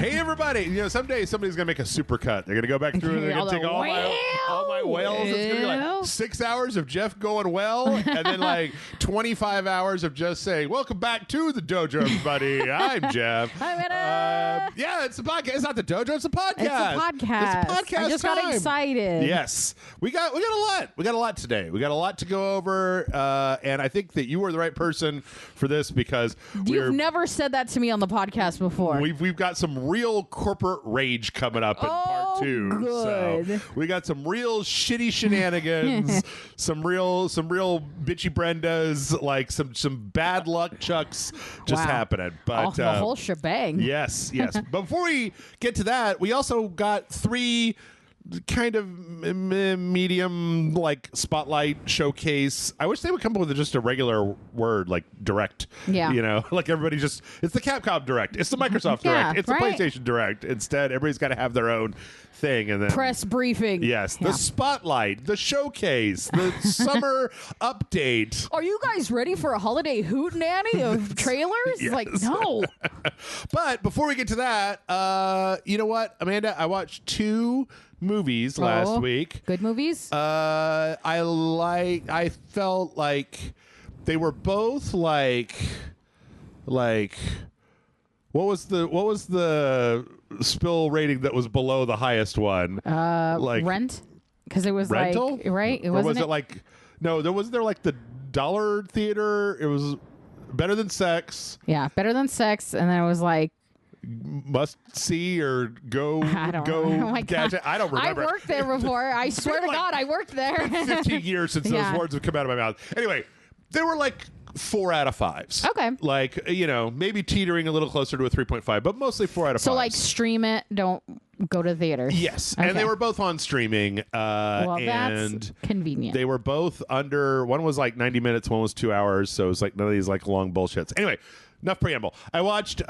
Hey, everybody. You know, someday somebody's going to make a supercut. They're going to go back through and they're going to take all my whales. It's going to be like 6 hours of Jeff going well and then like 25 hours of just saying, welcome back to the dojo, everybody. I'm Jeff. Yeah, it's a podcast. It's not the dojo. It's a podcast. It's a podcast. It's a podcast I just got excited. Yes. We got a lot. We got a lot today. We got a lot to go over. And I think that you were the right person for this because you've never said that to me on the podcast before. We've got some real corporate rage coming up in part 2. Good. So we got some real shitty shenanigans, some real bitchy Brendas, like some bad luck chucks just happening. But the whole shebang. Yes. But before we get to that, we also got 3 kind of medium like spotlight showcase. I wish they would come up with just a regular word like direct. Yeah. You know, like everybody just, it's the Capcom Direct, it's the Microsoft Direct, it's the PlayStation Direct. Instead, everybody's got to have their own thing. And then press briefing. Yes. The spotlight, the showcase, the summer update. Are you guys ready for a holiday hootenanny of trailers? Yes. Like, no. But before we get to that, you know what, Amanda? I watched 2 movies last week. Good movies? I felt like they were both like what was the spill rating that was below the highest one? Like Rent? Because it was Rental? like, right? Or was it like, no, there was like the Dollar Theater. It was Better Than Sex. Yeah, Better Than Sex. And then it was like, Must See or Go. I don't go know. Oh my God. I don't remember. I worked there before. I swear to God, I worked there. 15 years since those words have come out of my mouth. Anyway, they were like 4 out of 5s. Okay. Like, you know, maybe teetering a little closer to a 3.5, but mostly 4 out of 5. So like stream it, don't go to theaters. Yes. Okay. And they were both on streaming. Well, and that's convenient. they were both under, one was like 90 minutes, one was 2 hours. So it was like none of these like long bullshits. Anyway, enough preamble. I watched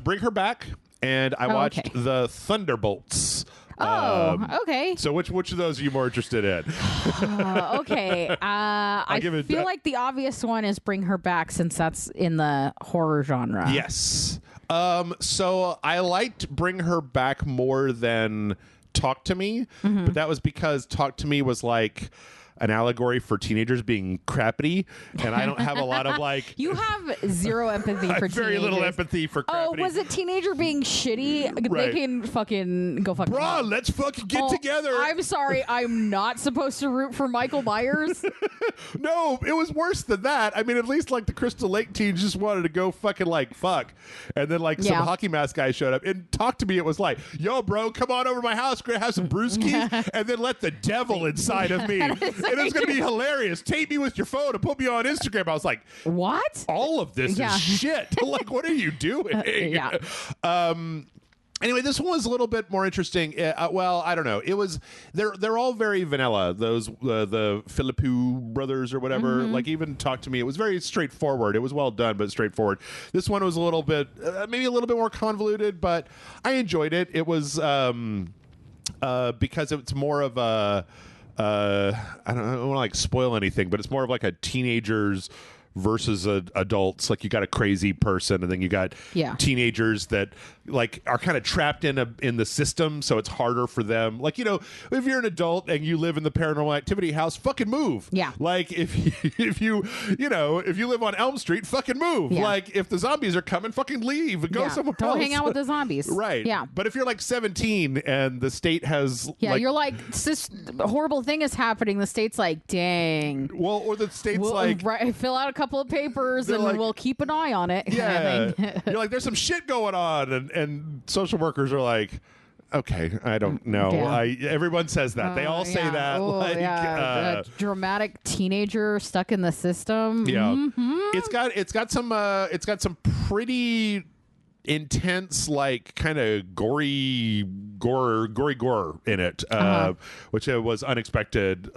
Bring Her Back and I watched The Thunderbolts. Okay. So which of those are you more interested in? Okay. I feel like the obvious one is Bring Her Back since that's in the horror genre. Yes. So I liked Bring Her Back more than Talk to Me, but that was because Talk to Me was like an allegory for teenagers being crappy, and I don't have a lot of like. You have zero empathy for teenagers. Very little empathy for crappy. Oh, was it teenager being shitty? Right. They can fucking go fucking. Bruh, let's fucking get together. I'm sorry, I'm not supposed to root for Michael Myers. No, it was worse than that. I mean, at least like the Crystal Lake teens just wanted to go fucking like fuck, and then like some hockey mask guy showed up and Talk to Me. It was like, yo, bro, come on over to my house, we're gonna have some brewskis, and then let the devil inside of me. And it was going to be hilarious. Tape me with your phone and put me on Instagram. I was like, what? All of this is shit. Like, what are you doing? Anyway, this one was a little bit more interesting. Well, I don't know. It was they're all very vanilla. Those the Philippou brothers or whatever. Like even Talk to Me. It was very straightforward. It was well done, but straightforward. This one was a little bit maybe a little bit more convoluted, but I enjoyed it. It was because it's more of a I don't want to like spoil anything, but it's more of like a teenagers versus adults. Like you got a crazy person, and then you got teenagers that like are kind of trapped in the system, so it's harder for them. Like, you know, if you're an adult and you live in the Paranormal Activity house, fucking move. Yeah. Like if you live on Elm Street, fucking move. Yeah. Like if the zombies are coming, fucking leave and go somewhere else. Don't hang out with the zombies. Right. Yeah. But if you're like 17 and the state has you're like, this horrible thing is happening. The state's like, dang. Well, or the state's like, fill out a couple of papers and like, we'll keep an eye on it. Yeah. You're like, there's some shit going on, and social workers are like, okay, I don't know. Everyone says that. They all say that. A dramatic teenager stuck in the system. Yeah. It's got some pretty intense, like kind of gory gore in it, which was unexpected.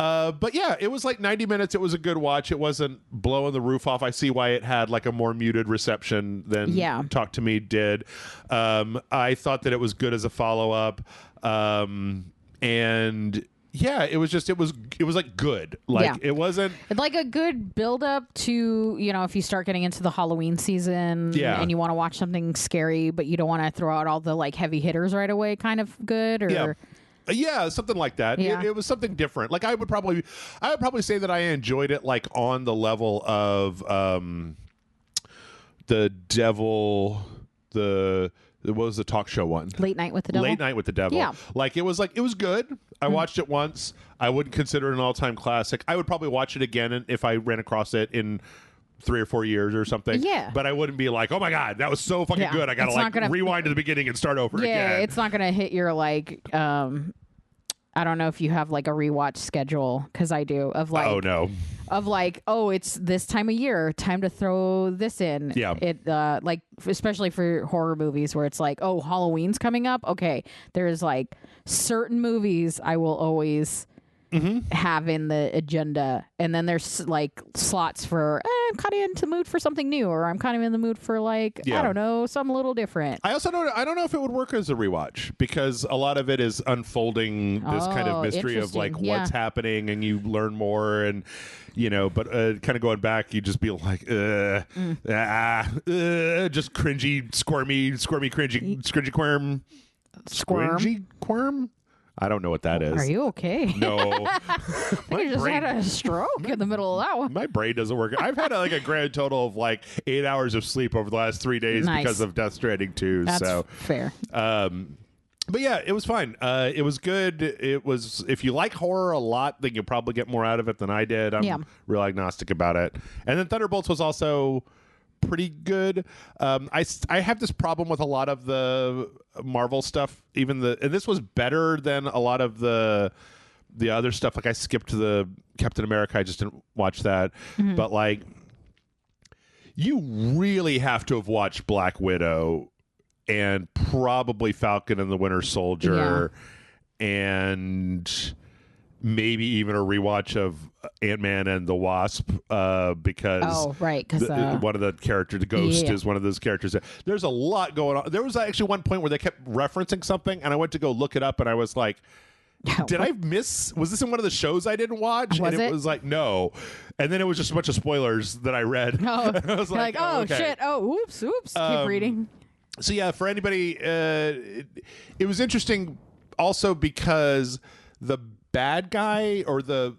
But yeah, it was like 90 minutes. It was a good watch. It wasn't blowing the roof off. I see why it had like a more muted reception than Talk to Me did. I thought that it was good as a follow-up. And Yeah, it was like good. Like it wasn't like a good build up to, if you start getting into the Halloween season and you want to watch something scary, but you don't want to throw out all the like heavy hitters right away, kind of good. Or yeah, something like that. Yeah. It was something different. Like I would probably say that I enjoyed it like on the level of the Devil, what was the talk show one? Late Night with the Devil. Late Night with the Devil. Yeah. Like it was good. I watched it once. I wouldn't consider it an all-time classic. I would probably watch it again if I ran across it in 3 or 4 years or something. Yeah. But I wouldn't be like, oh my God, that was so fucking good. I got to rewind to the beginning and start over again. Yeah, it's not going to hit your like, I don't know if you have like a rewatch schedule, because I do, of like, oh no, of like, oh, it's this time of year, time to throw this in. Yeah. It like, especially for horror movies where it's like, oh, Halloween's coming up. Okay. There's like certain movies I will always have in the agenda. And then there's like slots for, I'm kind of into the mood for something new, or I'm kind of in the mood for like, I don't know, something a little different. I don't know if it would work as a rewatch, because a lot of it is unfolding this kind of mystery of like what's happening, and you learn more, and but kind of going back, you just be like, just cringy, squirmy, cringy quirm. Squirmy quirm? I don't know what that is. Are you okay? No. You just had a stroke in the middle of that one. My brain doesn't work. I've had like a grand total of like 8 hours of sleep over the last 3 days because of Death Stranding 2. That's fair. But yeah, it was fine. It was good. It was, if you like horror a lot, then you'll probably get more out of it than I did. I'm real agnostic about it. And then Thunderbolts was also pretty good. I have this problem with a lot of the Marvel stuff, and this was better than a lot of the other stuff. Like I skipped the Captain America. I just didn't watch that. But like, you really have to have watched Black Widow and probably Falcon and the Winter Soldier and maybe even a rewatch of Ant-Man and the Wasp, because one of the characters, the Ghost, is one of those characters. There's a lot going on. There was actually one point where they kept referencing something, and I went to go look it up, and I was like, did I miss? Was this in one of the shows I didn't watch? It was like, no. And then it was just a bunch of spoilers that I read. Oh, I was like, oh, shit. Oh, oops. Keep reading. So yeah, for anybody, it was interesting also because the bad guy, or the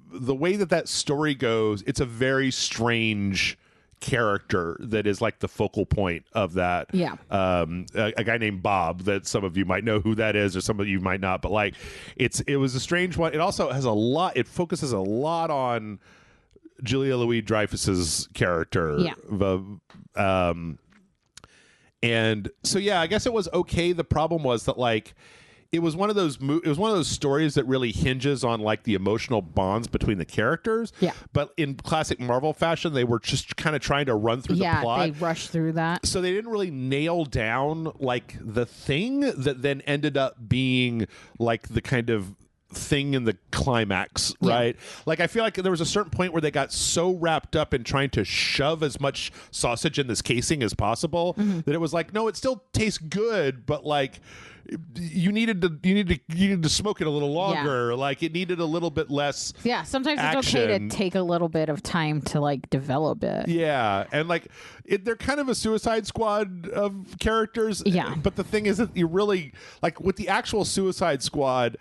way that story goes, it's a very strange character that is like the focal point of that. Yeah. A guy named Bob, that some of you might know who that is, or some of you might not, but like it was a strange one. It also has it focuses a lot on Julia Louis-Dreyfus's character. Yeah. And so yeah, I guess it was okay. The problem was that like it was one of those stories that really hinges on like the emotional bonds between the characters. Yeah. But in classic Marvel fashion, they were just kind of trying to run through the plot. Yeah, they rushed through that. So they didn't really nail down like the thing that then ended up being like the kind of thing in the climax, right? Like I feel like there was a certain point where they got so wrapped up in trying to shove as much sausage in this casing as possible that it was like, no, it still tastes good, but like you needed to smoke it a little longer. Like it needed a little bit less. Yeah, sometimes it's okay to take a little bit of time to like develop it. Yeah, and like they're kind of a Suicide Squad of characters. Yeah, but the thing is that you really like with the actual Suicide Squad,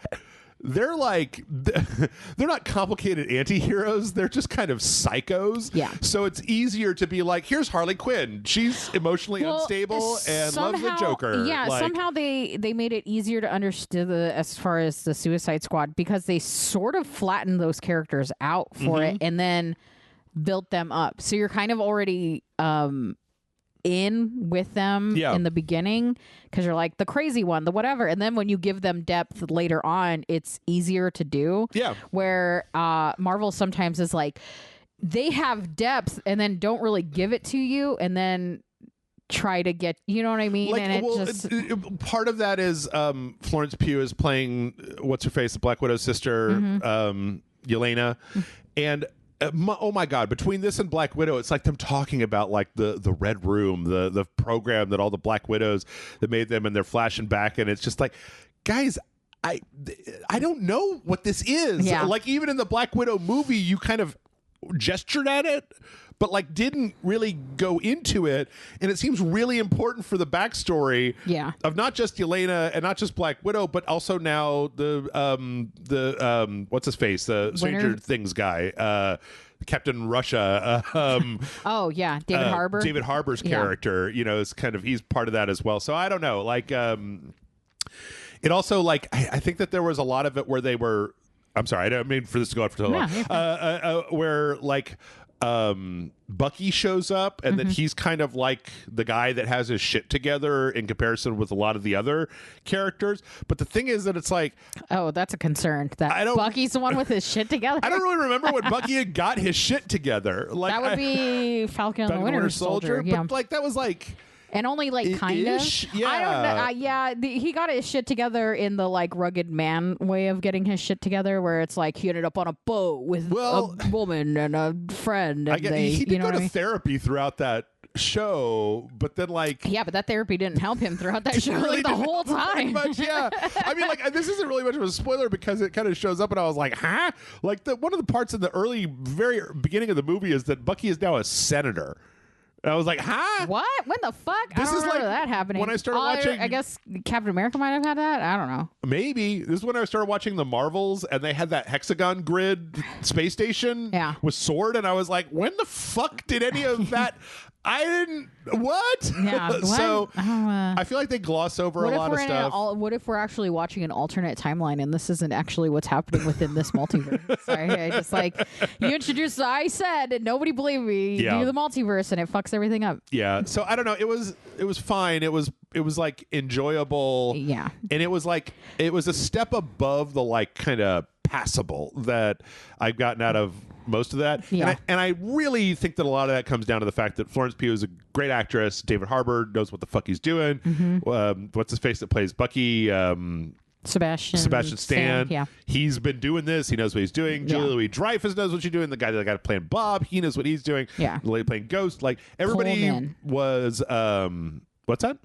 they're like they're not complicated anti-heroes, they're just kind of psychos. Yeah, so it's easier to be like, here's Harley Quinn, she's emotionally unstable and loves the Joker. Yeah, like, somehow they made it easier to understand as far as the Suicide Squad, because they sort of flattened those characters out for it and then built them up, so you're kind of already in with them in the beginning, because you're like the crazy one, the whatever, and then when you give them depth later on, it's easier to do. Yeah, where Marvel sometimes is like they have depth and then don't really give it to you, and then try to get, you know what I mean? Like, and part of that is Florence Pugh is playing what's her face, the Black Widow's sister, Yelena, and oh my God, between this and Black Widow, it's like them talking about like the Red Room, the program that all the Black Widows that made them, and they're flashing back, and it's just like, guys, I don't know what this is. Yeah. Like, even in the Black Widow movie, you kind of gestured at it, but like didn't really go into it. And it seems really important for the backstory of not just Yelena and not just Black Widow, but also now the what's his face, the Stranger Things guy, Captain Russia. David Harbour. David Harbour's character, you know, is kind of, he's part of that as well. So I don't know, like it also, like, I think that there was a lot of it where they were, I'm sorry, I don't mean for this to go on for so long, where like Bucky shows up and then he's kind of like the guy that has his shit together in comparison with a lot of the other characters. But the thing is that it's like, oh, that's a concern that Bucky's the one with his shit together. I don't really remember when Bucky had got his shit together. Like, that would be Falcon and the Winter Soldier. Yeah. But like that was like, and only like kind of. Yeah. I don't know. He got his shit together in the like rugged man way of getting his shit together, where it's like he ended up on a boat with a woman and a friend. And he did go to therapy throughout that show, but then like, but that therapy didn't help him throughout that show really like the whole time. Much, I mean, like, this isn't really much of a spoiler because it kind of shows up, and I was like, huh? Like, one of the parts in the very beginning of the movie is that Bucky is now a senator. And I was like, huh? What? When the fuck? I don't remember that happening. When I started watching... I guess Captain America might have had that. I don't know. Maybe. This is when I started watching the Marvels, and they had that hexagon grid space station with sword, and I was like, when the fuck did any of that... I didn't. What? Yeah. So I feel like they gloss over a lot of stuff. What if we're actually watching an alternate timeline and this isn't actually what's happening within this multiverse? Sorry, I just like you introduced. I said and nobody believed me. You do the multiverse and it fucks everything up. Yeah. So I don't know. It was fine. It was like enjoyable. Yeah. And it was a step above the like kind of passable that I've gotten out of most of that. Yeah. And I really think that a lot of that comes down to the fact that Florence Pugh is a great actress. David Harbour knows what the fuck he's doing. What's his face that plays Bucky? Sebastian Stan. Yeah. He's been doing this. He knows what he's doing. Julia Louis-Dreyfus knows what she's doing. The guy playing Bob, he knows what he's doing. Yeah. The lady playing Ghost. Like, everybody Pullman. was what's that?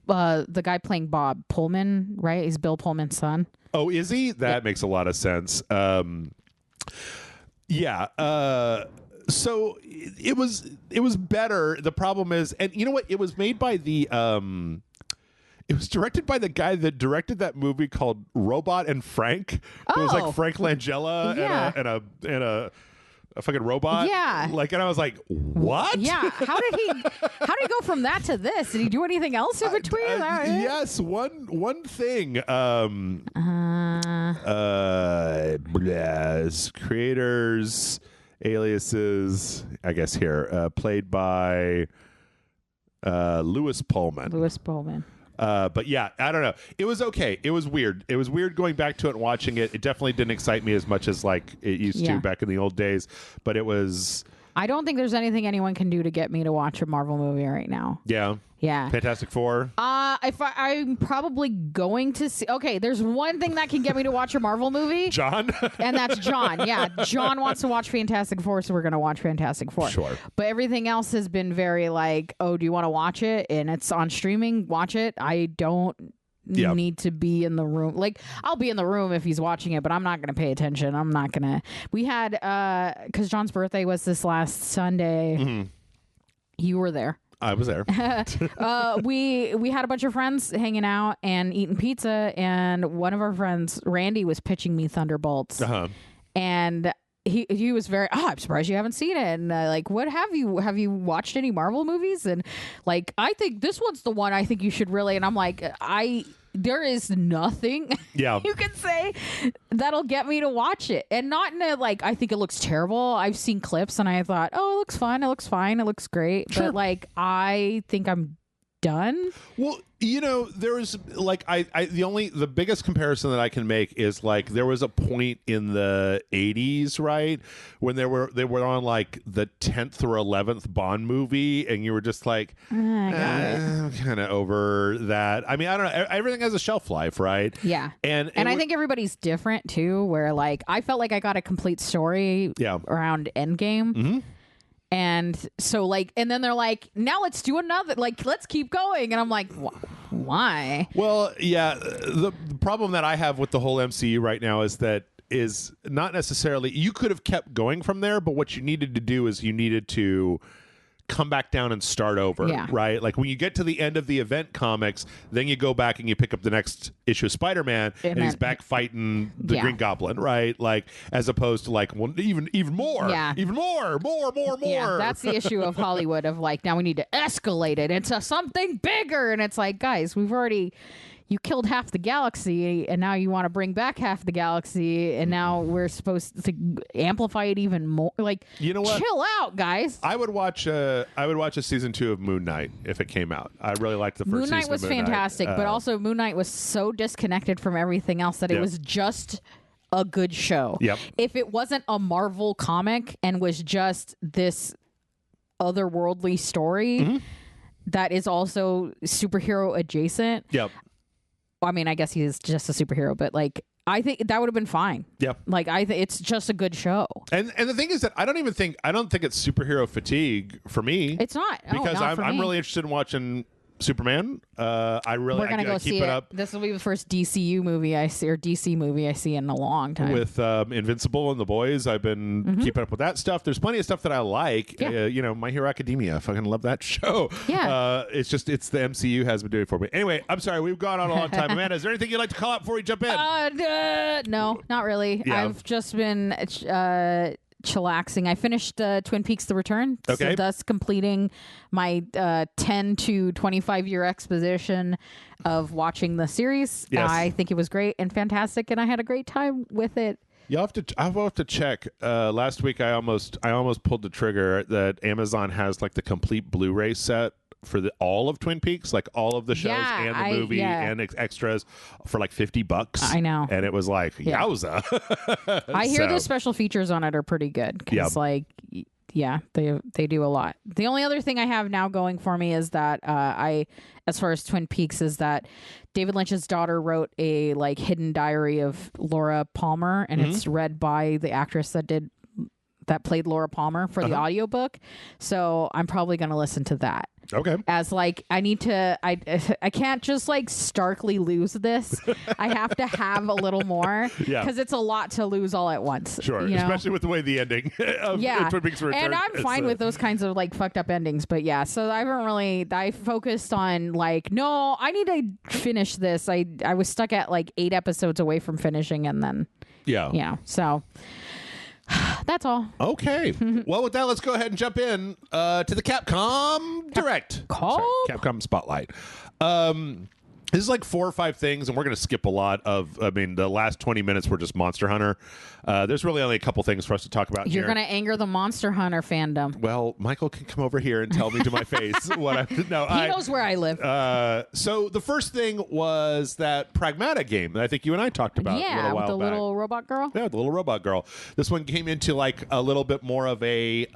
The guy playing Bob Pullman, right? He's Bill Pullman's son. Oh, is he? That makes a lot of sense. So it was better. The problem is, and you know what? It was made by it was directed by the guy that directed that movie called Robot and Frank. It was like Frank Langella and a fucking robot. Yeah. Like, and I was like, what? Yeah. How did he go from that to this? Did he do anything else in between? Yes, one thing. Creators, aliases, I guess here, played by Lewis Pullman. But yeah, I don't know. It was okay. It was weird. It was weird going back to it and watching it. It definitely didn't excite me as much as like it used to back in the old days. But it was... I don't think there's anything anyone can do to get me to watch a Marvel movie right now. Yeah. Yeah. Fantastic Four. I'm probably going to see. Okay, there's one thing that can get me to watch a Marvel movie. John. And that's John. Yeah, John wants to watch Fantastic Four, so we're gonna watch Fantastic Four. Sure. But everything else has been very like, oh, do you want to watch it? And it's on streaming. Watch it. I don't need to be in the room. Like, I'll be in the room if he's watching it, but I'm not going to pay attention. I'm not going to. We had, because John's birthday was this last Sunday. Mm-hmm. You were there. I was there. We had a bunch of friends hanging out and eating pizza, and one of our friends, Randy, was pitching me Thunderbolts. And he was very, I'm surprised you haven't seen it. And like, what have you watched any Marvel movies? And like, I think this one's the one I think you should really. And I'm like, there is nothing you can say that'll get me to watch it. And not in a, like, I think it looks terrible. I've seen clips and I thought, oh, it looks fine. It looks fine. It looks great. Sure. But like, I think I'm done. Well, you know, there was like the biggest comparison that I can make is like there was a point in the 80s, right, when they were on like the 10th or 11th Bond movie, and you were just like, I'm kind of over that. I mean, I don't know. Everything has a shelf life, right? Yeah. And I think everybody's different too. Where like I felt like I got a complete story around Endgame. Mm-hmm. And so like, and then they're like, now let's do another, like, let's keep going. And I'm like, Why? Well, yeah, the problem that I have with the whole MCU right now is not necessarily, you could have kept going from there, but what you needed to do is you needed to come back down and start over, right? Like when you get to the end of the event comics, then you go back and you pick up the next issue of Spider-Man, and he's back fighting the Green Goblin, right? Like as opposed to like, well, even more, even more. Yeah, that's the issue of Hollywood of like, now we need to escalate it into something bigger, and it's like, guys, you killed half the galaxy, and now you want to bring back half the galaxy, and now we're supposed to amplify it even more. Like, you know what? Chill out, guys. I would watch a season 2 of Moon Knight if it came out. I really liked the first season. Moon Knight was fantastic, but also Moon Knight was so disconnected from everything else that it was just a good show. Yep. If it wasn't a Marvel comic and was just this otherworldly story that is also superhero adjacent. Yep. I mean, I guess he's just a superhero, but like, I think that would have been fine. Yep. Like, it's just a good show. And the thing is that I don't think it's superhero fatigue for me. It's not. Because I'm really interested in watching Superman. We're gonna go keep see it up. This will be the first DCU movie I see, or DC movie I see in a long time. With Invincible and The Boys, I've been keeping up with that stuff. There's plenty of stuff that I like. Yeah. My Hero Academia. I fucking love that show. Yeah. It's the MCU has been doing it for me. Anyway, I'm sorry. We've gone on a long time. Amanda, is there anything you'd like to call out before we jump in? No, not really. Yeah. I've just been chillaxing. I finished Twin Peaks: The Return, so thus completing my 10 to 25 year exposition of watching the series. Yes. I think it was great and fantastic, and I had a great time with it. I'll have to check. Last week I almost pulled the trigger that Amazon has like the complete Blu-ray set for all of Twin Peaks, like all of the shows and the movie and extras for like $50. I know. And it was like, yowza. I hear the special features on it are pretty good because they do a lot. The only other thing I have now going for me is that as far as Twin Peaks, is that David Lynch's daughter wrote a like hidden diary of Laura Palmer, and it's read by the actress that played Laura Palmer for the audiobook. So I'm probably going to listen to that. Okay. As like, I can't just like starkly lose this. I have to have a little more because it's a lot to lose all at once. Sure. Especially with the way the ending of Twin Peaks Return. And I'm fine with those kinds of like fucked up endings. But yeah, so I focused on like, no, I need to finish this. I was stuck at like 8 episodes away from finishing, and then so that's all. Okay. Well, with that, let's go ahead and jump in to the Capcom Direct. Capcom Spotlight. This is like 4 or 5 things, and we're going to skip a lot of, the last 20 minutes were just Monster Hunter. There's really only a couple things for us to talk about You're going to anger the Monster Hunter fandom. Well, Michael can come over here and tell me to my face what I... No, he knows where I live. So the first thing was that Pragmata game that I think you and I talked about a little while back. Yeah, with the little robot girl? Yeah, the little robot girl. This one came into like a little bit more of a...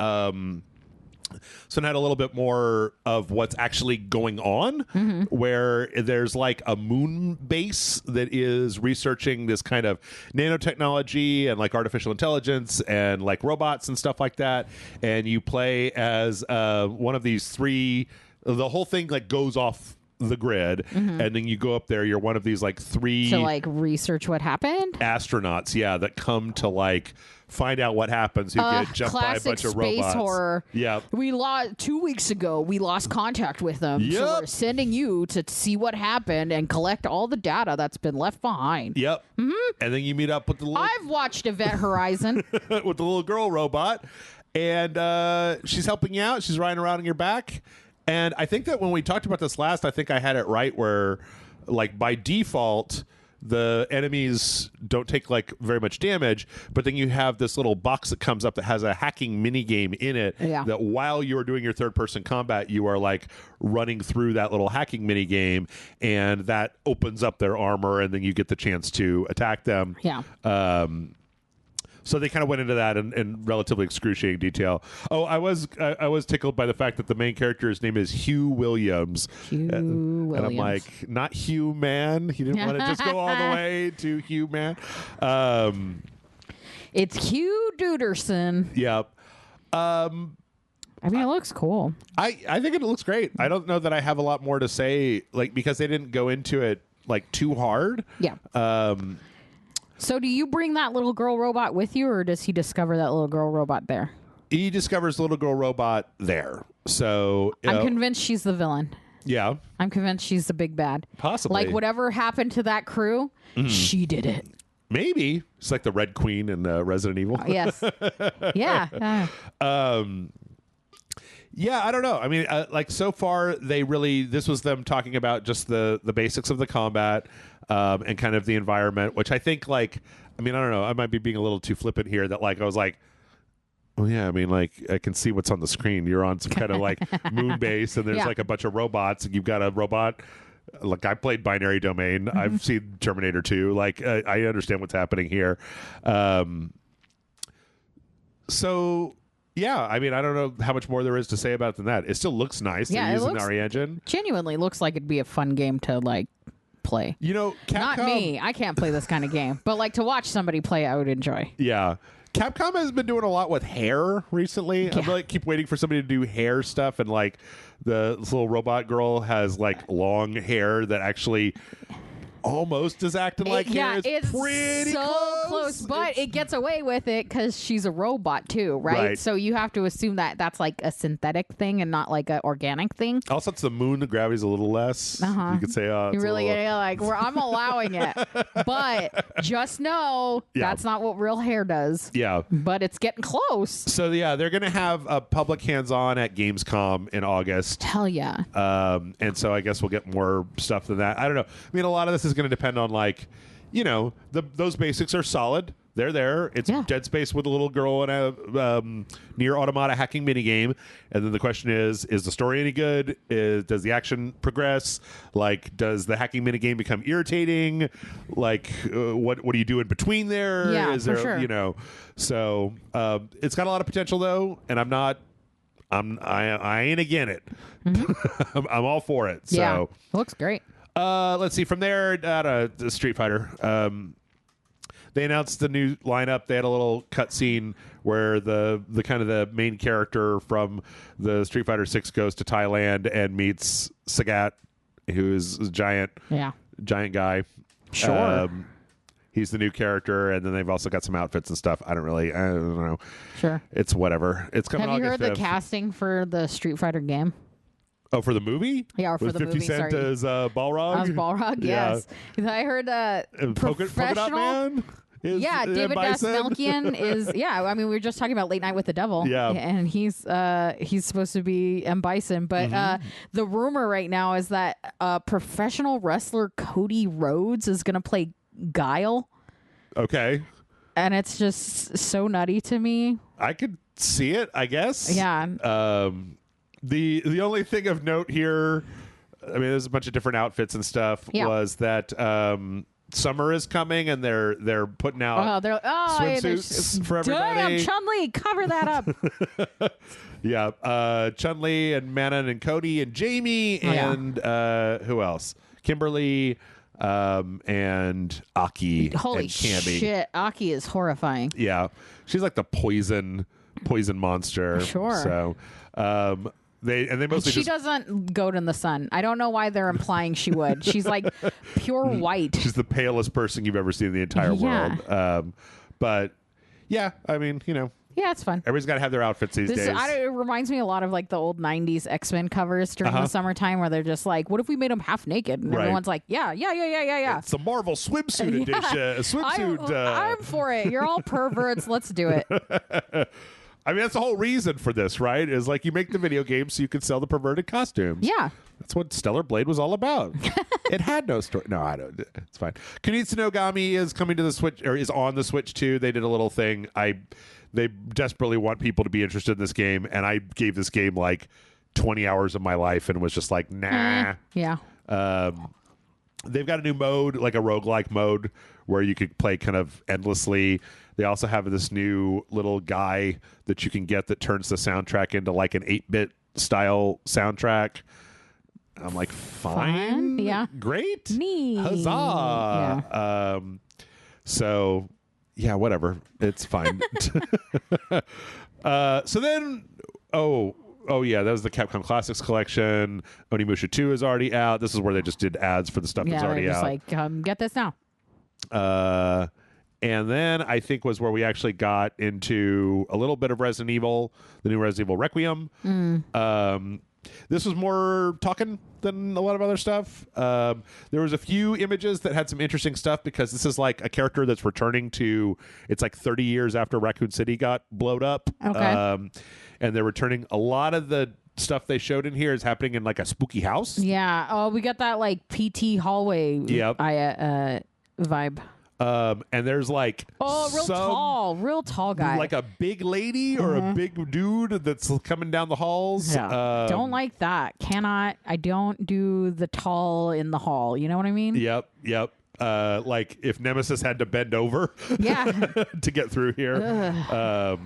So it had a little bit more of what's actually going on, where there's like a moon base that is researching this kind of nanotechnology and like artificial intelligence and like robots and stuff like that. And you play as one of these 3. The whole thing like goes off the grid, and then you go up there. You're one of these like 3 to like research what happened. Astronauts, that come to like find out what happens. Who get jumped by a bunch of robots. Space horror. Yeah, we lost 2 weeks ago. We lost contact with them. So we're sending you to see what happened and collect all the data that's been left behind. Yep. And then you meet up with the little... I've watched Event Horizon with the little girl robot, and she's helping you out. She's riding around on your back. And I think that when we talked about this last, I think I had it right where, like, by default, the enemies don't take, like, very much damage, but then you have this little box that comes up that has a hacking minigame in it that while you're doing your third-person combat, you are, like, running through that little hacking minigame, and that opens up their armor, and then you get the chance to attack them. Yeah. So they kind of went into that in relatively excruciating detail. Oh, I was tickled by the fact that the main character's name is Hugh Williams. And I'm like, not Hugh Man. He didn't want to just go all the way to Hugh Man. It's Hugh Duderson. Yep. I mean, it looks cool. I think it looks great. I don't know that I have a lot more to say, like, because they didn't go into it like too hard. Yeah. So do you bring that little girl robot with you, or does he discover that little girl robot there? He discovers the little girl robot there. So I'm convinced she's the villain. Yeah. I'm convinced she's the big bad. Possibly. Like, whatever happened to that crew, she did it. Maybe. It's like the Red Queen in Resident Evil. Yes. Yeah. Yeah, I don't know. I mean, like, so far, this was them talking about just the basics of the combat and kind of the environment, which I think, like, I mean, I don't know. I might be being a little too flippant here that, like, I was like, oh, yeah, I mean, like, I can see what's on the screen. You're on some kind of, like, moon base, and there's, like, a bunch of robots, and you've got a robot. Like, I played Binary Domain. I've seen Terminator 2. Like, I understand what's happening here. So... yeah, I mean, I don't know how much more there is to say about it than that. It still looks nice. Yeah, they're using the RE engine. Genuinely looks like it'd be a fun game to, like, play. You know, Capcom... Not me. I can't play this kind of game. But, like, to watch somebody play, I would enjoy. Yeah. Capcom has been doing a lot with hair recently. Yeah. I like keep waiting for somebody to do hair stuff, and, like, this little robot girl has, like, long hair that actually... almost is acting like hair. It's pretty so close, but it gets away with it because she's a robot too, right? So you have to assume that that's like a synthetic thing and not like an organic thing. Also, it's the moon. The gravity's a little less. You could say, you really like, I'm allowing it, but just know that's not what real hair does. Yeah, but it's getting close. So yeah, they're gonna have a public hands-on at Gamescom in August. Hell yeah. And so I guess we'll get more stuff than that. I don't know. I mean, a lot of this is going to depend on, like, you know, those basics are solid. They're there. It's Dead Space with a little girl and a Nier Automata hacking minigame. And then the question is the story any good? Does the action progress? Like, does the hacking minigame become irritating? Like, what do you do in between there? Yeah, is there, for sure. You know, so it's got a lot of potential, though. And I ain't again it. I'm all for it. So yeah, it looks great. Let's see. From there, Street Fighter. They announced the new lineup. They had a little cutscene where the kind of the main character from the Street Fighter 6 goes to Thailand and meets Sagat, who is a giant guy. Sure. He's the new character, and then they've also got some outfits and stuff. I don't know. Sure. It's whatever. It's coming. Have you August heard 5th. the casting for the Street Fighter game? Oh, for the movie? Yeah, or for with the 50 movie. Cent Sorry. as Balrog? As Balrog, yes. I heard Polka Dot Man? David Dastmalchian is. Yeah, I mean, we were just talking about Late Night with the Devil. Yeah, and he's supposed to be M. Bison, but the rumor right now is that professional wrestler Cody Rhodes is going to play Guile. Okay, and it's just so nutty to me. I could see it, I guess. Yeah. The only thing of note here, I mean, there's a bunch of different outfits and stuff. Was that summer is coming and they're putting out swimsuits for everybody. Damn, Chun-Li, cover that up. Yeah, Chun-Li and Manon and Cody and Jamie and who else? Kimberly and Aki. Holy and Cammy. shit, Aki is horrifying. Yeah, she's like the poison monster. Sure. So, they mostly she doesn't goat in the sun. I don't know why they're implying she would. She's like pure white. She's the palest person you've ever seen in the entire world. But yeah, I mean, you know. Yeah, it's fun. Everybody's got to have their outfits these days. It reminds me a lot of like the old 90s X-Men covers during the summertime where they're just like, what if we made them half naked? And everyone's like, yeah. It's the Marvel swimsuit edition. I'm for it. You're all perverts. Let's do it. I mean, that's the whole reason for this, right? Is like you make the video game so you can sell the perverted costumes. Yeah. That's what Stellar Blade was all about. It had no story. No, I don't. It's fine. Kunitsu no Gami is coming to the Switch, or is on the Switch too. They did a little thing. They desperately want people to be interested in this game, and I gave this game like 20 hours of my life and was just like, nah. Yeah. They've got a new mode, like a roguelike mode, where you could play kind of endlessly. They also have this new little guy that you can get that turns the soundtrack into like an 8-bit style soundtrack. I'm like, fine. Yeah. Great. Neat. Huzzah. Yeah. So, yeah, whatever. It's fine. So then, Oh yeah, that was the Capcom Classics collection. Onimusha 2 is already out. This is where they just did ads for the stuff that's already they're just out. like, get this now. And then I think was where we actually got into a little bit of Resident Evil, the new Resident Evil Requiem. This was more talking than a lot of other stuff. There was a few images that had some interesting stuff because this is like a character that's returning to, it's like 30 years after Raccoon City got blowed up. Okay. And they're returning. A lot of the stuff they showed in here is happening in like a spooky house. Yeah. Oh, we got that like PT hallway vibe. And there's like real tall guy, like a big lady or a big dude that's coming down the halls. Yeah. Don't like that. I don't do the tall in the hall. You know what I mean? Yep. Like if Nemesis had to bend over to get through here.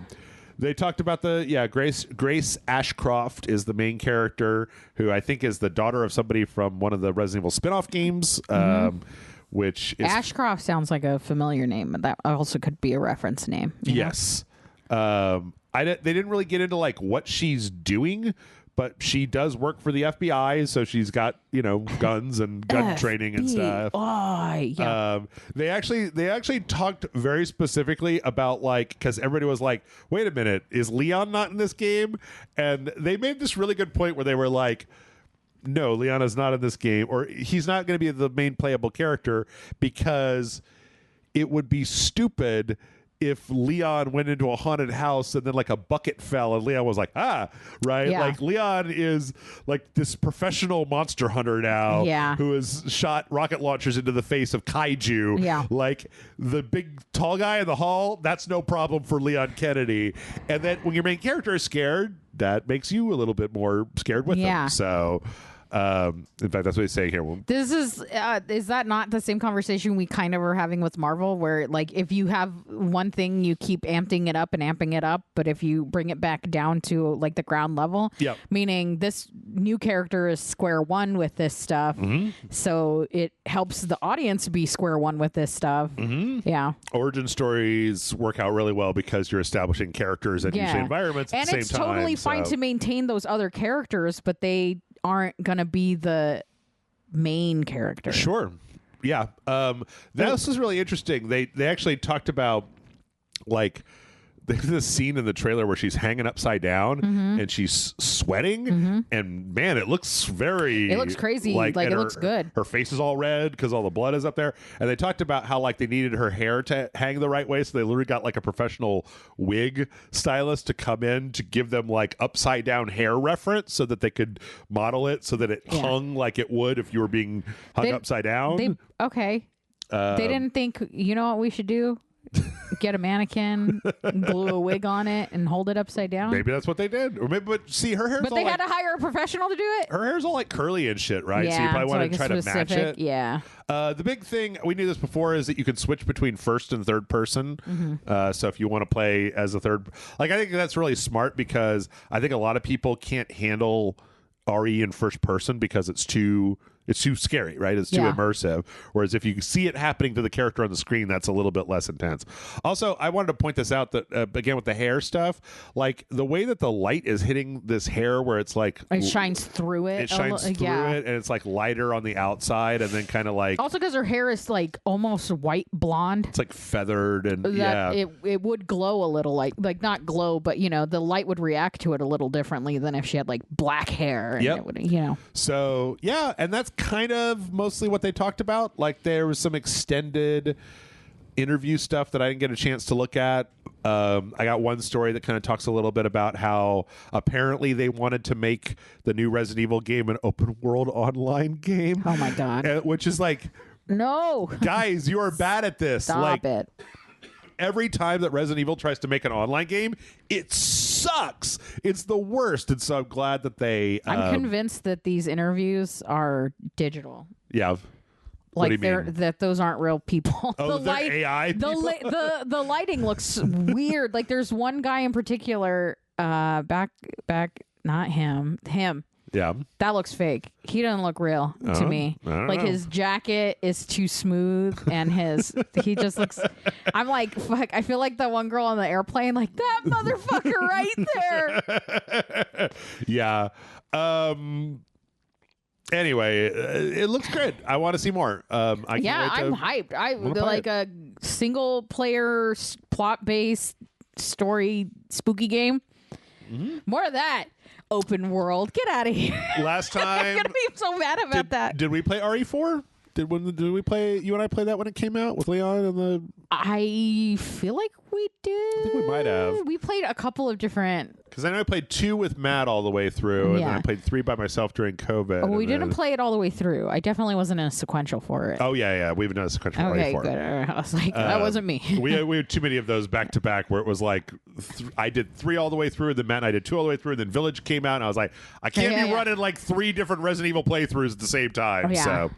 They talked about Grace Ashcroft is the main character, who I think is the daughter of somebody from one of the Resident Evil spin-off games. Which is Ashcroft sounds like a familiar name, but that also could be a reference name. Yes. They didn't really get into like what she's doing, but she does work for the FBI, so she's got, guns and gun training and stuff. They actually talked very specifically about like, because everybody was like, wait a minute, is Leon not in this game? And they made this really good point where they were like, no, Leon is not in this game, or he's not going to be the main playable character, because it would be stupid if Leon went into a haunted house and then like a bucket fell and Leon was like, right? Yeah. Like Leon is like this professional monster hunter now who has shot rocket launchers into the face of kaiju. Yeah. Like the big tall guy in the hall, that's no problem for Leon Kennedy. And then when your main character is scared, that makes you a little bit more scared with them. So in fact, that's what he's saying here. This is that not the same conversation we kind of were having with Marvel, where like if you have one thing, you keep amping it up, but if you bring it back down to like the ground level, meaning this new character is square one with this stuff, so it helps the audience be square one with this stuff. Yeah, origin stories work out really well because you're establishing characters and usually environments at the same time. And it's totally fine to maintain those other characters, but they aren't gonna be the main character. Sure. Yeah. This is really interesting. They actually talked about like there's this scene in the trailer where she's hanging upside down and she's sweating, and man, it looks crazy. Like it looks good. Her face is all red because all the blood is up there. And they talked about how like they needed her hair to hang the right way, so they literally got like a professional wig stylist to come in to give them like upside down hair reference so that they could model it so that it hung like it would if you were being hung upside down. They didn't think, you know what we should do? Get a mannequin, glue a wig on it, and hold it upside down. Maybe that's what they did. Or maybe, but see, her hair's but they had to hire a professional to do it. Her hair's all like curly and shit, right? Yeah, so you probably want like to try to match it. Yeah. The big thing, we knew this before, is that you can switch between first and third person. So if you want to play as a third, like I think that's really smart, because I think a lot of people can't handle RE in first person because it's too scary, right? It's too immersive. Whereas if you see it happening to the character on the screen, that's a little bit less intense. Also, I wanted to point this out that again with the hair stuff, like the way that the light is hitting this hair, where it's like it shines through it. It shines through it, and it's like lighter on the outside, and then kind of like also because her hair is like almost white blonde. It's like feathered, and it would glow a little, like not glow, but the light would react to it a little differently than if she had like black hair. And it would, So yeah, and that's kind of mostly what they talked about. Like there was some extended interview stuff that I didn't get a chance to look at. I got one story that kind of talks a little bit about how apparently they wanted to make the new Resident Evil game an open world online game. Oh my god. Which is like, no, guys, you are bad at this. Stop it. Every time that Resident Evil tries to make an online game, it sucks. It's the worst. And so I'm glad that I'm convinced that these interviews are digital. Yeah. Like that those aren't real people. Oh, they're AI people? The lighting looks weird. Like there's one guy in particular, back not him. Yeah. That looks fake. He doesn't look real to me. I don't Like know. his jacket is too smooth, and he just looks. I'm like, fuck. I feel like the one girl on the airplane, like that motherfucker right there. Yeah. Anyway, it looks good. I want to see more. I can't Yeah, wait to, I'm hyped. I wanna play like a single player plot based story spooky game. More of that. Open world. Get out of here. Last I'm time, gonna be so mad about that. did we play RE4? Did we play? You and I play that when it came out with Leon and the. I feel like we did. I think we might have. We played a couple of different. Because I know I played 2 with Matt all the way through, and then Yeah. I played 3 by myself during COVID. Oh, we and didn't then- play it all the way through. I definitely wasn't in a sequential for it. Oh yeah, we've done a sequential okay, RE4. good. I was like, that wasn't me. we had too many of those back to back where it was like I did 3 all the way through, and then Matt and I did 2 all the way through, and then Village came out, and I was like, I can't Yeah, be yeah. running like 3 different Resident Evil playthroughs at the same time. Oh, yeah. So,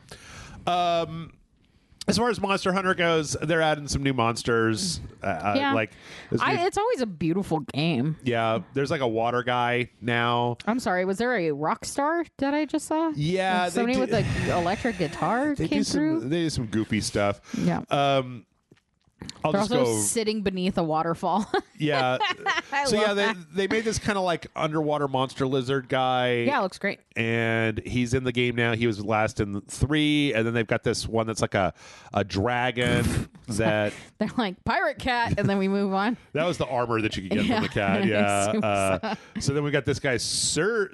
as far as Monster Hunter goes, they're adding some new monsters. Yeah. Like, It's always a beautiful game. yeah, there's like a water guy now. I'm sorry. Was there a rock star that I just saw? Yeah, Like somebody they with do- an electric guitar They came do through. some. They do some goofy stuff. Yeah. I'll They're just also go. sitting beneath a waterfall. Yeah. I So love yeah, that. they made this kind of like underwater monster lizard guy. Yeah, it looks great. And he's in the game now. He was last in 3, and then they've got this one that's like a dragon that They're like pirate cat, and then we move on. that was the armor that you could get Yeah. from the cat. Yeah. So then we got this guy Sergio.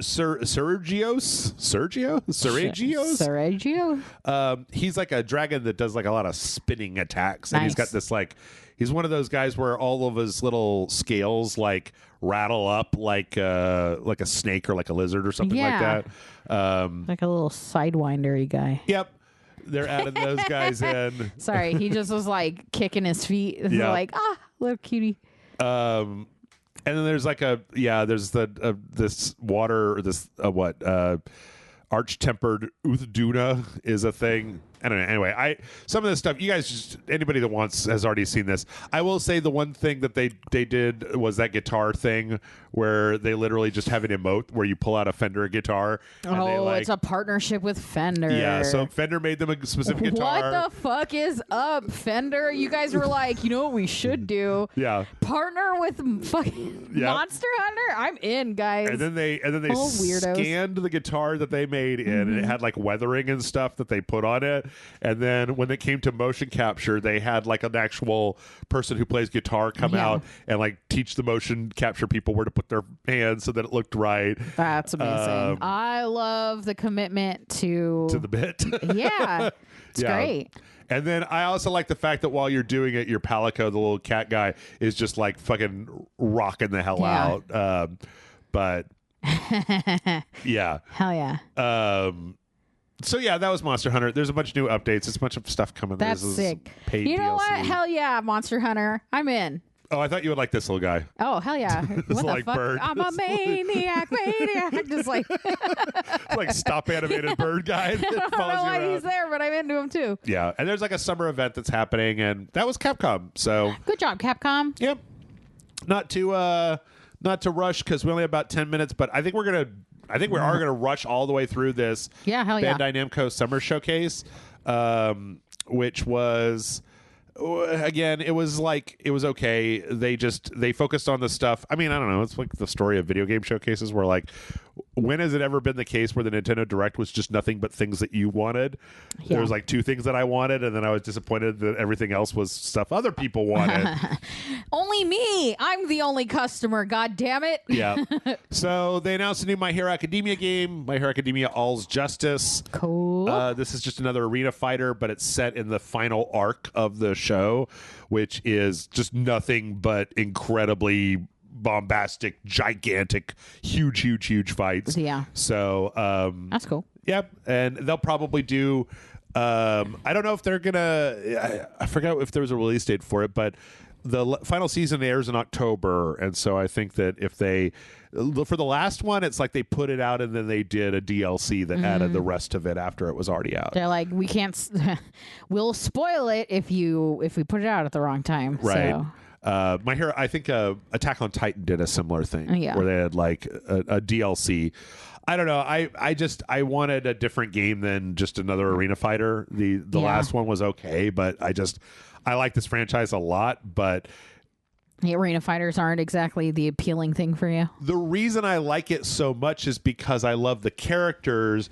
Sergio. He's like a dragon that does like a lot of spinning attacks, and he's got Nice. this like he's one of those guys where all of his little scales like rattle up like a snake or like a lizard or something like Yeah. that. Like a little sidewindery guy. Yep, they're adding those guys in. Sorry, he just was like kicking his feet. It's Yeah. like, little cutie. And then there's like there's the this water or this arch-tempered Uthduna is a thing. I don't know. Anyway, some of this stuff, you guys just anybody that wants has already seen this. I will say the one thing that they did was that guitar thing where they literally just have an emote where you pull out a Fender guitar. And they, like, It's a partnership with Fender. yeah. So Fender made them a specific guitar. What the fuck is up, Fender? You guys were like, you know what we should do? Yeah. Partner with fucking Yeah. Monster Hunter? I'm in, guys. And then they Oh, weirdos. scanned the guitar that they made in, and it had like weathering and stuff that they put on it. And then when it came to motion capture, they had like an actual person who plays guitar come Yeah. out and like teach the motion capture people where to put their hands so that it looked right That's amazing. I love the commitment to to the bit. yeah. It's Yeah. great. And then I also like the fact that while you're doing it, your Palico, the little cat guy, is just like fucking rocking the hell Yeah. out. But yeah. Hell yeah. So yeah, that was Monster Hunter. There's a bunch of new updates. There's a bunch of stuff coming. That's There's sick. Paid You know DLC. what? Hell yeah, Monster Hunter. I'm in. Oh, I thought you would like this little guy. Oh, hell yeah. What the like fuck? bird. I'm a maniac. Just like, It's like stop animated bird guy that I don't follows know you why around. he's there, but I'm into him too. Yeah, and there's like a summer event that's happening, and that was Capcom. So Good job, Capcom. yep, not to rush because we only have about 10 minutes, but I think we are gonna rush all the way through this. Yeah, hell yeah. Bandai Namco Summer Showcase, which was. Again, it was okay. They focused on the stuff. I mean, I don't know. It's like the story of video game showcases where like, when has it ever been the case where the Nintendo Direct was just nothing but things that you wanted? Yeah. There was like 2 things that I wanted, and then I was disappointed that everything else was stuff other people wanted. Only me. I'm the only customer. God damn it. Yeah. So they announced a new My Hero Academia game, My Hero Academia All's Justice. Cool. This is just another arena fighter, but it's set in the final arc of the show, which is just nothing but incredibly bombastic, gigantic, huge fights. Yeah. So, That's cool. yep. And they'll probably do. I don't know if they're gonna. I forgot if there was a release date for it, but the final season airs in October, and so I think that if they, for the last one, it's like they put it out and then they did a DLC that added the rest of it after it was already out. They're like, we can't. We'll spoil it if we put it out at the wrong time. Right. So. My Hero, I think Attack on Titan did a similar thing Yeah. where they had like a DLC. I don't know. I wanted a different game than just another arena fighter. The last one was okay, but I like this franchise a lot, but the arena fighters aren't exactly the appealing thing for you. The reason I like it so much is because I love the characters,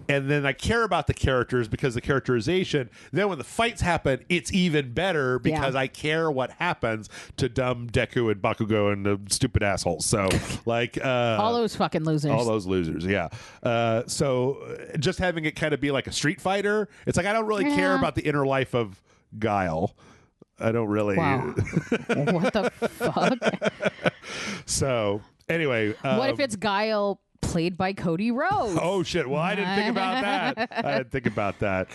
and then I care about the characters because the characterization. Then when the fights happen, it's even better because I care what happens to dumb Deku and Bakugo and the stupid assholes. So like all those fucking losers. All those losers, yeah. So just having it kind of be like a Street Fighter, it's like I don't really care about the inner life of Guile. I don't really. Wow. What the fuck? So anyway, what if it's Guile played by Cody Rhodes? Oh shit! Well, I didn't think about that.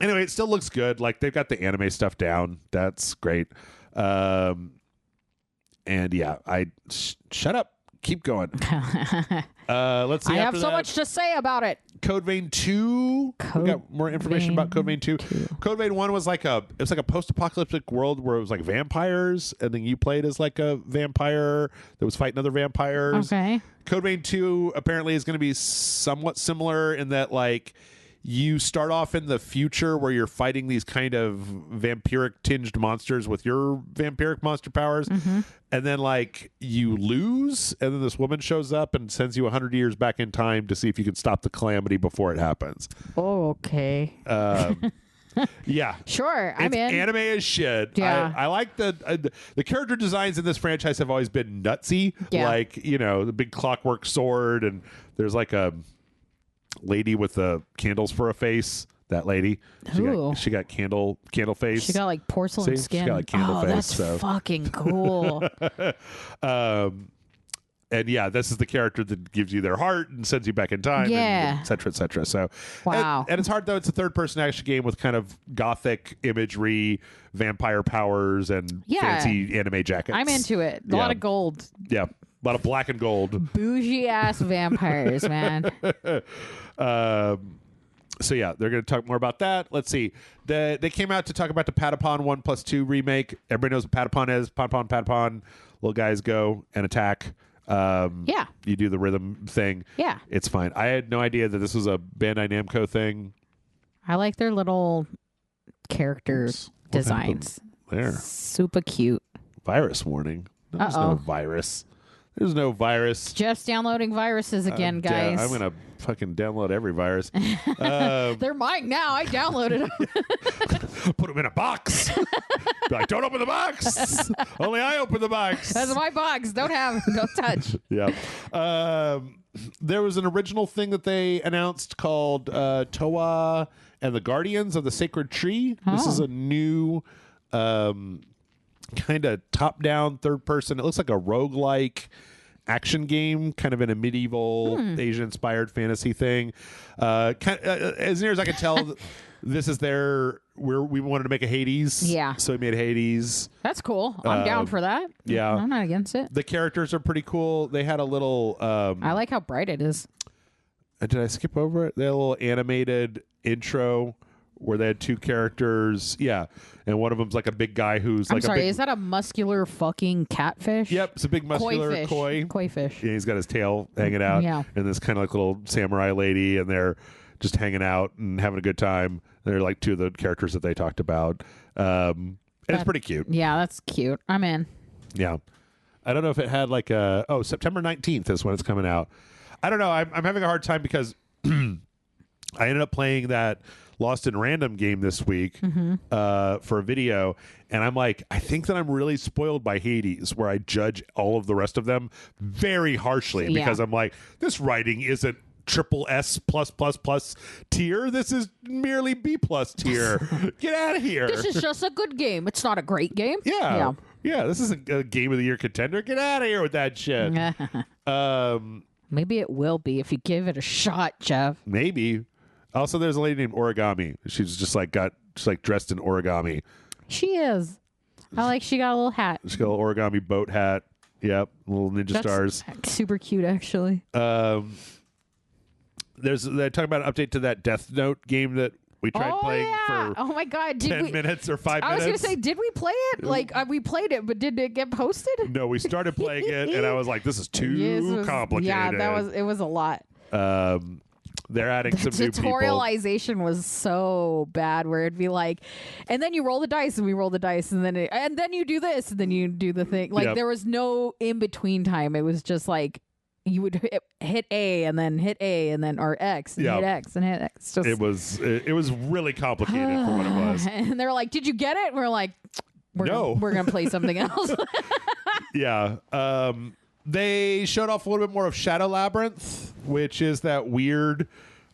Anyway, it still looks good. Like they've got the anime stuff down. That's great. And yeah, shut up. Keep going. Let's see. I have so much to say about it. Code Vein 2. We got more information about Code Vein 2. Code Vein 1 was like a post-apocalyptic world where it was like vampires, and then you played as like a vampire that was fighting other vampires. Okay. Code Vein 2 apparently is going to be somewhat similar in that like you start off in the future where you're fighting these kind of vampiric tinged monsters with your vampiric monster powers. And then like you lose, and then this woman shows up and sends you 100 years back in time to see if you can stop the calamity before it happens. Oh, okay. Yeah. Sure. I'm in. Anime as shit. Yeah. I like the character designs in this franchise have always been nutsy. Yeah. Like, you know, the big clockwork sword, and there's like a lady with candles for a face. That lady, she got candle face. She got like porcelain skin. She got like candle face. That's fucking cool. And yeah, this is the character that gives you their heart and sends you back in time, and et cetera, et cetera. So, wow. And it's hard though. It's a third-person action game with kind of gothic imagery, vampire powers, and fancy anime jackets. I'm into it. A lot of gold. Yeah, a lot of black and gold. Bougie ass vampires, man. So yeah, they're going to talk more about that. Let's see. They came out to talk about the Patapon 1+2 remake. Everybody knows what Patapon is. Patapon. Little guys go and attack. You do the rhythm thing. Yeah. It's fine. I had no idea that this was a Bandai Namco thing. I like their little character designs. There. Super cute. Virus warning. There's no virus. There's no virus. Just downloading viruses again, guys. I'm going to fucking download every virus. They're mine now. I downloaded them. Put them in a box. Be like, don't open the box. Only I open the box. That's my box. Don't touch. Yeah. There was an original thing that they announced called Toa and the Guardians of the Sacred Tree. This is a new kind of top-down third-person. It looks like a roguelike action game, kind of in a medieval Asian-inspired fantasy thing. As near as I can tell, this is we wanted to make a Hades. Yeah. So we made Hades. That's cool. I'm down for that. Yeah. I'm not against it. The characters are pretty cool. They had a little... I like how bright it is. Did I skip over it? They had a little animated intro where they had two characters. Yeah. And one of them's like a big guy who's I'm sorry, is that a muscular fucking catfish? Yep, it's a big muscular koi fish. Yeah, he's got his tail hanging out. Yeah. And this kind of like little samurai lady, and they're just hanging out and having a good time. They're like two of the characters that they talked about. And it's pretty cute. Yeah, that's cute. I'm in. Yeah. I don't know if it had like September 19th is when it's coming out. I don't know. I'm having a hard time because I ended up playing that Lost in Random game this week for a video, and I'm like, I think that I'm really spoiled by Hades, where I judge all of the rest of them very harshly because I'm like, this writing isn't triple S plus tier. This is merely B plus tier. Get out of here. This is just a good game. It's not a great game. Yeah. This is a game of the year contender. Get out of here with that shit. Maybe it will be if you give it a shot, Jeff. Maybe. Also, there's a lady named Origami. She's just like dressed in origami. She is. She got a little hat. She got a little origami boat hat. Yep, little ninja stars. Super cute, actually. They're talking about an update to that Death Note game that We tried playing for oh my God, 10 minutes or 5 minutes. I was going to say, did we play it? Like, we played it, but did it get posted? No, we started playing it, and I was like, this is too complicated. Yeah, it was a lot. They're adding some new people. Tutorialization was so bad where it'd be like, and then you roll the dice and we roll the dice and then you do this and then you do the thing. Like there was no in between time. It was just like you would hit A and then hit A and then or X and hit X and hit X. Just, it was really complicated for what it was. And they're like, "Did you get it?" And we're like, we're gonna play something else." Yeah. They showed off a little bit more of Shadow Labyrinth, which is that weird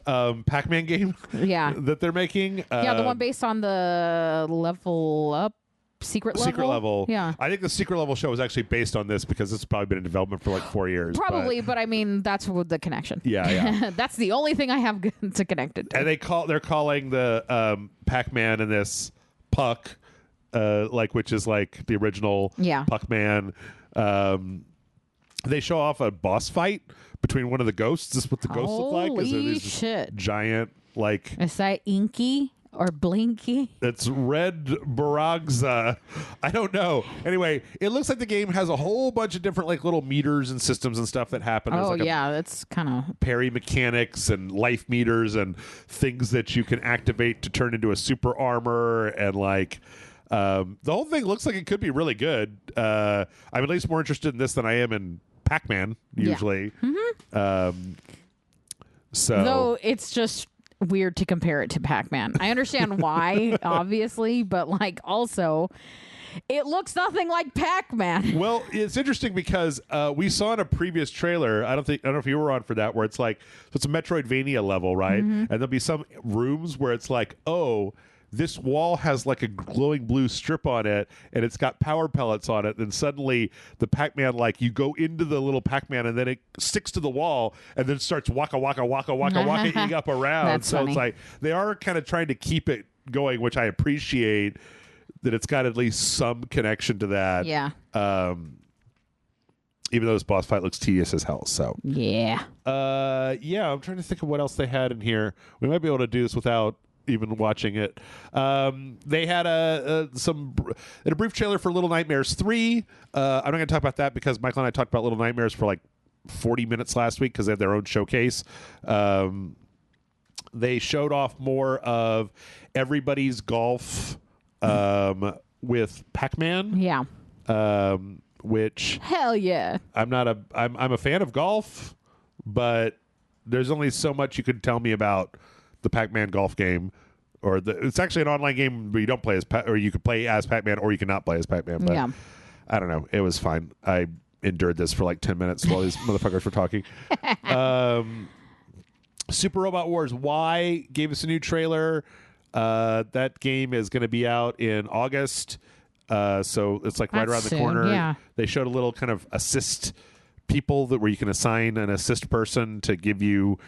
Pac-Man game that they're making. Yeah, the one based on the Level Up Secret Level. Yeah. I think the Secret Level show was actually based on this because it's probably been in development for like 4 years. Probably, but I mean, that's the connection. Yeah. That's the only thing I have to connect it to. And they're calling the Pac-Man in this Puck, which is like the original Puck-Man. They show off a boss fight between one of the ghosts. Is this what the ghosts look like? Holy shit. Giant, like... Is that Inky or Blinky? It's Red Baragza. I don't know. Anyway, it looks like the game has a whole bunch of different like little meters and systems and stuff that happen. That's kind of... parry mechanics and life meters and things that you can activate to turn into a super armor and like... the whole thing looks like it could be really good. I'm at least more interested in this than I am in Pac-Man usually. Yeah. Though it's just weird to compare it to Pac-Man. I understand why, obviously, but like also it looks nothing like Pac-Man. Well, it's interesting because we saw in a previous trailer, I don't know if you were on for that, where it's like it's a Metroidvania level, right? And there'll be some rooms where it's like, oh, this wall has like a glowing blue strip on it and it's got power pellets on it. And suddenly the Pac-Man, like you go into the little Pac-Man and then it sticks to the wall and then starts waka eating up around. That's so funny. It's like they are kind of trying to keep it going, which I appreciate that it's got at least some connection to that. Yeah. Even though this boss fight looks tedious as hell. So yeah. I'm trying to think of what else they had in here. We might be able to do this without even watching it. They had a brief trailer for Little Nightmares 3. I'm not going to talk about that because Michael and I talked about Little Nightmares for like 40 minutes last week because they had their own showcase. They showed off more of Everybody's Golf with Pac-Man. Yeah. Which hell yeah. I'm a fan of golf, but there's only so much you can tell me about the Pac-Man golf game, it's actually an online game where you don't play as or you could play as Pac-Man or you cannot play as Pac-Man. But I don't know. It was fine. I endured this for like 10 minutes while these motherfuckers were talking. Super Robot Wars Y gave us a new trailer. That game is going to be out in August. So it's like right around the corner. Yeah. They showed a little kind of assist people where you can assign an assist person to give you,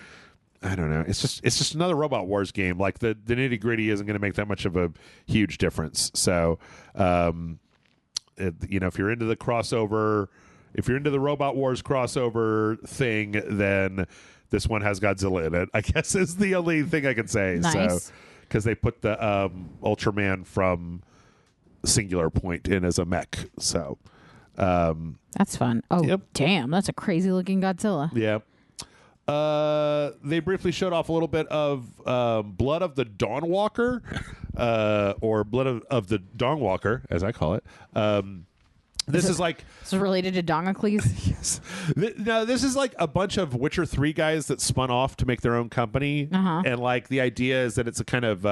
I don't know. It's just another Robot Wars game. Like the nitty gritty isn't going to make that much of a huge difference. So, if you're into the crossover, if you're into the Robot Wars crossover thing, then this one has Godzilla in it, I guess is the only thing I can say. Nice. So, because they put the Ultraman from Singular Point in as a mech. So, that's fun. Oh, damn. That's a crazy looking Godzilla. Yeah. They briefly showed off a little bit of Blood of the Dawnwalker, or Blood of the Dawnwalker, as I call it. This is related to Dongacles? Yes. No, this is like a bunch of Witcher 3 guys that spun off to make their own company. And like the idea is that it's a kind of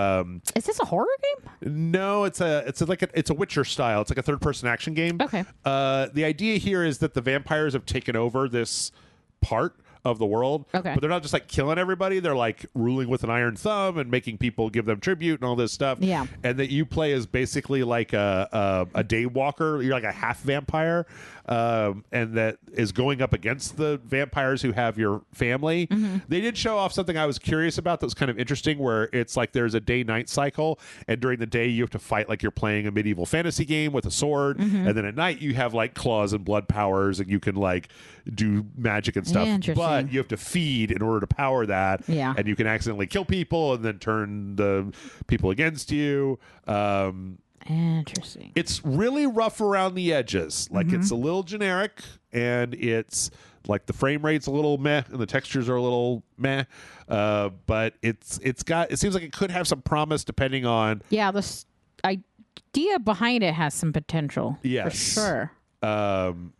is this a horror game? No, it's a Witcher style. It's like a third-person action game. Okay. The idea here is that the vampires have taken over this part of the world. Okay. But they're not just like killing everybody. They're like ruling with an iron thumb and making people give them tribute and all this stuff. Yeah. And that you play as basically like a day walker. You're like a half vampire. And that is going up against the vampires who have your family. They did show off something I was curious about that was kind of interesting, where it's like there's a day-night cycle, and during the day you have to fight like you're playing a medieval fantasy game with a sword, and then at night you have like claws and blood powers, and you can like do magic and stuff. Interesting. but you have to feed in order to power that. Yeah. And you can accidentally kill people and then turn the people against you. Interesting. It's really rough around the edges. Like it's a little generic, and it's like the frame rate's a little meh, and the textures are a little meh. But it seems like it could have some promise depending on. Yeah, the idea behind it has some potential. Yes. For sure. I'm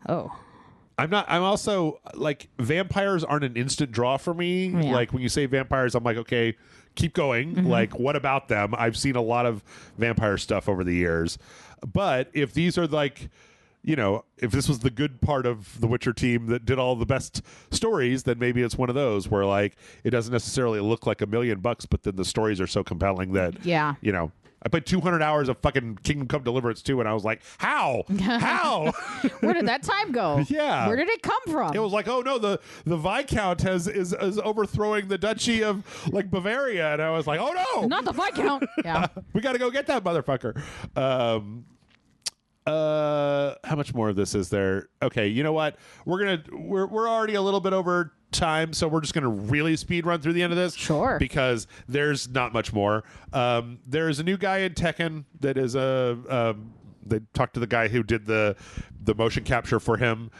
also like, vampires aren't an instant draw for me. Yeah. Like when you say vampires, I'm like, okay, keep going. Like, what about them? I've seen a lot of vampire stuff over the years. But if these are like, if this was the good part of the Witcher team that did all the best stories, then maybe it's one of those where like it doesn't necessarily look like $1 million, but then the stories are so compelling that, I played 200 hours of fucking Kingdom Come Deliverance 2, and I was like, how? Where did that time go? Yeah. Where did it come from? It was like, oh no, the Viscount is overthrowing the Duchy of like Bavaria, and I was like, oh no, not the Viscount. Yeah. We got to go get that motherfucker. How much more of this is there? Okay, you know what? We're already a little bit over time, so we're just gonna really speed run through the end of this. Sure. Because there's not much more. There's a new guy in Tekken that is they talked to the guy who did the motion capture for him,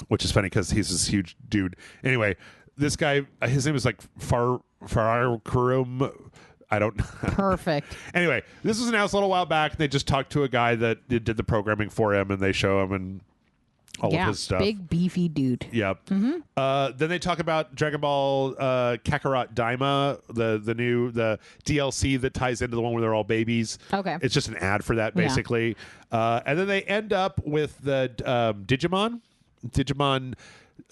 which is funny because he's this huge dude. Anyway, this guy, his name is like Farukurum. I don't know. Perfect. Anyway, this was announced a little while back. They just talked to a guy that did the programming for him, and they show him and all of his stuff. Big beefy dude. Yep. Then they talk about Dragon Ball Kakarot Daima, the DLC that ties into the one where they're all babies. Okay. It's just an ad for that, basically. And then they end up with the Digimon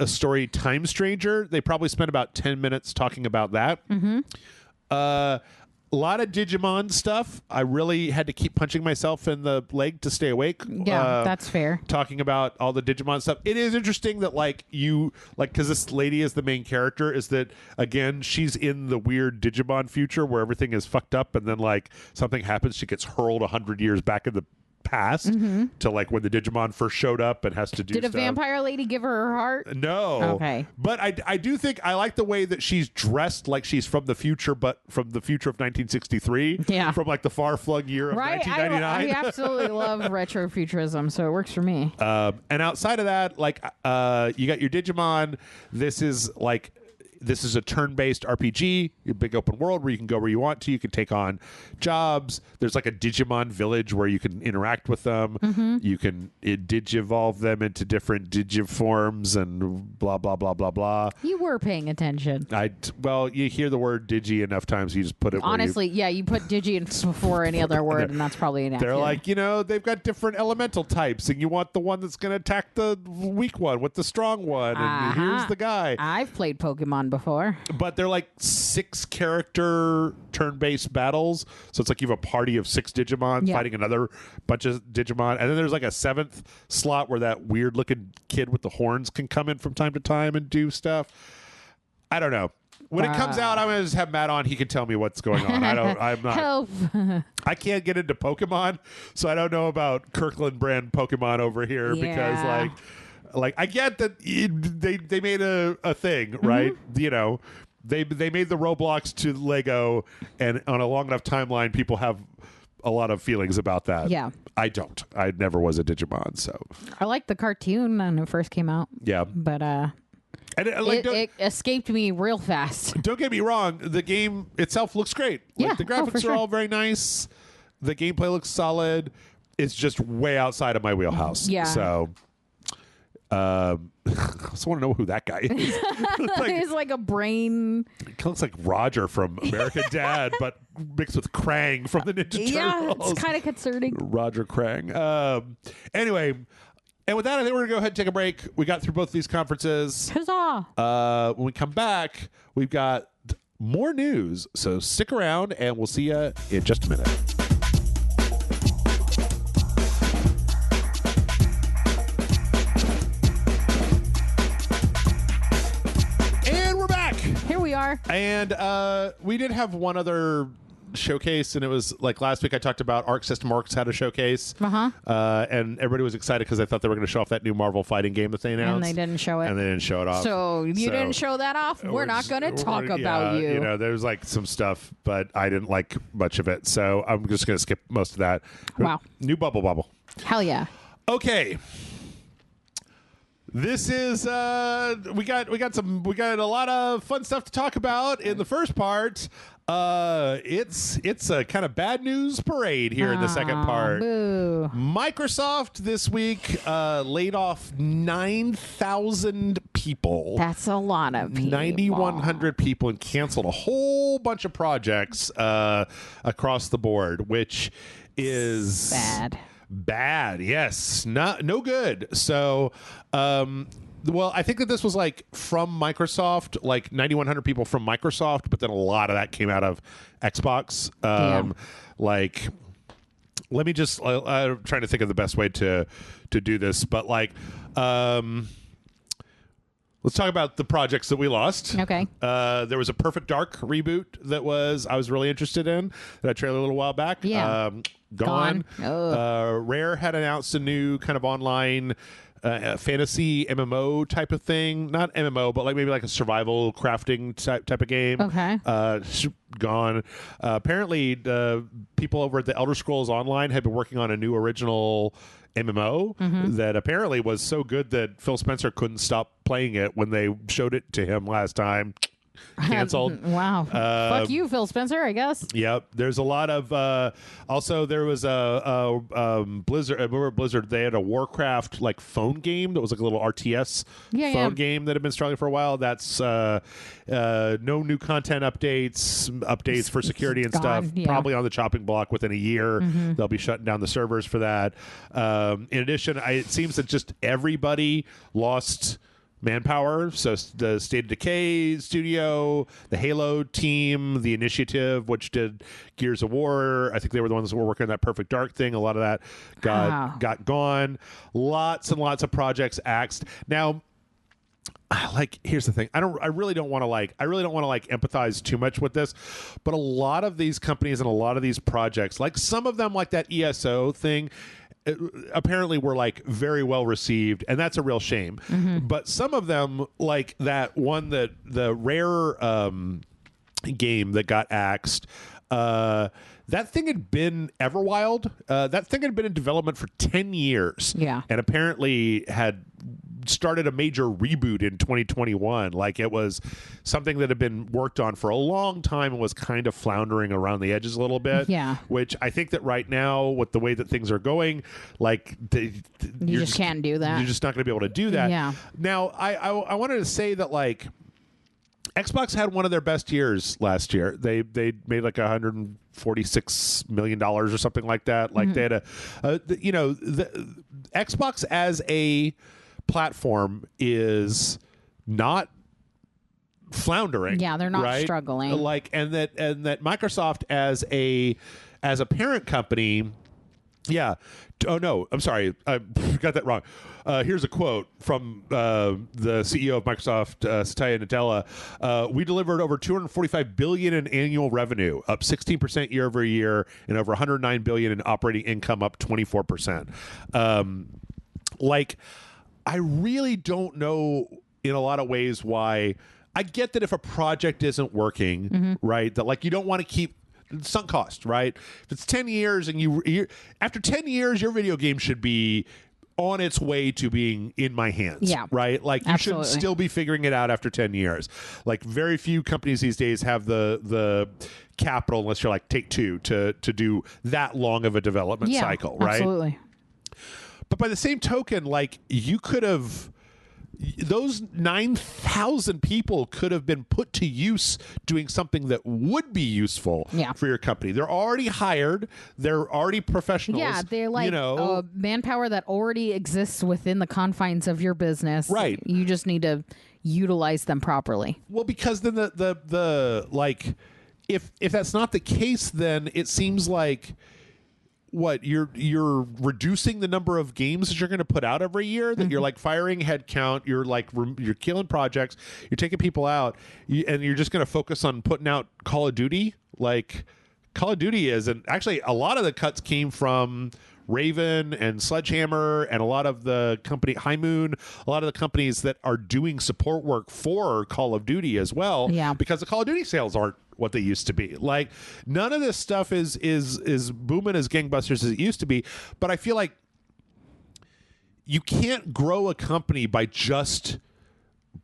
a story Time Stranger. They probably spent about 10 minutes talking about that. A lot of Digimon stuff. I really had to keep punching myself in the leg to stay awake. Yeah, that's fair. Talking about all the Digimon stuff. It is interesting that because this lady is the main character, is that, again, she's in the weird Digimon future where everything is fucked up, and then like something happens, she gets hurled 100 years back in the past to like when the Digimon first showed up and has to do Did a stuff. vampire lady give her heart? No. Okay. But I do think I like the way that she's dressed like she's from the future, but from the future of 1963. Yeah. From like the far-flung year of 1999. I absolutely love retrofuturism, so it works for me. And outside of that, like you got your Digimon. This is a turn-based RPG, a big open world where you can go where you want to. You can take on jobs. There's like a Digimon village where you can interact with them. You can digivolve them into different digiforms and blah, blah, blah, blah, blah. You were paying attention. Well, you hear the word digi enough times, you just put it Honestly, you put digi before any other word, and that's probably inaccurate. They're like, they've got different elemental types, and you want the one that's going to attack the weak one with the strong one, and here's the guy. I've played Pokemon before, but they're like 6 character turn-based battles, so it's like you have a party of 6 Digimon fighting another bunch of Digimon, and then there's like a 7th slot where that weird looking kid with the horns can come in from time to time and do stuff. I don't know. When it comes out, I'm gonna just have Matt on. He can tell me what's going on. I'm not. Help. I can't get into Pokemon, so I don't know about Kirkland brand Pokemon over here because like I get that they made a thing, right? They made the Roblox to Lego, and on a long enough timeline, people have a lot of feelings about that. Yeah. I don't. I never was a Digimon, so. I liked the cartoon when it first came out. Yeah. But and it escaped me real fast. Don't get me wrong. The game itself looks great. Yeah. The graphics are all very nice. The gameplay looks solid. It's just way outside of my wheelhouse. Yeah. So, I just want to know who that guy is. He's like a brain. It looks like Roger from American Dad, but mixed with Krang from the Ninja Turtles. Yeah, it's kind of concerning. Roger Krang. Anyway, and with that, I think we're going to go ahead and take a break. We got through both these conferences. Huzzah! When we come back, we've got more news. So stick around, and we'll see you in just a minute. Here we are. And we did have one other showcase, and it was like last week I talked about Arc System Works had a showcase, and everybody was excited because they thought they were going to show off that new Marvel fighting game that they announced, and they didn't show it. And they didn't show it off. So you didn't show that off. We're not going to talk about you. You know, there's like some stuff, but I didn't like much of it, so I'm just going to skip most of that. Wow. New bubble. Hell yeah. Okay. This is we got a lot of fun stuff to talk about in the first part. It's a kind of bad news parade here in the second part. Boo. Microsoft this week laid off 9,000 people. That's a lot of people. 9,100 people, and canceled a whole bunch of projects across the board, which is bad. Yes, no good. So well, I think that this was like from Microsoft, like 9,100 people from Microsoft, but then a lot of that came out of Xbox. Like, let me just I'm trying to think of the best way to do this, but like let's talk about the projects that we lost. Okay. There was a Perfect Dark reboot that I was really interested in, that I trailed a little while back. Yeah. Gone. Rare had announced a new kind of online fantasy MMO type of thing. Not MMO, but like maybe like a survival crafting type of game. Okay. Gone. Apparently, people over at the Elder Scrolls Online had been working on a new original MMO that apparently was so good that Phil Spencer couldn't stop playing it when they showed it to him last time. Canceled. Wow. Fuck you, Phil Spencer, I guess. Yep. There's a lot of also there was a Blizzard. Remember Blizzard, they had a Warcraft like phone game that was like a little RTS phone game that had been struggling for a while. That's no new content updates for security and stuff. Probably on the chopping block within a year. They'll be shutting down the servers for that. In addition, it seems that just everybody lost manpower. So the State of Decay studio, the Halo team, the Initiative, which did Gears of War, I think they were the ones that were working on that Perfect Dark thing. A lot of that got gone. Lots and lots of projects axed. Now, like, here's the thing. I really don't want to empathize too much with this, but a lot of these companies and a lot of these projects, like some of them, like that ESO thing, apparently were like very well received, and that's a real shame. But some of them, like that one, that the Rare game that got axed, that thing had been Everwild. That thing had been in development for 10 years. Yeah. And apparently had started a major reboot in 2021. Like, it was something that had been worked on for a long time and was kind of floundering around the edges a little bit. Yeah. Which I think that right now, with the way that things are going, like you just can't do that. You're just not going to be able to do that. Yeah. Now, I wanted to say that, like, Xbox had one of their best years last year. They made like $146 million or something like that. Like they had the Xbox as a platform is not floundering. Yeah, they're not struggling. Like, and that Microsoft as a parent company. Yeah. Oh, no. I'm sorry. I got that wrong. Here's a quote from the CEO of Microsoft, Satya Nadella. We delivered over $245 billion in annual revenue, up 16% year over year, and over $109 billion in operating income, up 24%. Like, I really don't know in a lot of ways why. I get that if a project isn't working, right, that like you don't want to keep sunk cost, right? If it's 10 years and after 10 years, your video game should be on its way to being in my hands, right? Like, you should still be figuring it out after 10 years. Like, very few companies these days have the capital, unless you're like Take-Two, to do that long of a development cycle, right? Absolutely. But by the same token, like, you could have, those 9,000 people could have been put to use doing something that would be useful for your company. They're already hired. They're already professionals. Yeah, they're like manpower that already exists within the confines of your business. Right. You just need to utilize them properly. Well, because then the like, if that's not the case, then it seems like, what, you're reducing the number of games that you're going to put out every year, that you're like firing headcount, you're like you're killing projects, you're taking people out, and you're just going to focus on putting out Call of Duty. Like, Call of Duty is, and actually a lot of the cuts came from Raven and Sledgehammer and a lot of the company High Moon, a lot of the companies that are doing support work for Call of Duty as well, because the Call of Duty sales aren't what they used to be. Like, none of this stuff is booming as gangbusters as it used to be, but I feel like you can't grow a company by just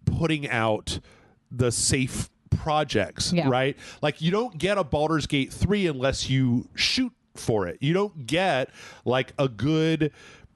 putting out the safe projects, right? Like, you don't get a Baldur's Gate 3 unless you shoot for it. You don't get like a good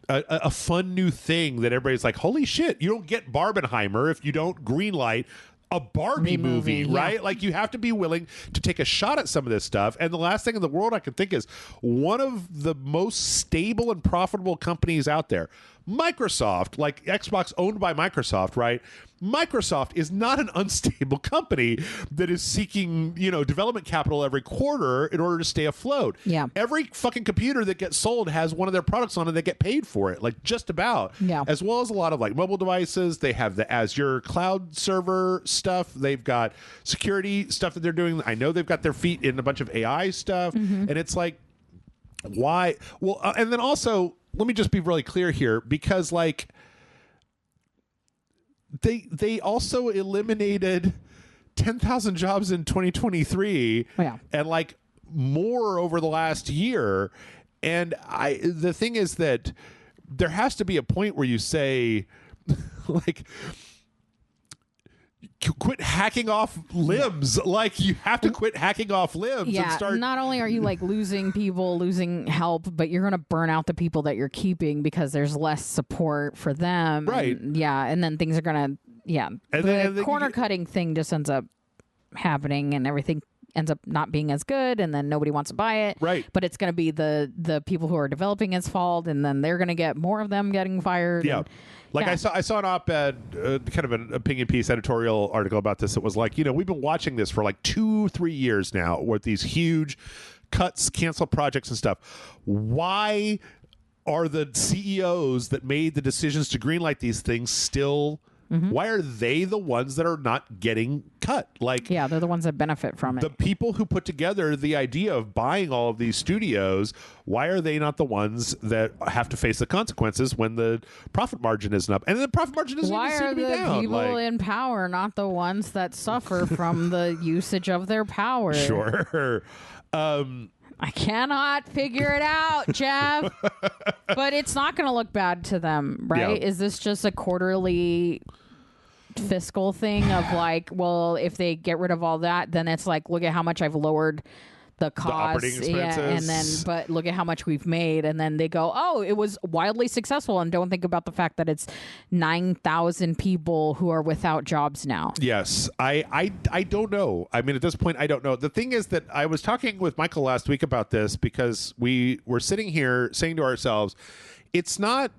a fun new thing that everybody's like, holy shit. You don't get Barbenheimer if you don't greenlight a Barbie movie, right? Like, you have to be willing to take a shot at some of this stuff. And the last thing in the world I can think is one of the most stable and profitable companies out there, Microsoft, like Xbox owned by Microsoft, right? Microsoft is not an unstable company that is seeking, development capital every quarter in order to stay afloat. Yeah. Every fucking computer that gets sold has one of their products on it. They get paid for it, like just about. Yeah. As well as a lot of like mobile devices. They have the Azure cloud server stuff. They've got security stuff that they're doing. I know they've got their feet in a bunch of AI stuff. And it's like, why? Well, and then also, let me just be really clear here, because like, they also eliminated 10,000 jobs in 2023 and like more over the last year. And the thing is that there has to be a point where you say, like, quit hacking off limbs. Like, you have to quit hacking off limbs and start. Not only are you like losing people, losing help, but you're going to burn out the people that you're keeping because there's less support for them. Right. And then things are going to, and the corner cutting thing just ends up happening and everything ends up not being as good, and then nobody wants to buy it. Right. But it's going to be the people who are developing it's fault, and then they're going to get more of them getting fired. Yeah. I saw an op-ed, kind of an opinion piece editorial article about this. It was like, we've been watching this for like 2-3 years now with these huge cuts, cancel projects and stuff. Why are the CEOs that made the decisions to greenlight these things still? Why are they the ones that are not getting cut? Like, they're the ones that benefit from it. The people who put together the idea of buying all of these studios, why are they not the ones that have to face the consequences when the profit margin isn't up? And the profit margin doesn't even seem to be down. Why are the people in power not the ones that suffer from the usage of their power? Sure. I cannot figure it out, Jeff. But it's not going to look bad to them, right? Is this just a quarterly fiscal thing of like, well, if they get rid of all that, then it's like, look at how much I've lowered the cost, operating expenses. And then but look at how much we've made, and then they go, oh, it was wildly successful, and don't think about the fact that it's 9,000 people who are without jobs now. Yes, I don't know. I mean, at this point, I don't know. The thing is that I was talking with Michael last week about this because we were sitting here saying to ourselves, it's not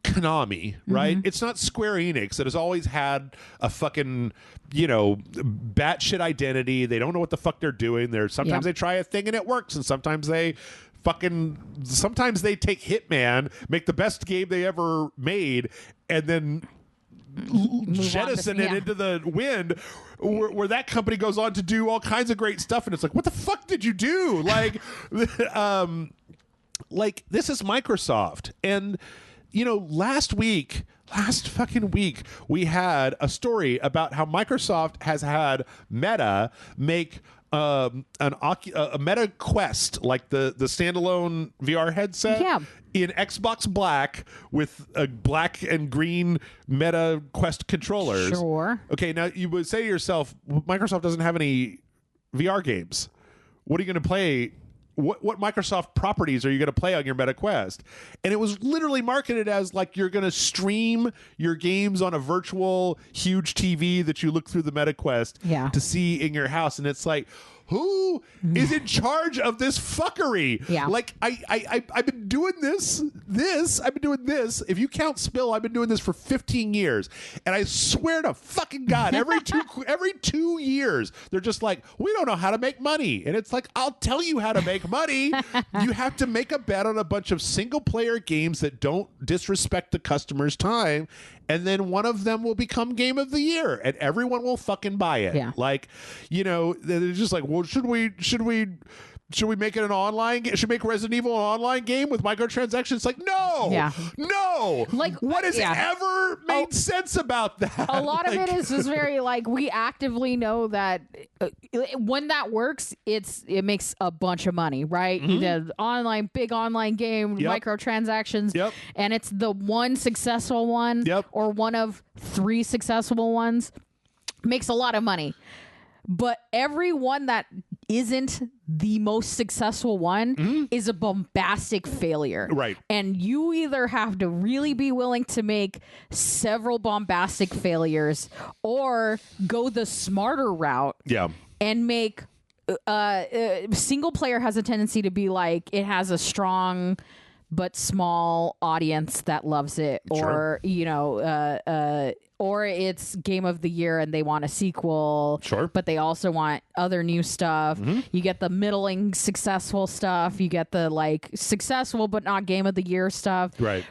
Konami, right? It's not Square Enix that has always had a fucking, batshit identity. They don't know what the fuck they're doing. Sometimes they try a thing and it works, and sometimes they take Hitman, make the best game they ever made, and then jettison it into the wind, where that company goes on to do all kinds of great stuff, and it's like, what the fuck did you do? Like, like, this is Microsoft. And, last fucking week, we had a story about how Microsoft has had Meta make a Meta Quest, like the standalone VR headset, in Xbox Black with a black and green Meta Quest controllers. Sure. Okay, now you would say to yourself, Microsoft doesn't have any VR games. What are you going to play? What Microsoft properties are you going to play on your Meta Quest? And it was literally marketed as like you're going to stream your games on a virtual huge TV that you look through the Meta Quest to see in your house. And it's like, who is in charge of this fuckery? Yeah. Like, I've been doing this. I've been doing this. If you count Spill, I've been doing this for 15 years. And I swear to fucking God, every 2 years, they're just like, we don't know how to make money. And it's like, I'll tell you how to make money. You have to make a bet on a bunch of single player games that don't disrespect the customer's time. And then one of them will become Game of the Year, and everyone will fucking buy it. Yeah. Like, they're just like, well, well, should we make it an online game? Should we make Resident Evil an online game with microtransactions? It's like, no. Like, what has ever made sense about that? A lot of it is just very like, we actively know that when that works, it makes a bunch of money, right? The big online game, microtransactions, and it's the one successful one or one of 3 successful ones makes a lot of money. But every one that isn't the most successful one is a bombastic failure. Right. And you either have to really be willing to make several bombastic failures or go the smarter route and make single player has a tendency to be like, it has a strong but small audience that loves it, or or it's game of the year and they want a sequel, but they also want other new stuff. You get the middling successful stuff, you get the like successful but not game of the year stuff, right?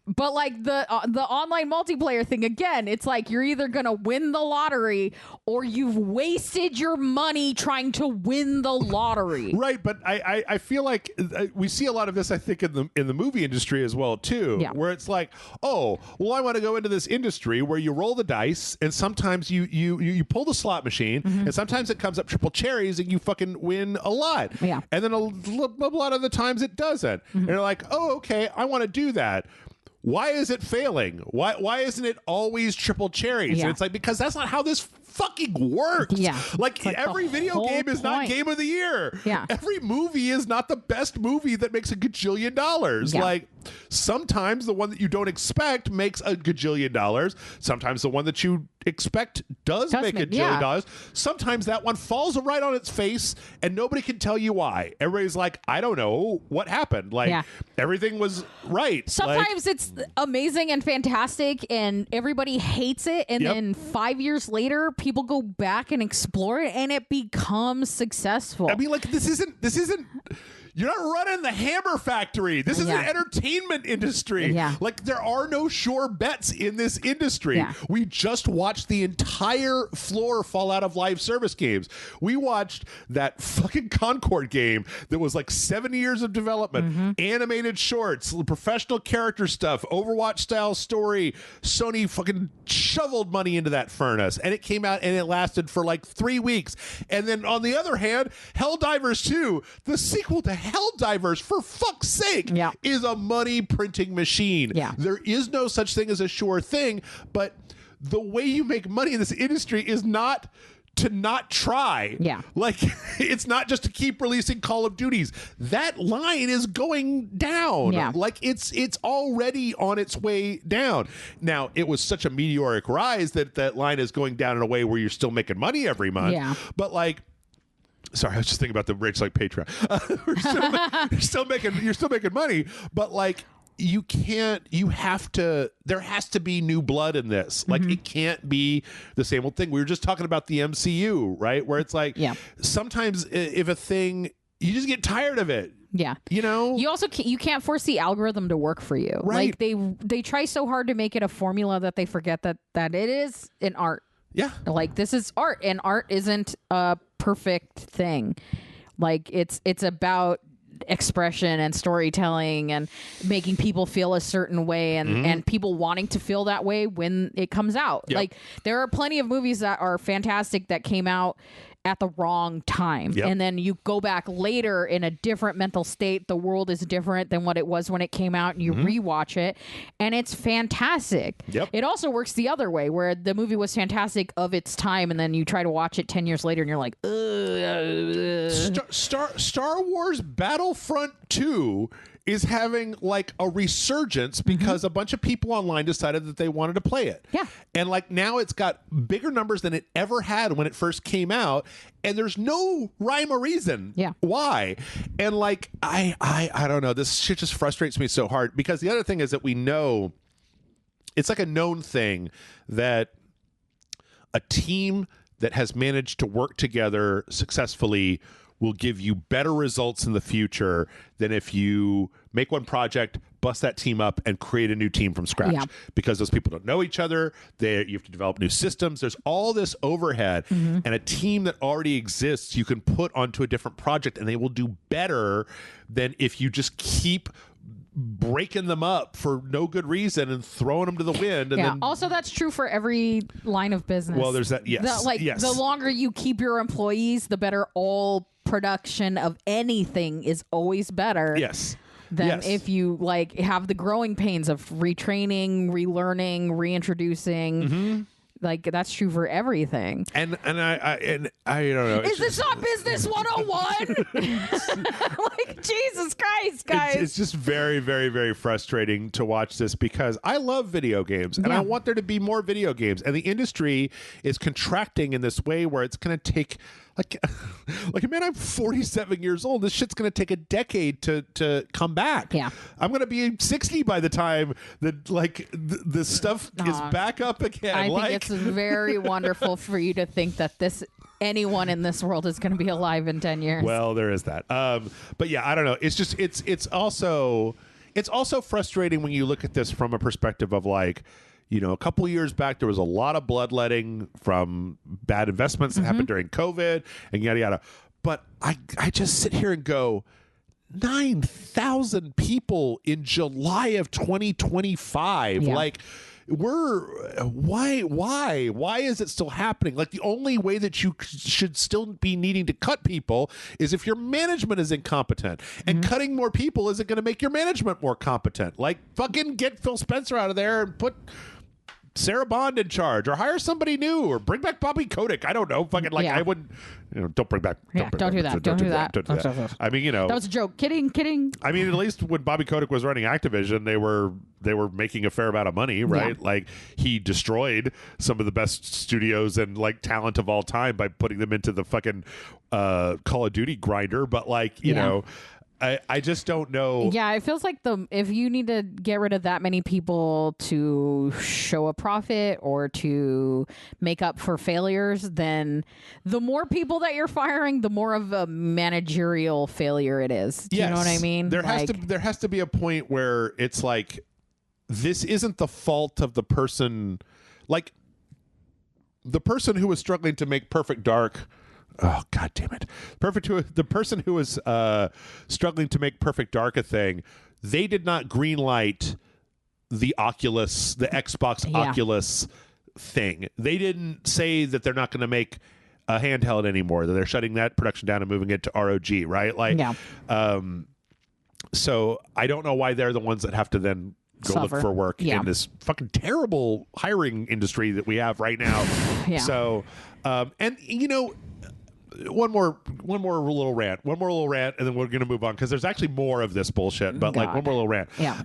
But like the online multiplayer thing, again, it's like you're either gonna win the lottery or you've wasted your money trying to win the lottery. Right, but I feel like we see a lot of this, I think, in the movie industry as well too, where it's like, oh, well, I want to go into this industry where you roll the dice and sometimes you pull the slot machine and sometimes it comes up triple cherries and you fucking win a lot. Yeah. And then a lot of the times it doesn't. And you're like, oh, okay, I want to do that. Why is it failing? Why isn't it always triple cherries? And it's like, because that's not how this fucking works. Yeah. Like every video game is not game of the year. Yeah. Every movie is not the best movie that makes $1 gajillion. Yeah. Like sometimes the one that you don't expect makes $1 gajillion. Sometimes the one that you expect does make $1 gajillion. Sometimes that one falls right on its face and nobody can tell you why. Everybody's like, I don't know what happened. Like everything was right. Sometimes it's amazing and fantastic and everybody hates it, and then 5 years later people go back and explore it and it becomes successful. I mean, like this isn't you're not running the Hammer Factory. This is an entertainment industry. Like there are no sure bets in this industry. We just watched the entire floor fall out of live service games. We watched that fucking Concord game that was like 7 years of development, animated shorts, professional character stuff, Overwatch style story. Sony fucking shoveled money into that furnace and it came out and it lasted for like 3 weeks. And then on the other hand, Helldivers 2, the sequel to Helldivers, for fuck's sake, is a money printing machine. There is no such thing as a sure thing, but the way you make money in this industry is not to not try. Like it's not just to keep releasing Call of Duties. That line is going down. Like it's already on its way down. Now, it was such a meteoric rise that line is going down in a way where you're still making money every month. But like, sorry, I was just thinking about the RageSelect Patreon. You're still making money, but like there has to be new blood in this. Like it can't be the same old thing. We were just talking about the MCU, right? Where it's like sometimes if a thing, you just get tired of it. You know, you also you can't force the algorithm to work for you. Right. Like they try so hard to make it a formula that they forget that it is an art. Like this is art, and art isn't a perfect thing. Like it's about expression and storytelling and making people feel a certain way and people wanting to feel that way when it comes out. Like there are plenty of movies that are fantastic that came out at the wrong time. And then you go back later in a different mental state. The world is different than what it was when it came out, and you rewatch it and it's fantastic. It also works the other way, where the movie was fantastic of its time and then you try to watch it 10 years later and you're like, Star Wars Battlefront 2 is having like a resurgence because a bunch of people online decided that they wanted to play it. And like now it's got bigger numbers than it ever had when it first came out, and there's no rhyme or reason why. And like I don't know, this shit just frustrates me so hard, because the other thing is that we know it's like a known thing that a team that has managed to work together successfully will give you better results in the future than if you make one project, bust that team up and create a new team from scratch because those people don't know each other. You have to develop new systems. There's all this overhead, and a team that already exists you can put onto a different project and they will do better than if you just keep breaking them up for no good reason and throwing them to the wind. And then, also that's true for every line of business. Well, there's that. Yes. The longer you keep your employees, the better all production of anything is always better. Yes. Than if you like have the growing pains of retraining, relearning, reintroducing. Like that's true for everything. And I don't know. Is this not business 101? Like Jesus Christ, guys. It's just very, very, very frustrating to watch this because I love video games and I want there to be more video games. And the industry is contracting in this way where it's going to take man, I'm 47 years old. This shit's going to take a decade to come back. Yeah. I'm going to be 60 by the time that the stuff is back up again. I think it's very wonderful for you to think that anyone in this world is going to be alive in 10 years. Well, there is that. But yeah, I don't know. It's just, it's also frustrating when you look at this from a perspective of a couple of years back, there was a lot of bloodletting from bad investments that happened during COVID and yada, yada. But I just sit here and go, 9,000 people in July of 2025. Yeah. Why is it still happening? The only way that you should still be needing to cut people is if your management is incompetent, and cutting more people isn't going to make your management more competent. Fucking get Phil Spencer out of there and put Sarah Bond in charge, or hire somebody new, or bring back Bobby Kotick. I don't know. I wouldn't. Don't bring back. Don't do that. Don't do that. I mean, that was a joke. Kidding. I mean, at least when Bobby Kotick was running Activision, they were making a fair amount of money, right? Yeah. He destroyed some of the best studios and talent of all time by putting them into the fucking Call of Duty grinder. But you know. I just don't know. Yeah, it feels like if you need to get rid of that many people to show a profit or to make up for failures, then the more people that you're firing, the more of a managerial failure it is. Do you know what I mean? There has to be a point where it's this isn't the fault of the person. The person who was struggling to make Perfect Dark. Oh, God damn it. The person who was struggling to make Perfect Dark a thing, they did not greenlight the Xbox Oculus thing. They didn't say that they're not going to make a handheld anymore, that they're shutting that production down and moving it to ROG, right? So I don't know why they're the ones that have to then go look for work in this fucking terrible hiring industry that we have right now. So, and one more little rant, and then we're going to move on because there's actually more of this bullshit. But one more little rant. Yeah.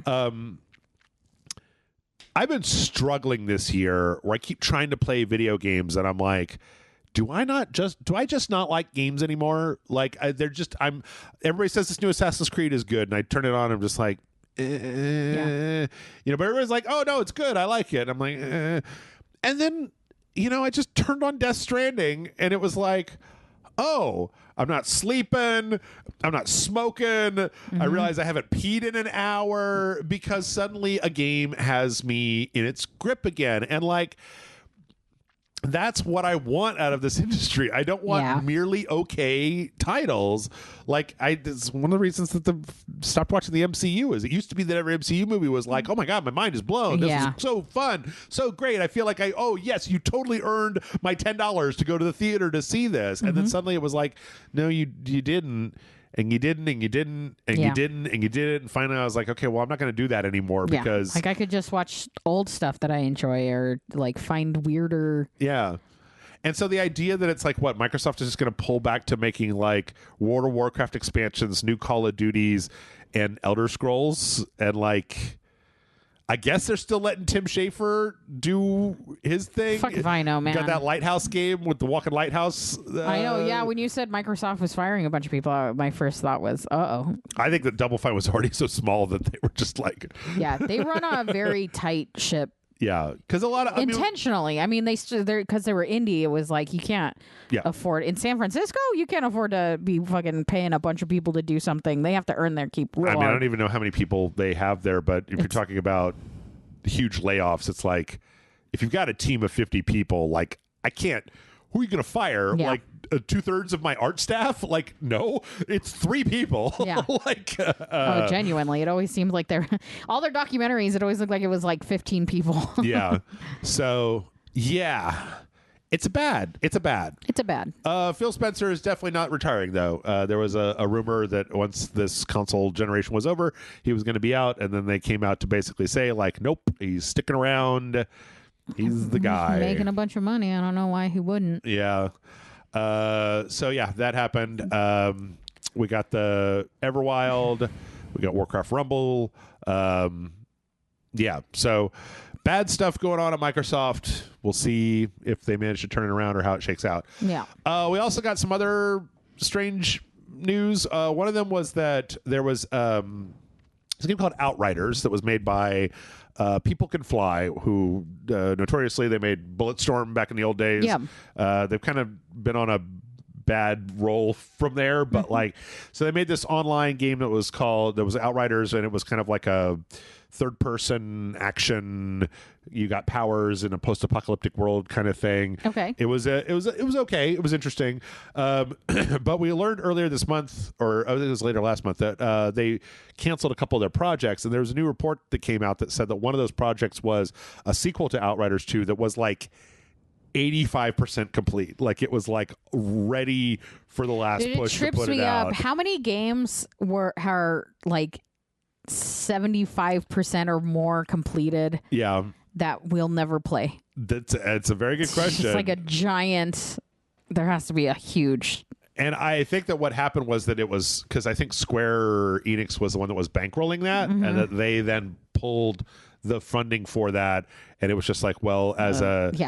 I've been struggling this year where I keep trying to play video games, and I'm like, do I just not like games anymore? Everybody says this new Assassin's Creed is good, and I turn it on, and I'm just like, but everybody's like, oh no, it's good, I like it. And I'm like, and then I just turned on Death Stranding, and it was like, oh, I'm not sleeping, I'm not smoking, I realize I haven't peed in an hour because suddenly a game has me in its grip again. And that's what I want out of this industry. I don't want merely okay titles. It's one of the reasons that stopped watching the MCU is it used to be that every MCU movie was like, oh my God, my mind is blown. This is so fun, so great. I feel like yes, you totally earned my $10 to go to the theater to see this. And then suddenly it was like, no, you didn't. And you didn't, and you didn't, and you didn't, and you did it. And finally I was like, okay, well, I'm not going to do that anymore because... I could just watch old stuff that I enjoy or find weirder... Yeah. And so the idea that it's Microsoft is just going to pull back to making World of Warcraft expansions, new Call of Duties, and Elder Scrolls, and I guess they're still letting Tim Schafer do his thing. Fuck if I know, man. Got that Lighthouse game with the Walking Lighthouse. I know, yeah. When you said Microsoft was firing a bunch of people, my first thought was, uh-oh. I think that Double Fine was already so small that they were just Yeah, they run a very tight ship Yeah, because a lot of intentionally. I mean, because they were indie. It was like you can't afford in San Francisco. You can't afford to be fucking paying a bunch of people to do something. They have to earn their keep. Real hard. I don't even know how many people they have there, but if you're talking about huge layoffs, it's like if you've got a team of 50 people, like I can't. Who are you going to fire? Yeah. Like 2/3 of my art staff? Like, no, it's 3 people. Yeah. Like, genuinely, it always seemed like they're all their documentaries. It always looked like it was like 15 people. Yeah. So yeah, it's a bad. Phil Spencer is definitely not retiring though. There was a rumor that once this console generation was over, he was going to be out, and then they came out to basically say like, nope, he's sticking around. He's the guy making a bunch of money. I don't know why he wouldn't. Yeah. So yeah, that happened. We got the Everwild. We got Warcraft Rumble. Yeah. So bad stuff going on at Microsoft. We'll see if they manage to turn it around or how it shakes out. Yeah. We also got some other strange news. One of them was that there was a game called Outriders that was made by People Can Fly, who notoriously they made Bulletstorm back in the old days. Yeah. They've kind of been on a bad roll from there, but like, so they made this online game that was Outriders, and it was kind of like a third-person action. You got powers in a post-apocalyptic world kind of thing. Okay. It was okay. It was interesting. But we learned earlier this month, or I think it was later last month, that they canceled a couple of their projects. And there was a new report that came out that said that one of those projects was a sequel to Outriders 2 that was like 85% complete. Like it was like ready for the last push to put it out. Up. How many games are like 75% or more completed? Yeah. That we'll never play. It's a very good question. It's like a giant. There has to be a huge. And I think that what happened was that it was because I think Square Enix was the one that was bankrolling that, and that they then pulled the funding for that, and it was just like, well,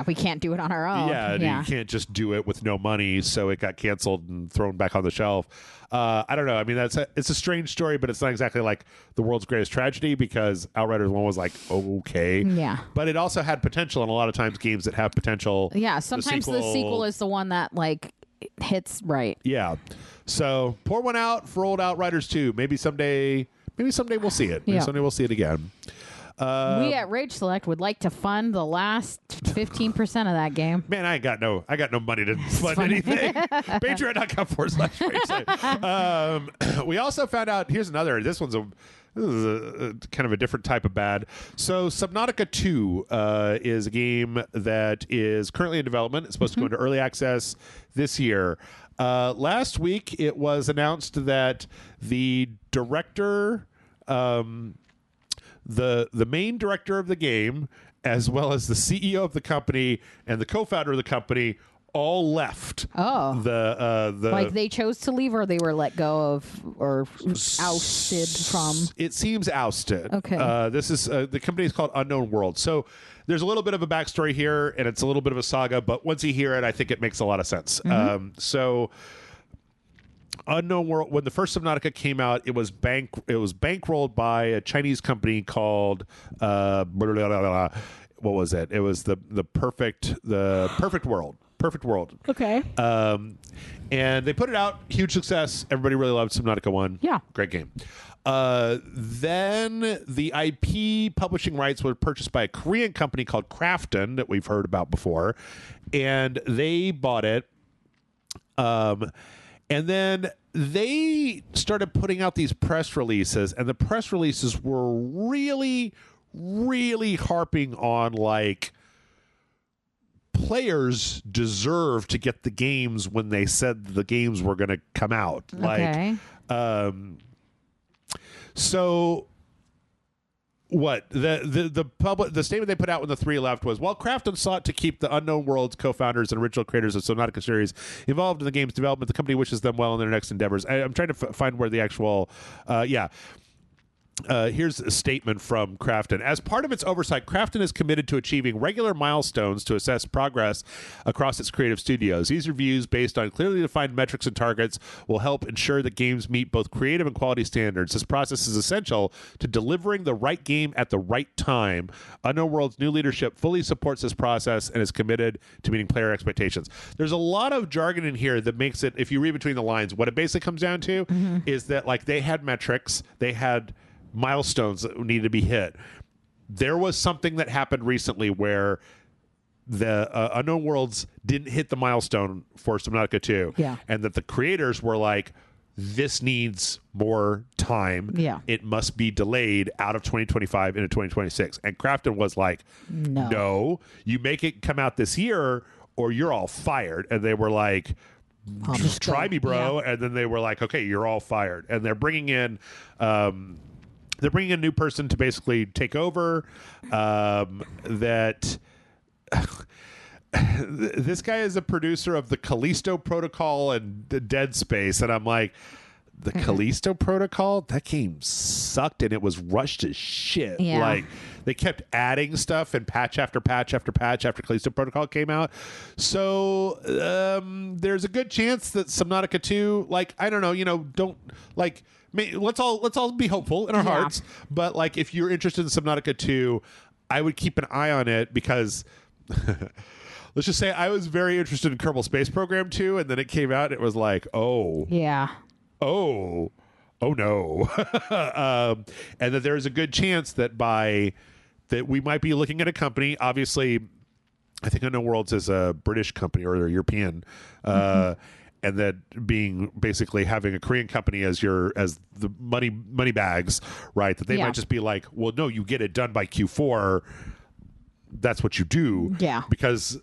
we can't do it on our own. Yeah, you can't just do it with no money, so it got canceled and thrown back on the shelf. I don't know. I mean, it's a strange story, but it's not exactly like the world's greatest tragedy, because Outriders 1 was like, okay. Yeah. But it also had potential, and a lot of times games that have potential. Yeah, sometimes the sequel is the one that like hits right. Yeah. So pour one out for old Outriders 2. Maybe someday we'll see it. Maybe someday we'll see it again. We at RageSelect would like to fund the last 15% of that game. Man, I got no money to fund anything. Patreon.com/RageSelect. We also found out, here's another, this is a kind of a different type of bad. So Subnautica 2 is a game that is currently in development. It's supposed to go into early access this year. Last week, it was announced that the director, the main director of the game, as well as the CEO of the company and the co-founder of the company, all left. Oh, the like they chose to leave, or they were let go of, or ousted from. It seems ousted. Okay. This is the company is called Unknown World. So there's a little bit of a backstory here, and it's a little bit of a saga. But once you hear it, I think it makes a lot of sense. So Unknown World, when the first Subnautica came out, it was bankrolled by a Chinese company called what was it? It was the Perfect World. Perfect World. Okay. And they put it out, huge success. Everybody really loved Subnautica 1. Yeah. Great game. Then the IP publishing rights were purchased by a Korean company called Krafton that we've heard about before, and they bought it. And then they started putting out these press releases, and the press releases were really, really harping on like players deserve to get the games when they said the games were going to come out. Okay. Like, so what the statement they put out when the 3 left was, while Krafton sought to keep the Unknown World's co-founders and original creators of Subnautica series involved in the game's development, the company wishes them well in their next endeavors. I'm trying to find where the actual Here's a statement from Krafton. As part of its oversight, Krafton is committed to achieving regular milestones to assess progress across its creative studios. These reviews, based on clearly defined metrics and targets, will help ensure that games meet both creative and quality standards. This process is essential to delivering the right game at the right time. Unknown World's new leadership fully supports this process and is committed to meeting player expectations. There's a lot of jargon in here that makes it, if you read between the lines, what it basically comes down to is that, like, they had metrics, they had milestones that need to be hit. There was something that happened recently where the Unknown Worlds didn't hit the milestone for Subnautica 2. Yeah. And that the creators were like, this needs more time. Yeah. It must be delayed out of 2025 into 2026. And Krafton was like, no, you make it come out this year or you're all fired. And they were like, just try me, bro. Yeah. And then they were like, okay, you're all fired. And they're bringing in a new person to basically take over. That this guy is a producer of the Callisto Protocol and Dead Space, and I'm like, the Callisto Protocol, that game sucked and it was rushed as shit. Yeah. Like, they kept adding stuff and patch after patch after patch after Callisto Protocol came out. So there's a good chance that Subnautica 2, like, I don't know, don't, like, let's all be hopeful in our hearts. But, like, if you're interested in Subnautica 2, I would keep an eye on it because let's just say I was very interested in Kerbal Space Program 2, and then it came out and it was like, oh no. And that there's a good chance that that we might be looking at a company. Obviously, I think Unknown Worlds is a British company or European, and that being basically having a Korean company as the money bags, right? That they might just be like, well, no, you get it done by Q4. That's what you do. Yeah. Because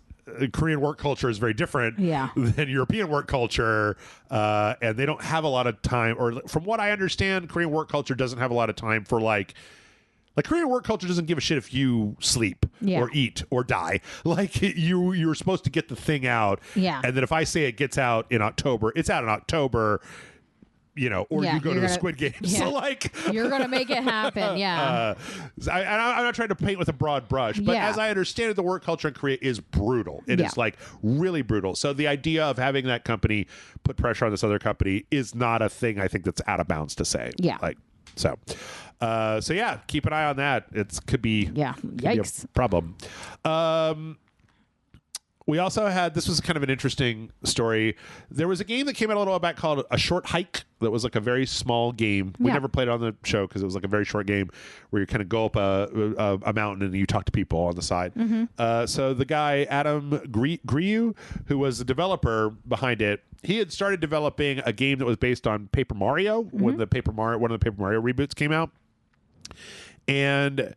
Korean work culture is very different than European work culture, and they don't have a lot of time. Or from what I understand, Korean work culture doesn't have a lot of time for like Korean work culture doesn't give a shit if you sleep or eat or die. Like, you're supposed to get the thing out. Yeah. And then if I say it gets out in October, it's out in October, or you go to the Squid Game. Yeah. So, like, you're going to make it happen. Yeah. I'm not trying to paint with a broad brush, but as I understand it, the work culture in Korea is brutal. It is, like, really brutal. So the idea of having that company put pressure on this other company is not a thing I think that's out of bounds to say. Yeah. Like, so yeah, keep an eye on that. It could be yikes. a problem. We also had, this was kind of an interesting story. There was a game that came out a little while back called A Short Hike that was like a very small game. We never played it on the show because it was like a very short game where you kind of go up a mountain and you talk to people on the side. So the guy, Adam Grieu, who was the developer behind it, he had started developing a game that was based on Paper Mario when one of the Paper Mario reboots came out. And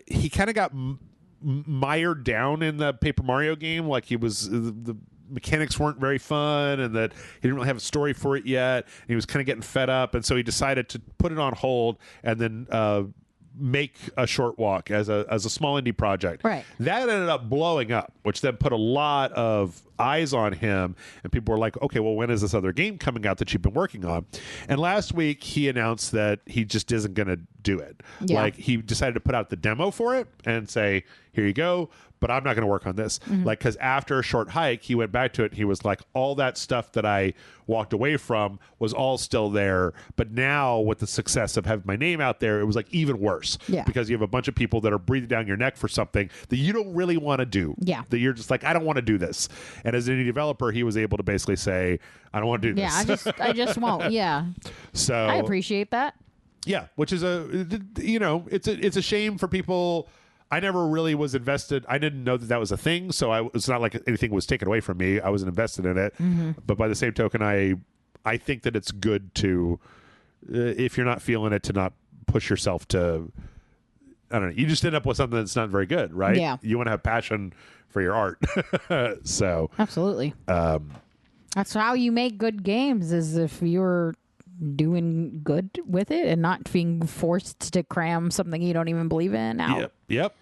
he kind of got mired down in the Paper Mario game. Like, the mechanics weren't very fun, and that he didn't really have a story for it yet. And he was kind of getting fed up, and so he decided to put it on hold and then make A Short Walk as a small indie project. Right. That ended up blowing up, which then put a lot of eyes on him, and people were like, okay, well, when is this other game coming out that you've been working on? And last week he announced that he just isn't going to do it. Like, he decided to put out the demo for it and say, here you go, but I'm not going to work on this. Like, because after A Short Hike, he went back to it and he was like, all that stuff that I walked away from was all still there, but now with the success of having my name out there, it was like even worse. Because you have a bunch of people that are breathing down your neck for something that you don't really want to do. That you're just like, I don't want to do this. And as an indie developer, he was able to basically say, I don't want to do this. I just won't. Yeah. So I appreciate that. Yeah, which is it's a shame for people. I never really was invested. I didn't know that was a thing, so it's not like anything was taken away from me. I wasn't invested in it. But by the same token, I think that it's good to, if you're not feeling it, to not push yourself to, I don't know. You just end up with something that's not very good, right? Yeah. You want to have passion for your art. So absolutely. That's how you make good games, is if you're doing good with it and not being forced to cram something you don't even believe in out. Yep.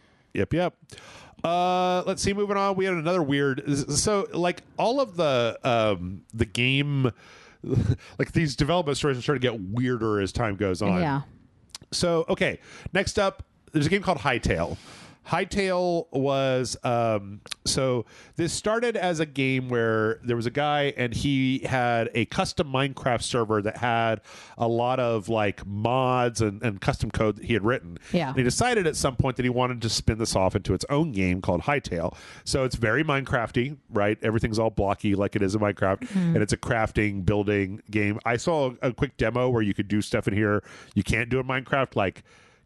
Let's see, moving on. We had another weird, so like all of the game, like these development stories are starting to get weirder as time goes on. So, okay. Next up, there's a game called Hightail. Hightail was so this started as a game where there was a guy and he had a custom Minecraft server that had a lot of like mods and custom code that he had written. Yeah. And he decided at some point that he wanted to spin this off into its own game called Hightail. So it's very Minecrafty, right? Everything's all blocky like it is in Minecraft, and it's a crafting building game. I saw a quick demo where you could do stuff in here you can't do in Minecraft, like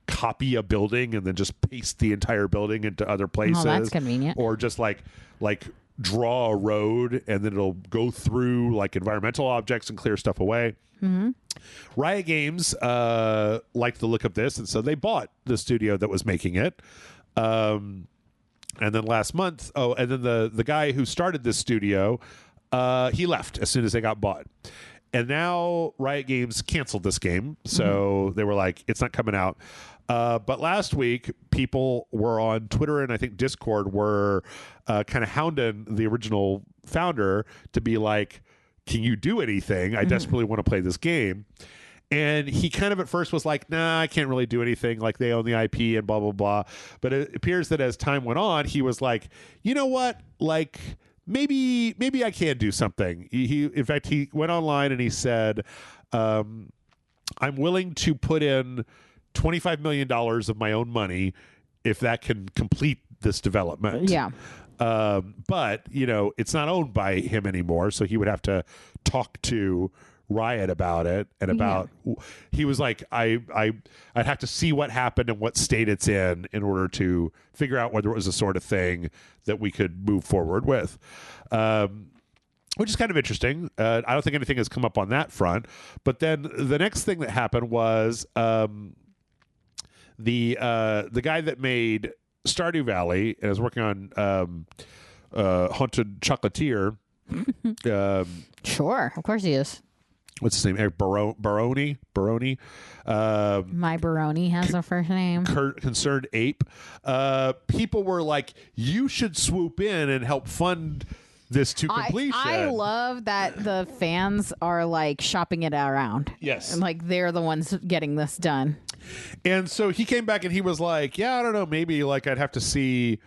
copy a building and then just paste the entire building into other places. Oh, that's convenient. Or just like draw a road and then it'll go through like environmental objects and clear stuff away. Riot Games liked the look of this, and so they bought the studio that was making it. And then last month, and then the guy who started this studio, he left as soon as they got bought. And now Riot Games canceled this game. So they were like, it's not coming out. But last week, people were on Twitter and I think Discord were kind of hounding the original founder to be like, can you do anything? I desperately want to play this game. And he kind of at first was like, nah, I can't really do anything. Like they own the IP and blah, blah, blah. But it appears that as time went on, he was like, you know what? Like, maybe I can do something. In fact, he went online and he said, I'm willing to put in $25 million of my own money if that can complete this development. Yeah. But, you know, it's not owned by him anymore. So he would have to talk to Riot about it and about, he was like, I'd have to see what happened and what state it's in order to figure out whether it was the sort of thing that we could move forward with. Which is kind of interesting. I don't think anything has come up on that front. But then the next thing that happened was the guy that made Stardew Valley and is working on Haunted Chocolatier. Sure, of course he is. What's his name? Eric Baroni. My Baroni has a first name. Concerned Ape. People were like, you should swoop in and help fund this to completion. I love that the fans are like shopping it around. Yes. And like they're the ones getting this done. And so he came back and he was like, yeah, I don't know, maybe like I'd have to see,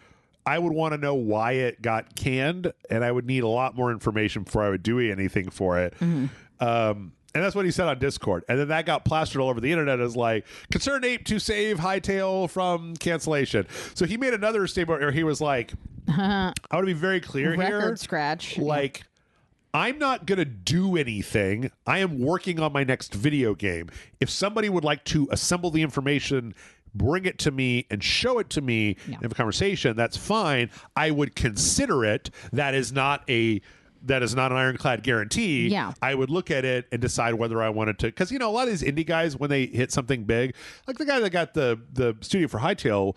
I would want to know why it got canned and I would need a lot more information before I would do anything for it. And that's what he said on Discord. And then that got plastered all over the internet as like, concerned ape to save Hightail from cancellation. So he made another statement where he was like, I want to be very clear here. Record scratch. Like, I'm not going to do anything. I am working on my next video game. If somebody would like to assemble the information, bring it to me and show it to me and have a conversation, that's fine. I would consider it. That is not an ironclad guarantee. Yeah. I would look at it and decide whether I wanted to. Because, you know, a lot of these indie guys, when they hit something big, like the guy that got the studio for Hightail,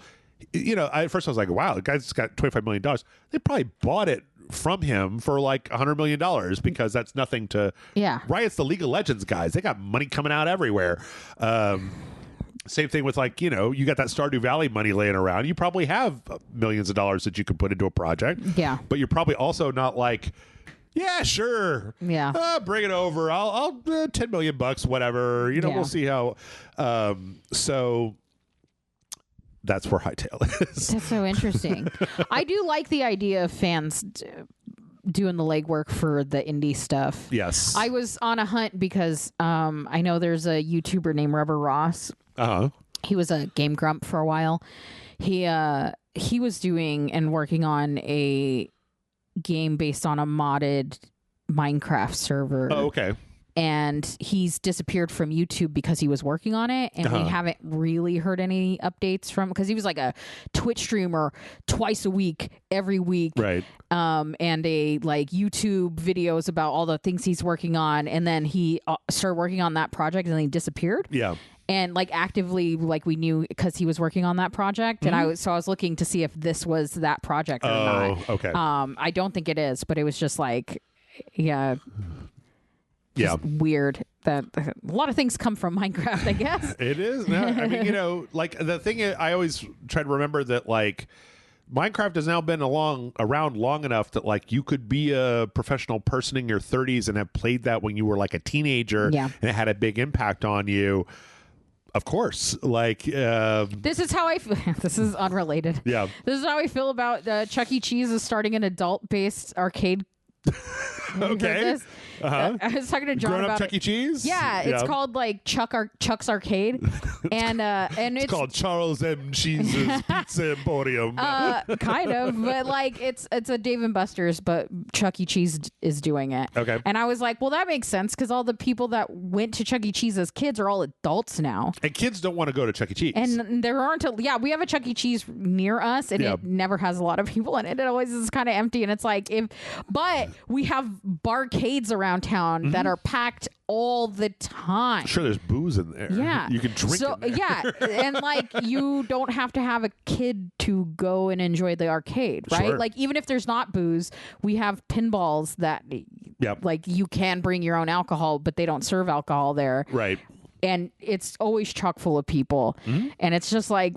you know, at first I was like, wow, the guy's got $25 million. They probably bought it from him for like $100 million because that's nothing to. Yeah. Riot's the League of Legends guys. They got money coming out everywhere. Same thing with like, you know, you got that Stardew Valley money laying around. You probably have millions of dollars that you could put into a project. Yeah. But you're probably also not like, yeah, sure. Yeah. Bring it over. I'll $10 million, whatever. You know, we'll see how. So that's where Hightail is. That's so interesting. I do like the idea of fans doing the legwork for the indie stuff. Yes. I was on a hunt because I know there's a YouTuber named Rubber Ross. Uh-huh. He was a Game Grump for a while. He was doing and working on a game based on a modded Minecraft server. Oh, okay. And he's disappeared from YouTube because he was working on it, and we haven't really heard any updates from, because he was like a Twitch streamer twice a week, every week, right? And a like YouTube videos about all the things he's working on, and then he started working on that project, and then he disappeared. Yeah. And like actively, like we knew because he was working on that project, and I was looking to see if this was that project or not. Oh, okay. I don't think it is, but it was just like, yeah. Yeah. Weird that a lot of things come from Minecraft, I guess. It is. No, I mean, you know, like the thing I always try to remember that like Minecraft has now been around long enough that like you could be a professional person in your 30s and have played that when you were like a teenager, and it had a big impact on you. Of course. Like, this is how I feel. This is unrelated. Yeah. This is how I feel about Chuck E. Cheese is starting an adult-based arcade. Okay. I was talking to John Grown-up about Chuck E. Cheese? Yeah, it's called like Chuck's Arcade, and it's called Charles M. Cheese's Pizza Emporium. kind of, but like it's a Dave and Buster's, but Chuck E. Cheese is doing it. Okay. And I was like, well, that makes sense because all the people that went to Chuck E. Cheese as kids are all adults now, and kids don't want to go to Chuck E. Cheese. and there aren't. We have a Chuck E. Cheese near us, and it never has a lot of people in it. It always is kind of empty, and it's like but we have barcades around town that are packed all the time. Sure, there's booze in there. Yeah, you can drink. So in there. yeah, and like you don't have to have a kid to go and enjoy the arcade, right? Sure. Like even if there's not booze, we have pinballs that, like you can bring your own alcohol, but they don't serve alcohol there, Right. And it's always chock full of people, and it's just like.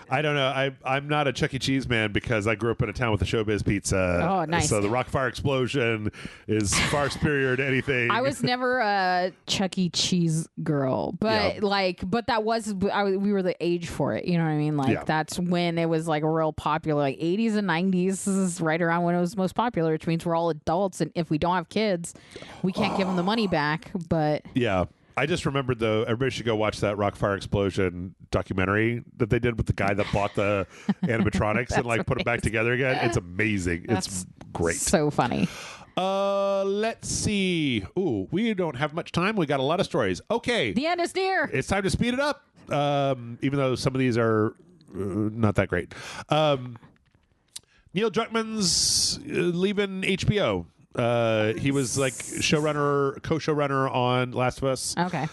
I don't know. I'm not a Chuck E. Cheese man because I grew up in a town with a Showbiz Pizza. Oh, nice. So the Rockfire Explosion is far superior to anything. I was never a Chuck E. Cheese girl, but but that was we were the age for it. You know what I mean? Like that's when it was like real popular, like 80s and 90s. This is right around when it was most popular, which means we're all adults, and if we don't have kids, we can't give them the money back. But yeah. I just remembered, though, everybody should go watch that Rockfire Explosion documentary that they did with the guy that bought the animatronics and like put them back together again. It's amazing. It's great. So funny. Let's see. Ooh, we don't have much time. We got a lot of stories. Okay. The end is near. It's time to speed it up. Even though some of these are not that great. Neil Druckmann's leaving HBO. He was like co-showrunner on Last of Us. Okay.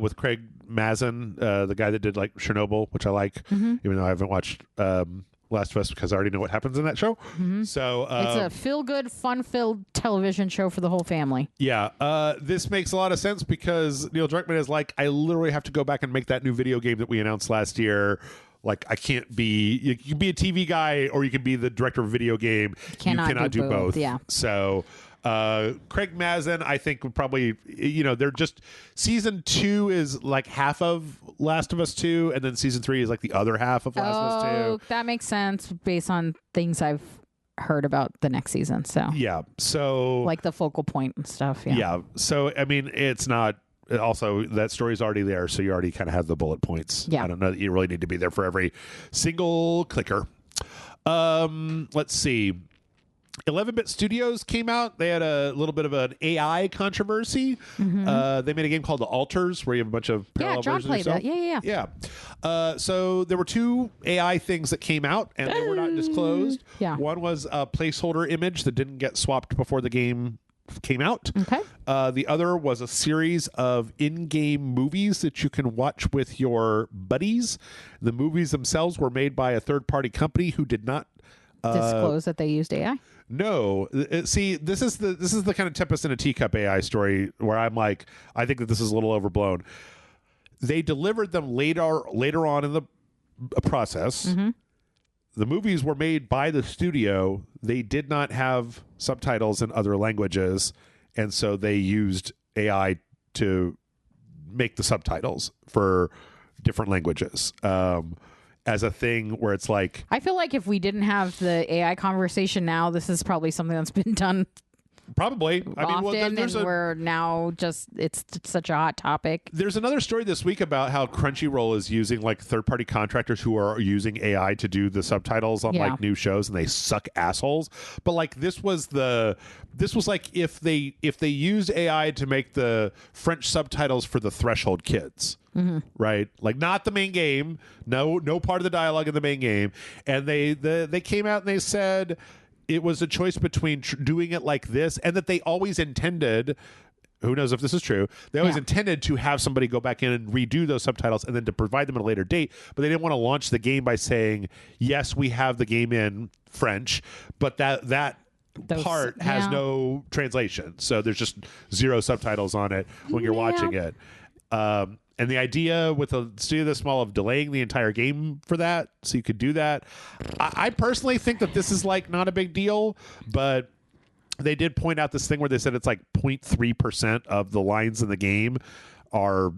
With Craig Mazin, the guy that did like Chernobyl, which I like, even though I haven't watched Last of Us because I already know what happens in that show. So it's a feel-good, fun-filled television show for the whole family. Yeah. This makes a lot of sense because Neil Druckmann is like, I literally have to go back and make that new video game that we announced last year. Like, I can't be... You can be a TV guy or you can be the director of a video game. You cannot do both. Yeah. So, Craig Mazin, I think, would probably... they're just... Season 2 is like half of Last of Us 2, and then Season 3 is like the other half of Last of Us 2. That makes sense based on things I've heard about the next season. So yeah. So... Like the focal point and stuff. Yeah. Yeah. So, I mean, it's not... Also, that story's already there, so you already kind of have the bullet points. Yeah. I don't know that you really need to be there for every single clicker. Let's see. 11-Bit Studios came out. They had a little bit of an AI controversy. They made a game called The Alters, where you have a bunch of parallel John versions played of yourself. that. Yeah. So there were 2 AI things that came out, and they were not disclosed. Yeah. One was a placeholder image that didn't get swapped before the game came out. Okay. The other was a series of in-game movies that you can watch with your buddies. The movies themselves were made by a third-party company who did not disclose that they used AI. No. See, this is the kind of tempest in a teacup AI story where I'm like, I think that this is a little overblown. They delivered them later on in the process. The movies were made by the studio. They did not have subtitles in other languages, and so they used AI to make the subtitles for different languages as a thing where it's like... I feel like if we didn't have the AI conversation now, this is probably something that's been done probably often, and we're now it's such a hot topic. There's another story this week about how Crunchyroll is using like third-party contractors who are using AI to do the subtitles on like new shows, and they suck assholes. But like this was like if they used AI to make the French subtitles for the Threshold kids. Right, like not the main game, no part of the dialogue in the main game, and they came out and they said it was a choice between doing it like this, and that they always intended, who knows if this is true, they always intended to have somebody go back in and redo those subtitles and then to provide them at a later date, but they didn't want to launch the game by saying, yes, we have the game in French, but that part has no translation, so there's just 0 subtitles on it when you're watching it. And the idea with a studio this small of delaying the entire game for that, so you could do that. I personally think that this is like not a big deal, but they did point out this thing where they said it's like 0.3% of the lines in the game are,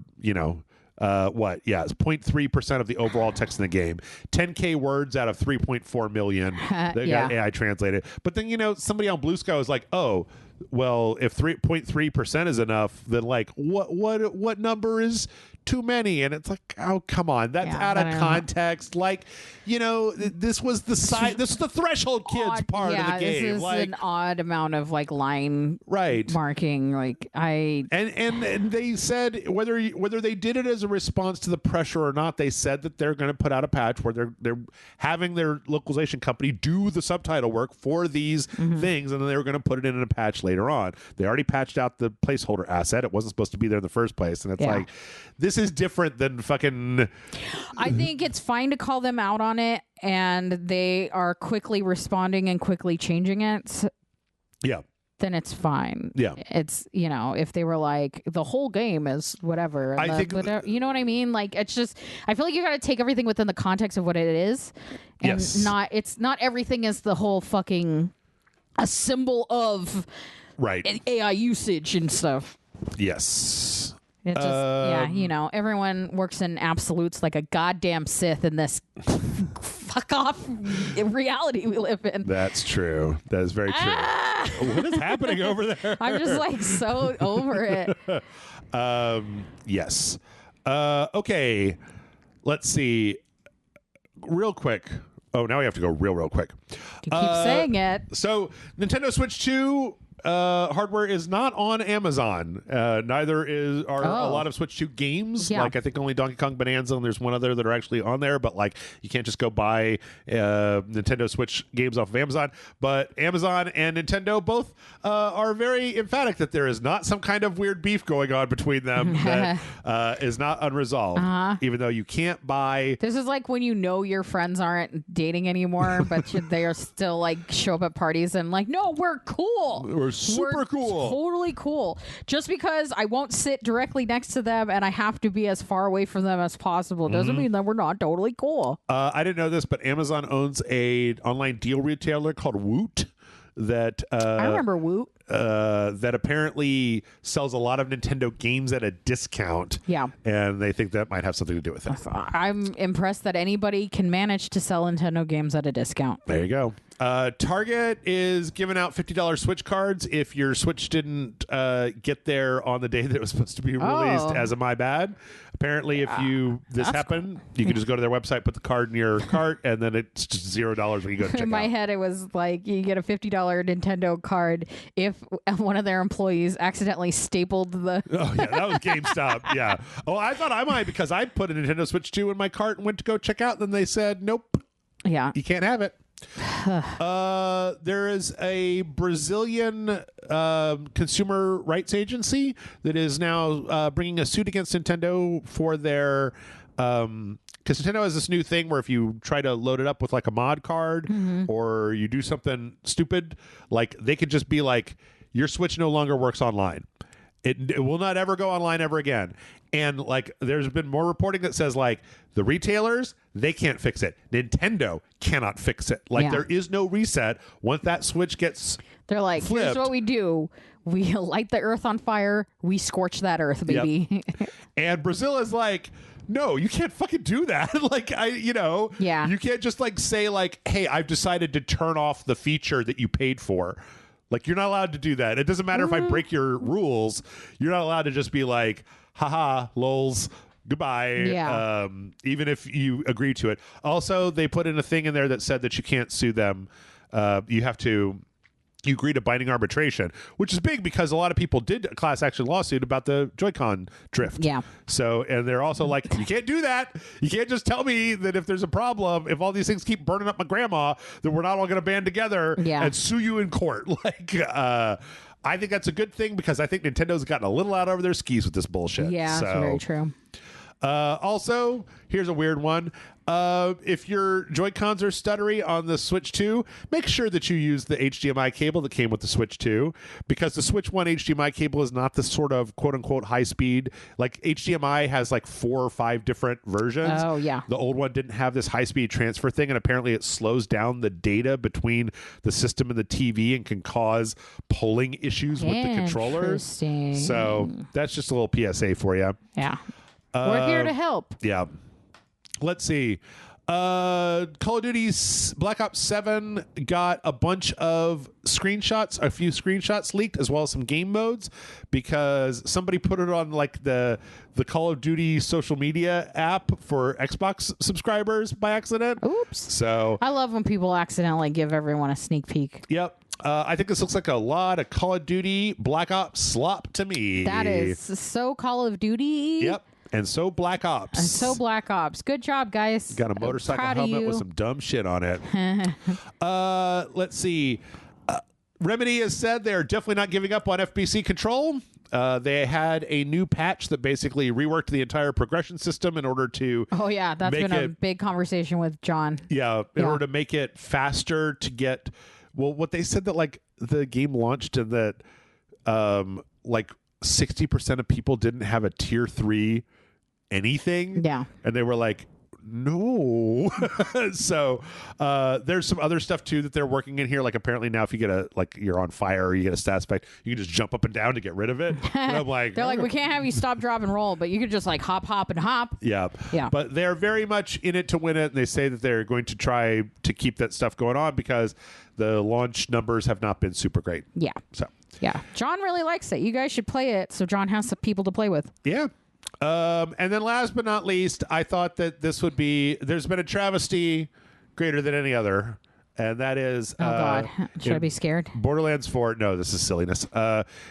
It's 0.3% of the overall text in the game. 10K words out of 3.4 million. They got AI translated. But then, somebody on Blue Sky was like, oh, well, if 3.3% is enough, then like what number is too many? And it's like, oh, come on, that's out of context. Like, this was the size, this is the threshold kids part of the game. This is like an odd amount of like line marking. Like and they said whether they did it as a response to the pressure or not, they said that they're going to put out a patch where they're having their localization company do the subtitle work for these things, and then they were going to put it in a patch later on. They already patched out the placeholder asset. It wasn't supposed to be there in the first place, and it's like, this is different than fucking. I think it's fine to call them out on it, and they are quickly responding and quickly changing it. Then it's fine. It's, if they were like, the whole game is whatever. I think, you know what I mean? Like, it's just, I feel like you got to take everything within the context of what it is. And not everything is the whole fucking a symbol of AI usage and stuff. Yes. It just, everyone works in absolutes like a goddamn Sith in this fuck off reality we live in. That's true. That is very true. What is happening over there? I'm just like so over it. Yes. Okay. Let's see. Real quick. Oh, now we have to go real quick. You keep saying it. So, Nintendo Switch 2 hardware is not on Amazon. Neither are a lot of Switch 2 games. Like I think only Donkey Kong Bonanza and there's one other that are actually on there. But like you can't just go buy Nintendo Switch games off of Amazon. But Amazon and Nintendo both are very emphatic that there is not some kind of weird beef going on between them that is not unresolved. Even though you can't buy. This is like when your friends aren't dating anymore, but they are still like show up at parties and like, no, we're cool. We're super cool. Totally cool. Just because I won't sit directly next to them and I have to be as far away from them as possible doesn't mean that we're not totally cool. I didn't know this, but Amazon owns a online deal retailer called Woot that I remember Woot. That apparently sells a lot of Nintendo games at a discount. Yeah. And they think that might have something to do with it. I'm impressed that anybody can manage to sell Nintendo games at a discount. There you go. Target is giving out $50 Switch cards if your Switch didn't get there on the day that it was supposed to be released as a my bad. Apparently, if this happened, you can just go to their website, put the card in your cart, and then it's just $0 when you go to check out. In my head, it was like you get a $50 Nintendo card if one of their employees accidentally stapled the... Oh, yeah, that was GameStop. Yeah. Oh, I thought I might because I put a Nintendo Switch 2 in my cart and went to go check out, and then they said, nope. Yeah. You can't have it. There is a Brazilian consumer rights agency that is now bringing a suit against Nintendo for their because Nintendo has this new thing where if you try to load it up with like a mod card or you do something stupid, like they could just be like, your Switch no longer works online. It will not ever go online ever again. And like there's been more reporting that says like the retailers, they can't fix it. Nintendo cannot fix it. Like there is no reset once that Switch gets They're like, flipped. Here's what we do. We light the earth on fire. We scorch that earth, baby. Yep. And Brazil is like, no, you can't fucking do that. Like, you can't just like say like, hey, I've decided to turn off the feature that you paid for. Like, you're not allowed to do that. It doesn't matter if I break your rules. You're not allowed to just be like, haha, lols, goodbye. Yeah. Even if you agree to it. Also, they put in a thing in there that said that you can't sue them. You agree to binding arbitration, which is big because a lot of people did a class action lawsuit about the Joy-Con drift. Yeah. So, and they're also like, you can't do that. You can't just tell me that if there's a problem, if all these things keep burning up my grandma, that we're not all going to band together and sue you in court. Like, I think that's a good thing because I think Nintendo's gotten a little out over their skis with this bullshit. Yeah, that's very true. Also, here's a weird one. If your Joy-Cons are stuttery on the Switch 2, make sure that you use the HDMI cable that came with the Switch 2 because the Switch 1 HDMI cable is not the sort of quote-unquote high speed. Like HDMI has like 4 or 5 different versions. Oh, yeah. The old one didn't have this high-speed transfer thing, and apparently it slows down the data between the system and the TV and can cause pulling issues with the controllers. So that's just a little PSA for you. Yeah. We're here to help. Yeah. Let's see. Call of Duty's Black Ops 7 got a bunch of screenshots, a few screenshots leaked, as well as some game modes, because somebody put it on like the Call of Duty social media app for Xbox subscribers by accident. Oops. So I love when people accidentally give everyone a sneak peek. Yep. I think this looks like a lot of Call of Duty Black Ops slop to me. That is so Call of Duty. Yep. And so Black Ops. And so Black Ops. Good job, guys. Got a motorcycle helmet with some dumb shit on it. Let's see. Remedy has said they're definitely not giving up on FBC control. They had a new patch that basically reworked the entire progression system in order to... Oh, yeah. That's been a big conversation with John. Yeah. In order to make it faster to get... Well, what they said that like the game launched and that like 60% of people didn't have a tier 3 anything. Yeah. And they were like, no. So there's some other stuff too that they're working in here. Like apparently now if you get you're on fire or you get a stat spec, you can just jump up and down to get rid of it. And I'm like, they're like, we can't have you stop, drop, and roll, but you could just like hop and hop. Yeah. Yeah. But they're very much in it to win it. And they say that they're going to try to keep that stuff going on because the launch numbers have not been super great. Yeah. So yeah. John really likes it. You guys should play it so John has some people to play with. Yeah. And then last but not least, I thought that this would be, there's been a travesty greater than any other. And that is, oh God, should I be scared? Borderlands 4. No, this is silliness.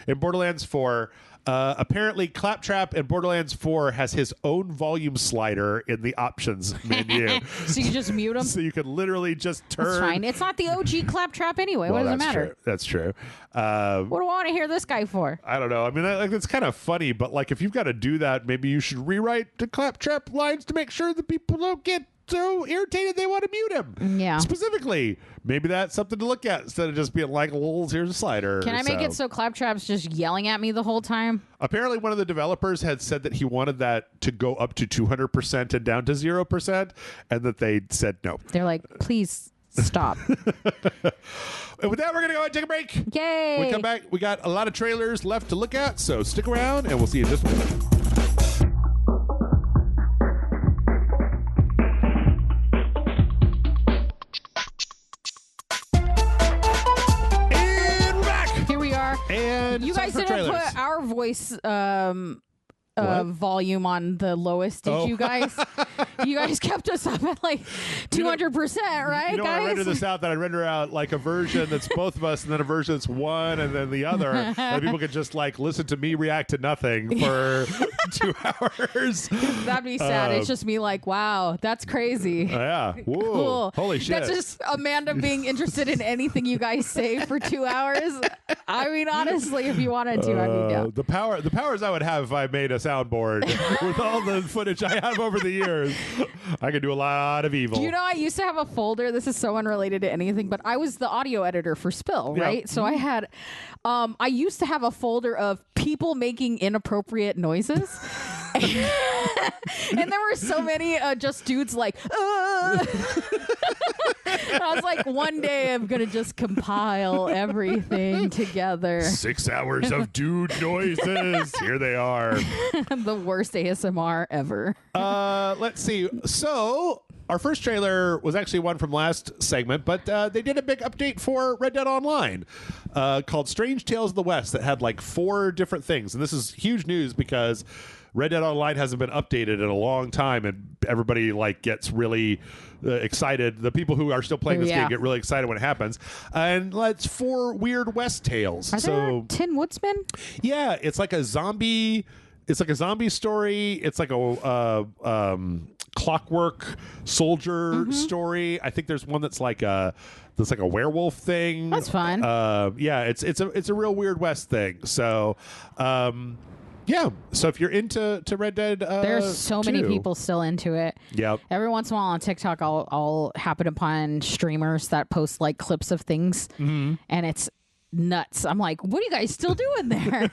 In Borderlands 4, apparently Claptrap in Borderlands 4 has his own volume slider in the options menu. So you just mute him? So you can literally just turn. That's fine. It's not the OG Claptrap anyway. Well, what does it matter? True. That's true. What do I want to hear this guy for? I don't know. I mean, it's kind of funny, but like if you've got to do that, maybe you should rewrite the Claptrap lines to make sure that people don't get so irritated they want to mute him. Yeah. Specifically, maybe that's something to look at instead of just being like, well, here's a slider. Can I make it so Claptrap's just yelling at me the whole time? Apparently, one of the developers had said that he wanted that to go up to 200% and down to 0%, and that they said no. They're like, please stop. And with that, we're going to go ahead and take a break. Yay! When we come back, we got a lot of trailers left to look at, so stick around, and we'll see you in just a minute. And you guys didn't put our voice volume on the lowest, did you guys? You guys kept us up at like 200%, right, you know, guys? I render this out that I render out like a version that's both of us and then a version that's one and then the other. And people could just like listen to me react to nothing for 2 hours. That'd be sad. It's just me like, wow, that's crazy. Yeah. Whoa. Cool. Holy shit. That's just Amanda being interested in anything you guys say for 2 hours. I mean, honestly, if you wanted to, I'd be down. The powers I would have if I made a soundboard with all the footage I have over the years, I could do a lot of evil. Do you know, I used to have a folder. This is so unrelated to anything, but I was the audio editor for Spill, right? Yep. So I had, I used to have a folder of people making inappropriate noises. And there were so many just dudes like, I was like, one day I'm going to just compile everything together. 6 hours of dude noises. Here they are. The worst ASMR ever. Let's see. So our first trailer was actually one from last segment, but they did a big update for Red Dead Online called Strange Tales of the West that had like 4 different things. And this is huge news because Red Dead Online hasn't been updated in a long time, and everybody like gets really excited. The people who are still playing this game get really excited when it happens. And it's 4 weird West tales. Are there Tin Woodsmen? Yeah, it's like a zombie. It's like a zombie story. It's like a clockwork soldier story. I think there's one that's like a werewolf thing. That's fun. Yeah, it's a real weird West thing. So. Yeah, so if you're into Red Dead, there's so many people still into it. Yep. Every once in a while on TikTok, I'll happen upon streamers that post like clips of things, and it's nuts. I'm like, what are you guys still doing there?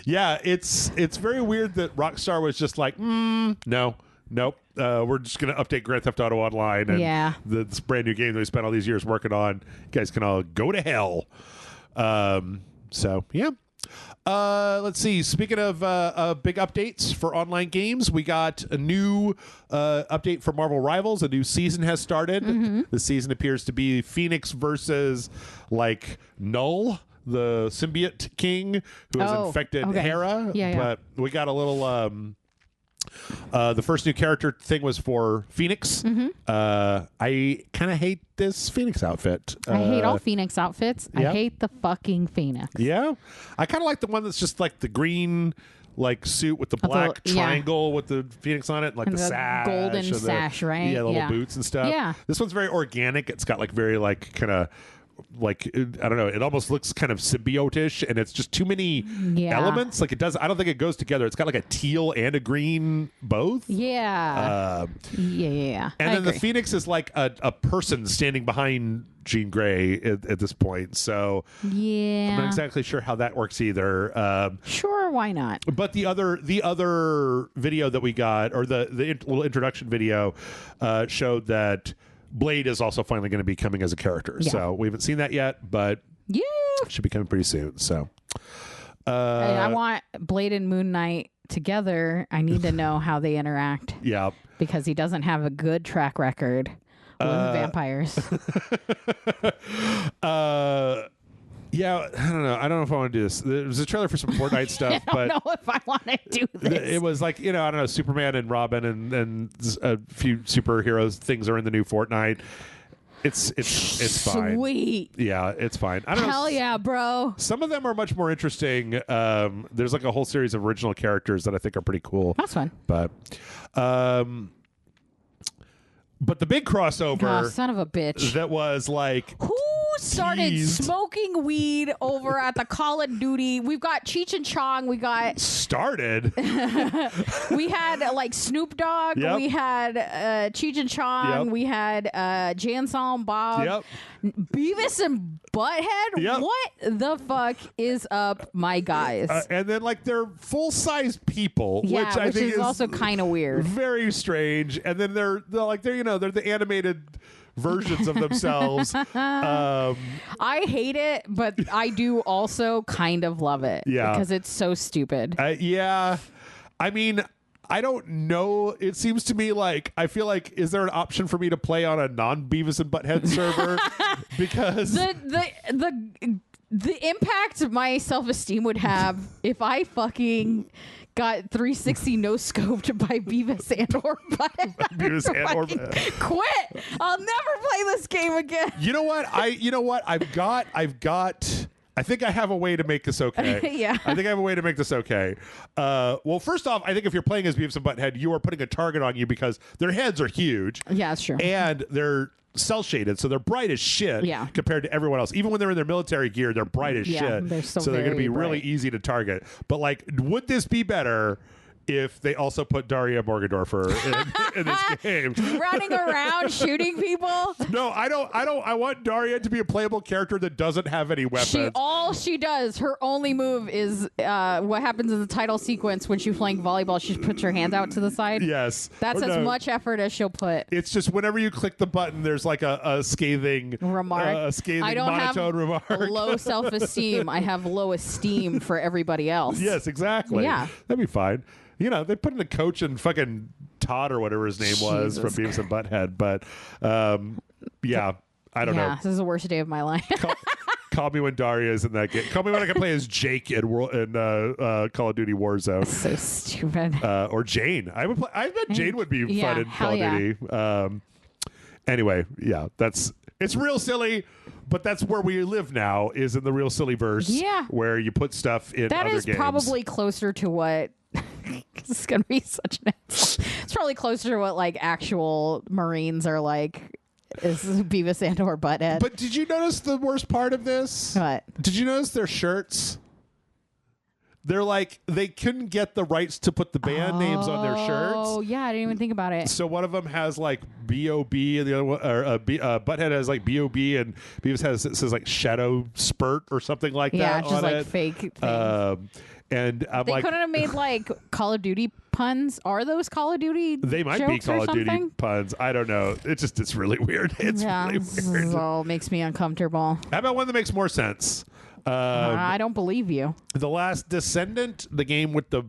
Yeah, it's very weird that Rockstar was just like, nope. We're just going to update Grand Theft Auto Online and this brand new game that we spent all these years working on. You guys can all go to hell. So, yeah. Let's see. Speaking of big updates for online games, we got a new update for Marvel Rivals. A new season has started. The season appears to be Phoenix versus like Null, the symbiote king who has infected Hera. But we got a little. The first new character thing was for Phoenix. I kind of hate this Phoenix outfit. I hate all Phoenix outfits. I hate the fucking Phoenix. Yeah. I kind of like the one that's just like the green like suit with the black triangle with the Phoenix on it, like the sash. Golden sash, right? Yeah, the little boots and stuff. Yeah. This one's very organic. It's got like very like kind of like I don't know, it almost looks kind of symbiote-ish, and it's just too many elements. Like it does, I don't think it goes together. It's got like a teal and a green both. Yeah. And then the Phoenix is like a person standing behind Jean Grey at this point. So I'm not exactly sure how that works either. Sure, why not? But the other video that we got, or the little introduction video, showed that Blade is also finally going to be coming as a character. So we haven't seen that yet, but it should be coming pretty soon. So I want Blade and Moon Knight together. I need to know how they interact. Yeah. Because he doesn't have a good track record with vampires. Yeah, I don't know. I don't know if I want to do this. There was a trailer for some Fortnite stuff, I don't know if I want to do this. It was like, I don't know, Superman and Robin and a few superheroes things are in the new Fortnite. It's fine. Sweet. Yeah, it's fine. I don't know. Hell yeah, bro. Some of them are much more interesting. There's like a whole series of original characters that I think are pretty cool. That's fun. But the big crossover, son of a bitch, that was like, who started smoking weed over at the Call of Duty? We've got Cheech and Chong. We got started. We had like Snoop Dogg. Yep. We had Cheech and Chong. Yep. We had Jan Silent Bob. Yep. Beavis and Butthead. Yep. What the fuck is up, my guys? And then like they're full-sized people, which I think is also kind of weird, very strange. And then they're the animated versions of themselves. I hate it, but I do also kind of love it. Yeah, because it's so stupid. Yeah, I mean, I don't know. It seems to me like, I feel like, is there an option for me to play on a non-Beavis and Butthead server? Because the impact my self-esteem would have if I fucking got 360 no scoped by Beavis and or Butthead. Beavis and or Butthead. Quit! I'll never play this game again. You know what? I've got. I think I have a way to make this okay. Yeah. I think I have a way to make this okay. Well, first off, I think if you're playing as Beavis and Butthead, you are putting a target on you because their heads are huge. Yeah, that's true. And they're cell shaded, so they're bright as shit compared to everyone else. Even when they're in their military gear, they're bright as shit. So they're going to be bright. really easy to target. But like, would this be better if they also put Daria Morgendorffer in this game? Running around shooting people? No, I don't. I want Daria to be a playable character that doesn't have any weapons. All she does, her only move is what happens in the title sequence when she's playing volleyball. She puts her hands out to the side. Yes. That's as much effort as she'll put. It's just whenever you click the button, there's like a scathing remark. A scathing I don't monotone remark. have low self-esteem. I have low esteem for everybody else. Yes, exactly. Yeah. That'd be fine. They put in a coach and fucking Todd or whatever his name was from Beavis and Butthead. But I don't know. This is the worst day of my life. Call me when Daria is in that game. Call me when I can play as Jake in Call of Duty Warzone. So stupid. Or Jane. I bet Jane would be fun in Call of Duty. Anyway, it's real silly, but that's where we live now, is in the real silly verse. Yeah. Where you put stuff in that other is games. Probably closer to what this is going to be such an it's probably closer to what like actual Marines are like, is Beavis and or Butthead. But did you notice the worst part of this? What? Did you notice their shirts? They're like, they couldn't get the rights to put the band names on their shirts. Oh, yeah, I didn't even think about it. So one of them has like B.O.B. and the other one, or Butthead has like B.O.B. and Beavis says like Shadow Spurt or something like that. Yeah, just like fake things. And I'm They like, couldn't have made like Call of Duty puns. Are those Call of Duty? they might be jokes Call or of Duty something? puns. I don't know. It's really weird. It's really This weird. all makes me uncomfortable. How about one that makes more sense? I don't believe you. The Last Descendant, the game with the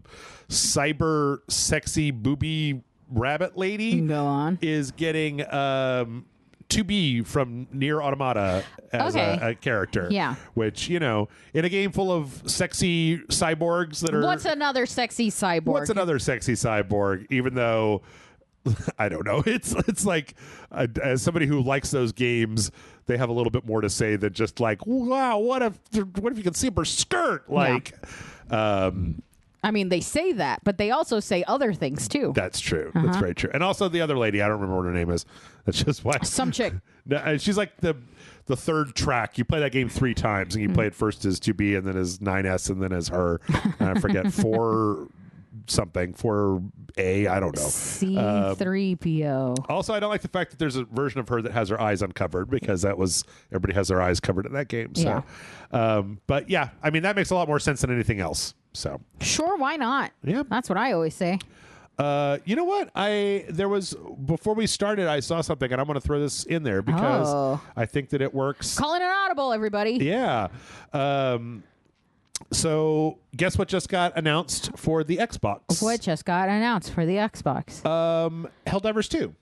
cyber sexy booby rabbit lady, Go on. is getting 2B from Nier Automata as a character. Yeah. Which, in a game full of sexy cyborgs that are... What's another sexy cyborg? What's another sexy cyborg? Even though... I don't know. It's like, as somebody who likes those games, they have a little bit more to say than just like, wow, what if you can see her skirt? Like, I mean, they say that, but they also say other things too. That's true. That's very true. And also the other lady, I don't remember what her name is. That's just why. Some chick. No, she's like the third track. You play that game 3 times, and you play it first as 2B, and then as 9S, and then as her. And I forget 4 something, 4A. I don't know. C3PO. Also, I don't like the fact that there's a version of her that has her eyes uncovered, because everybody has their eyes covered in that game. So, but yeah, I mean, that makes a lot more sense than anything else. So Sure, why not? Yeah. That's what I always say. You know what? Before we started, I saw something, and I'm going to throw this in there because I think that it works. Calling an audible, everybody. Yeah. So guess what just got announced for the Xbox? What just got announced for the Xbox? Helldivers 2.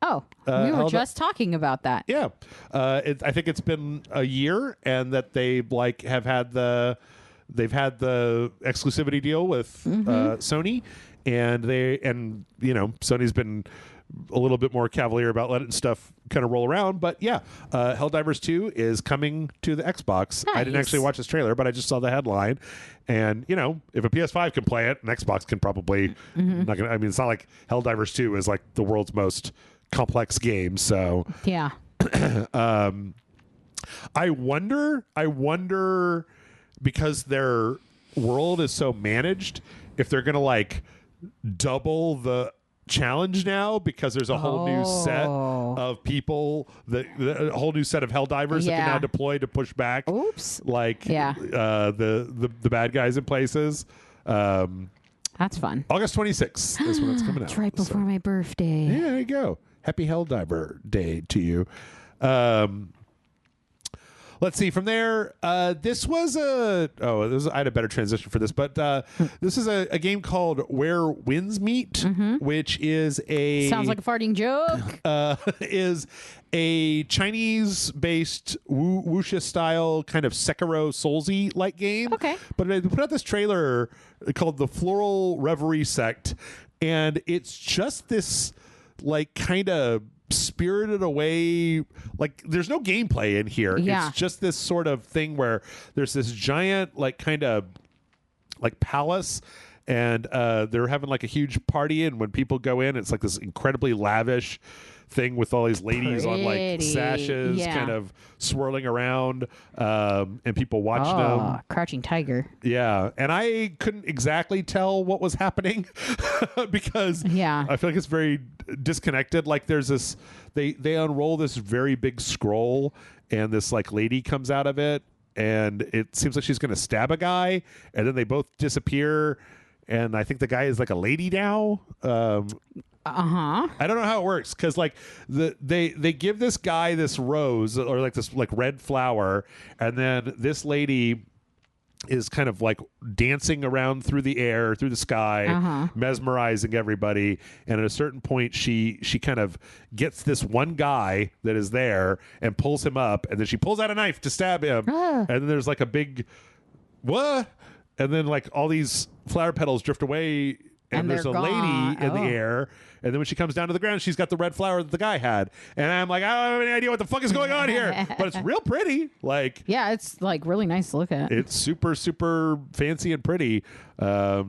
Oh, we were just talking about that. Yeah. I think it's been a year, and that they have had they've had the exclusivity deal with Sony, and Sony's been a little bit more cavalier about letting stuff kind of roll around. But yeah, Helldivers 2 is coming to the Xbox. Nice. I didn't actually watch this trailer, but I just saw the headline. And, if a PS5 can play it, an Xbox can probably not gonna, I mean, it's not like Helldivers 2 is like the world's most complex game. So Yeah. I wonder because their world is so managed, if they're going to double the challenge now, because there's a whole new set of people, a whole new set of Helldivers that can now deploy to push back. Oops. The bad guys in places. That's fun. August 26th is when it's coming out. It's right before my birthday. Yeah, there you go. Happy Helldiver Day to you. Let's see. From there, I had a better transition for this, but this is a game called Where Winds Meet, which is sounds like a farting joke. is a Chinese-based wuxia style kind of Sekiro Soulsy like game. Okay, but they put out this trailer called The Floral Reverie Sect, and it's just this kind of spirited away, there's no gameplay in here. It's just this sort of thing where there's this giant kind of palace, and they're having a huge party, and when people go in, it's this incredibly lavish thing with all these ladies on sashes kind of swirling around, and people watching them. Crouching Tiger. Yeah, and I couldn't exactly tell what was happening because I feel like it's very disconnected. There's this, they unroll this very big scroll, and this lady comes out of it, and it seems like she's going to stab a guy, and then they both disappear, and I think the guy is a lady now. I don't know how it works, because they give this guy this rose, or this red flower, and then this lady is kind of dancing around through the air, through the sky, mesmerizing everybody. And at a certain point, she kind of gets this one guy that is there and pulls him up, and then she pulls out a knife to stab him. And then there's a big what? And then all these flower petals drift away, and there's a lady in the air. And then when she comes down to the ground, she's got the red flower that the guy had. And I'm I don't have any idea what the fuck is going on here. But it's real pretty. Yeah, it's really nice to look at. It's super, super fancy and pretty. Yeah,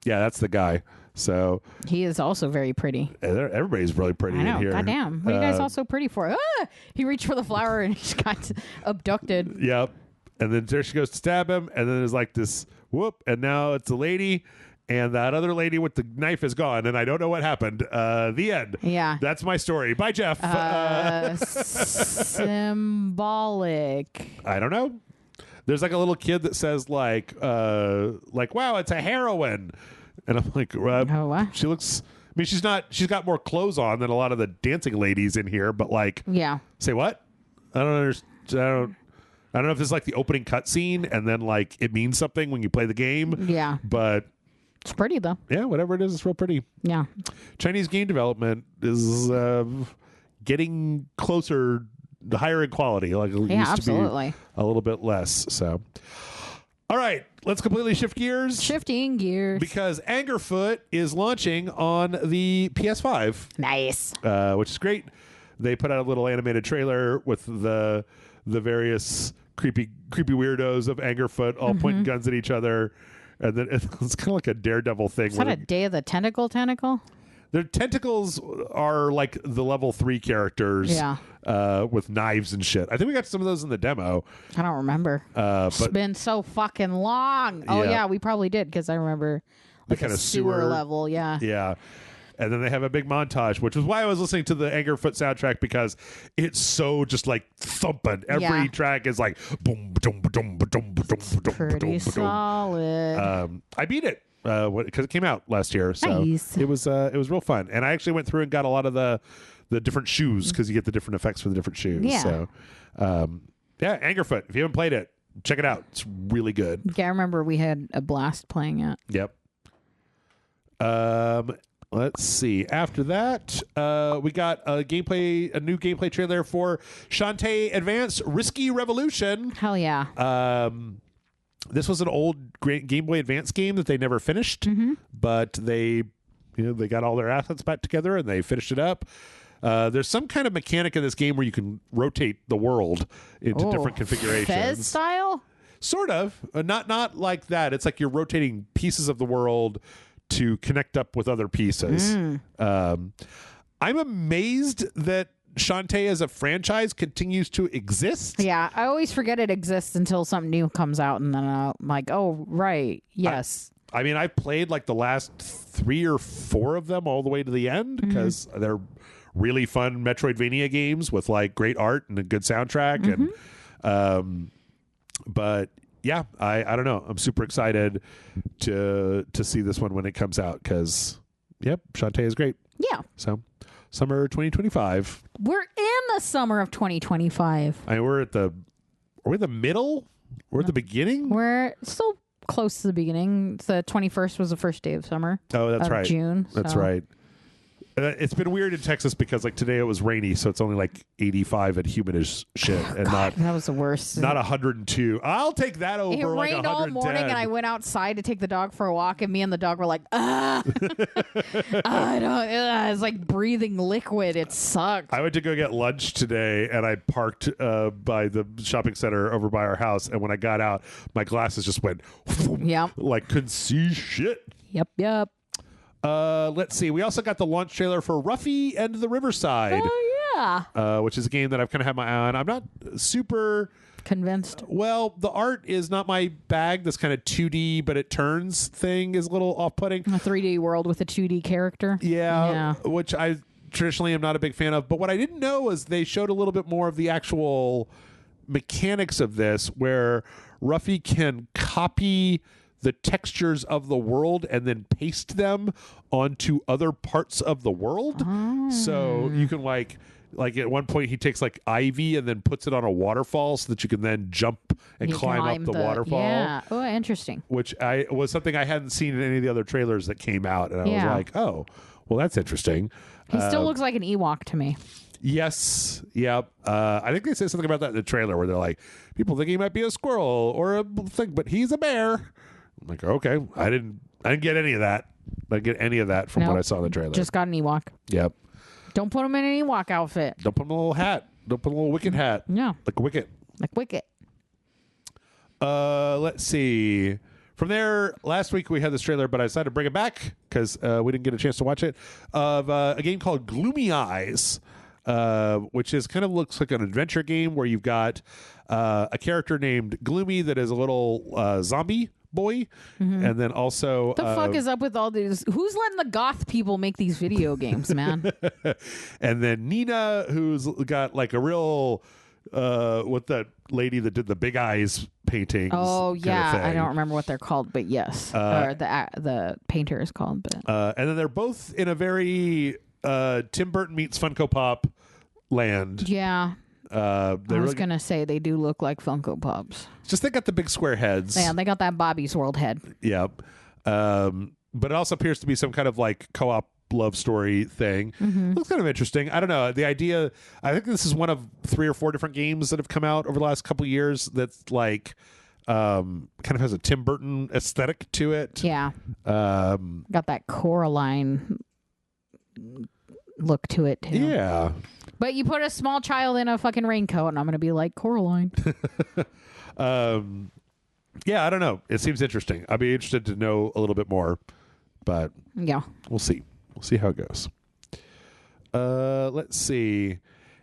that's the guy. So he is also very pretty. Everybody's really pretty in here. Goddamn. What are you guys all so pretty for? He reached for the flower and he got abducted. Yep. And then there she goes to stab him. And then there's this whoop. And now it's a lady. And that other lady with the knife is gone, and I don't know what happened. The end. Yeah. That's my story. Bye, Jeff. Symbolic. I don't know. There's like a little kid that says like wow, it's a heroine, and I'm like, what? She looks. I mean, she's got more clothes on than a lot of the dancing ladies in here, but like, yeah. Say what? I don't understand. I don't know if this is like the opening cutscene and then like it means something when you play the game. Yeah. But it's pretty though. Yeah, whatever it is, it's real pretty. Yeah. Chinese game development is getting closer, higher in quality. Like it used absolutely. to be a little bit less. So, all right, let's completely shift gears. Shifting gears. Because Angerfoot is launching on the PS5. Nice. Which is great. They put out a little animated trailer with the various creepy weirdos of Angerfoot all pointing guns at each other. And then it's kind of like a Daredevil thing. Is that a Day of the Tentacle? Their tentacles are like the level 3 characters with knives and shit. I think we got some of those in the demo. I don't remember. It's been so fucking long. Oh, yeah, we probably did because I remember like the kind a of sewer level. Yeah. Yeah. And then they have a big montage, which is why I was listening to the Angerfoot soundtrack because it's so just like thumping. Every track is like boom, boom, boom, boom, boom, boom. Pretty solid. I beat it because it came out last year, so nice. it was real fun. And I actually went through and got a lot of the different shoes because you get the different effects for the different shoes. Yeah. So, Angerfoot. If you haven't played it, check it out. It's really good. Yeah, I remember we had a blast playing it. Yep. Let's see. After that, we got a new gameplay trailer for Shantae Advance Risky Revolution. Hell yeah. This was an old Game Boy Advance game that they never finished, but they got all their assets back together and they finished it up. There's some kind of mechanic in this game where you can rotate the world into different configurations. Fez style? Sort of. Not like that. It's like you're rotating pieces of the world to connect up with other pieces. I'm amazed that Shantae as a franchise continues to exist. Yeah, I always forget it exists until something new comes out, and then I'm like, oh, right, yes. I mean, I played like the last 3 or 4 of them all the way to the end because they're really fun Metroidvania games with like great art and a good soundtrack. And but yeah, I don't know. I'm super excited to see this one when it comes out because, Shantae is great. Yeah. So, summer 2025. We're in the summer of 2025. Are we in the middle? We're at the beginning? We're still close to the beginning. The 21st was the first day of summer. Oh, that's right. June. That's right. It's been weird in Texas because like today it was rainy, so it's only like 85 and humid as shit, and God, that was the worst. Not 102. I'll take that over. It like rained all morning, and I went outside to take the dog for a walk, and me and the dog were like, it's like breathing liquid. It sucked. I went to go get lunch today, and I parked by the shopping center over by our house, and when I got out, my glasses just went, like couldn't see shit. Yep. Let's see. We also got the launch trailer for Ruffy and the Riverside. Oh, yeah. Which is a game that I've kind of had my eye on. I'm not super convinced. Well, the art is not my bag. This kind of 2D, but it turns thing is a little off-putting. A 3D world with a 2D character. Yeah. Which I traditionally am not a big fan of. But what I didn't know was they showed a little bit more of the actual mechanics of this, where Ruffy can copy the textures of the world and then paste them onto other parts of the world. So you can like at one point he takes like ivy and then puts it on a waterfall so that you can then jump and climb up the waterfall. Yeah. Oh, interesting. Which was something I hadn't seen in any of the other trailers that came out. And I was like, oh, well, that's interesting. He still looks like an Ewok to me. Yes. Yep. I think they said something about that in the trailer where they're like, people think he might be a squirrel or a thing, but he's a bear. I'm like, okay, I didn't get any of that. I didn't get any of that from what I saw in the trailer. Just got an Ewok. Yep. Don't put him in an Ewok outfit. Don't put him in a little hat. Don't put him in a little Wicket hat. No. Like Wicket. Like Wicket. Let's see. From there, last week we had this trailer, but I decided to bring it back because we didn't get a chance to watch it, of a game called Gloomy Eyes, which is kind of looks like an adventure game where you've got a character named Gloomy that is a little zombie boy, and then also the fuck is up with all these? Who's letting the goth people make these video games, man? And then Nina, who's got like a real with that lady that did the Big Eyes paintings. Oh yeah, kind of I don't remember what they're called, but yes, or the painter is called. But and then they're both in a very Tim Burton meets Funko Pop land. yeah. I was gonna say they do look like Funko Pops. Just they got the big square heads. Yeah, they got that Bobby's World head. Yep. But it also appears to be some kind of like co-op love story thing. Looks kind of interesting. I don't know. The idea, I think this is one of 3 or 4 different games that have come out over the last couple of years that's like kind of has a Tim Burton aesthetic to it. Yeah. Got that Coraline look to it too. Yeah. But you put a small child in a fucking raincoat and I'm going to be like, Coraline. Yeah, I don't know. It seems interesting. I'd be interested to know a little bit more, but yeah, we'll see. We'll see how it goes. Let's see.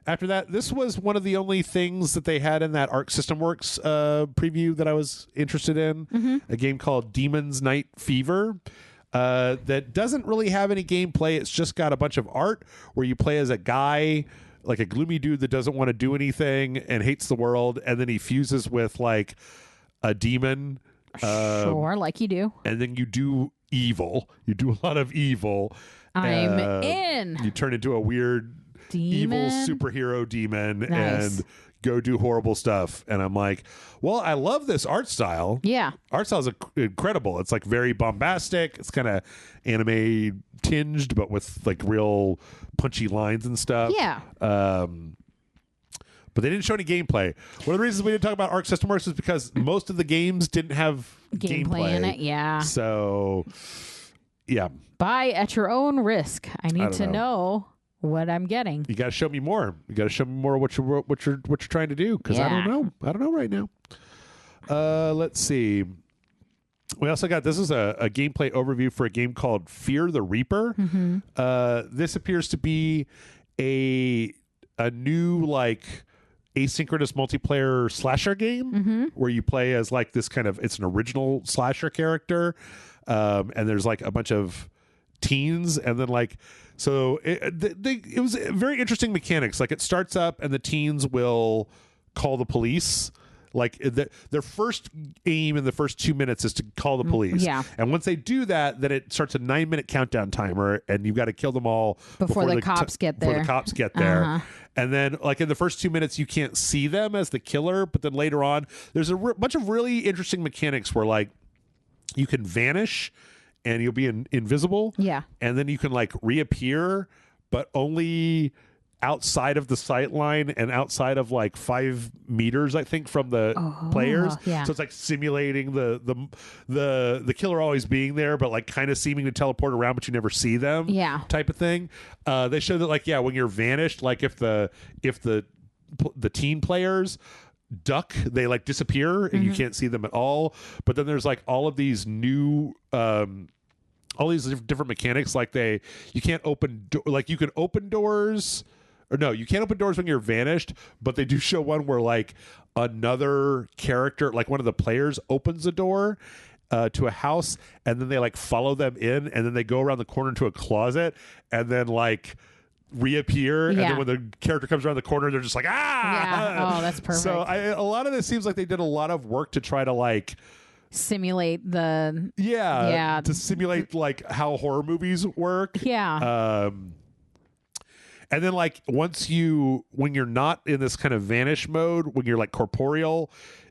After that, this was one of the only things that they had in that Arc System Works preview that I was interested in. A game called Demon's Night Fever. That doesn't really have any gameplay. It's just got a bunch of art where you play as a guy, like a gloomy dude that doesn't want to do anything and hates the world, and then he fuses with like a demon. Sure, like you do. And then you do evil. You do a lot of evil. I'm in. You turn into a weird evil superhero demon and go do horrible stuff. And I'm like, well, I love this art style. Yeah. Art style is incredible. It's like very bombastic. It's kind of anime tinged, but with like real punchy lines and stuff. Yeah. But they didn't show any gameplay. One of the reasons we didn't talk about Arc System Works is because most of the games didn't have gameplay in it. Yeah. So, yeah. Buy at your own risk. I need to know what I'm getting. You got to show me more. You got to show me more what you're trying to do, because I don't know. I don't know right now. Let's see. We also got, this is a gameplay overview for a game called Fear the Reaper. This appears to be a new like asynchronous multiplayer slasher game where you play as like this kind of, it's an original slasher character, and there's like a bunch of teens, and then like, so it was very interesting mechanics. Like it starts up and the teens will call the police. Like their first aim in the first 2 minutes is to call the police. Yeah. And once they do that, then it starts a 9-minute countdown timer, and you've got to kill them all before the cops get there. Before the cops get there. And then, like in the first 2 minutes, you can't see them as the killer, but then later on, there's a bunch of really interesting mechanics where like you can vanish and you'll be invisible. Yeah. And then you can like reappear, but only outside of the sight line and outside of like 5 meters, I think, from the players. Yeah. So it's like simulating the killer always being there, but like kind of seeming to teleport around, but you never see them. Yeah. Type of thing. They show that like, yeah, when you're vanished, like if the teen players duck, they like disappear and you can't see them at all. But then there's like all of these new all these different mechanics. Like you can't open like you can open doors. Or no, you can't open doors when you're vanished, but they do show one where like another character, like one of the players, opens a door to a house, and then they like follow them in, and then they go around the corner into a closet, and then like reappear, and then when the character comes around the corner, they're just like, oh, that's perfect. So a lot of this seems like they did a lot of work to try to like simulate the to simulate like how horror movies work. And then like when you're not in this kind of vanish mode, when you're like corporeal,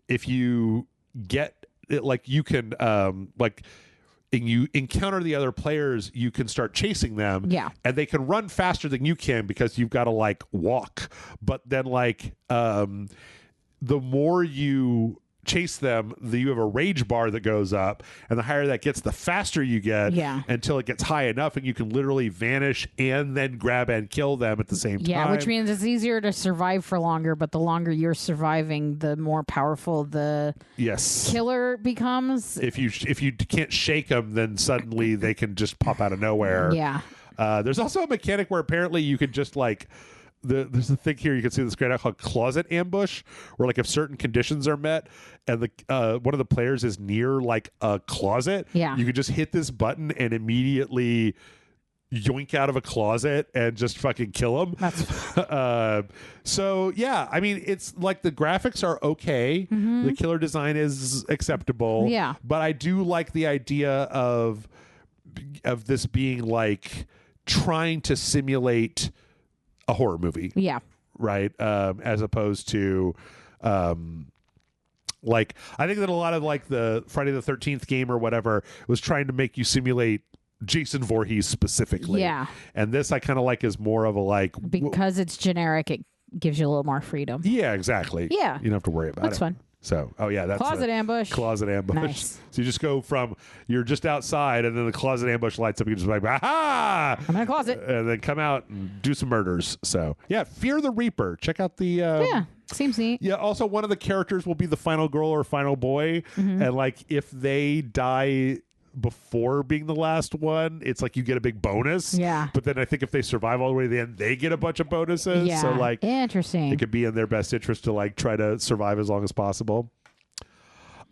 if you get it, like you can like and you encounter the other players, you can start chasing them. Yeah. And they can run faster than you can because you've got to like walk. But then like the more you chase them, you have a rage bar that goes up, and the higher that gets, the faster you get, until it gets high enough and you can literally vanish and then grab and kill them at the same time. Yeah, which means it's easier to survive for longer, but the longer you're surviving, the more powerful the killer becomes. If you can't shake them, then suddenly they can just pop out of nowhere. There's also a mechanic where apparently you can just like there's a thing here, you can see this great out called closet ambush, where like if certain conditions are met and the one of the players is near like a closet, you can just hit this button and immediately yoink out of a closet and just fucking kill him. So yeah, I mean, it's like the graphics are okay. The killer design is acceptable. Yeah. But I do like the idea of this being like trying to simulate a horror movie. Yeah. Right. As opposed to, like, I think that a lot of like the Friday the 13th game or whatever was trying to make you simulate Jason Voorhees specifically. Yeah. And this I kind of like is more of a like, because it's generic, it gives you a little more freedom. yeah, exactly. Yeah. You don't have to worry about That's it. fun. So, oh yeah, that's Closet ambush. Closet ambush. Nice. So you just go from, you're just outside and then the closet ambush lights up. You're just like, aha! I'm in a closet. And then come out and do some murders. So yeah, Fear the Reaper. Check out the... Yeah. Seems neat. Yeah, also one of the characters will be the final girl or final boy. And like if they die before being the last one, it's like you get a big bonus. Yeah. But then I think if they survive all the way to the end, they get a bunch of bonuses. Yeah. So like interesting. it could be in their best interest to like try to survive as long as possible.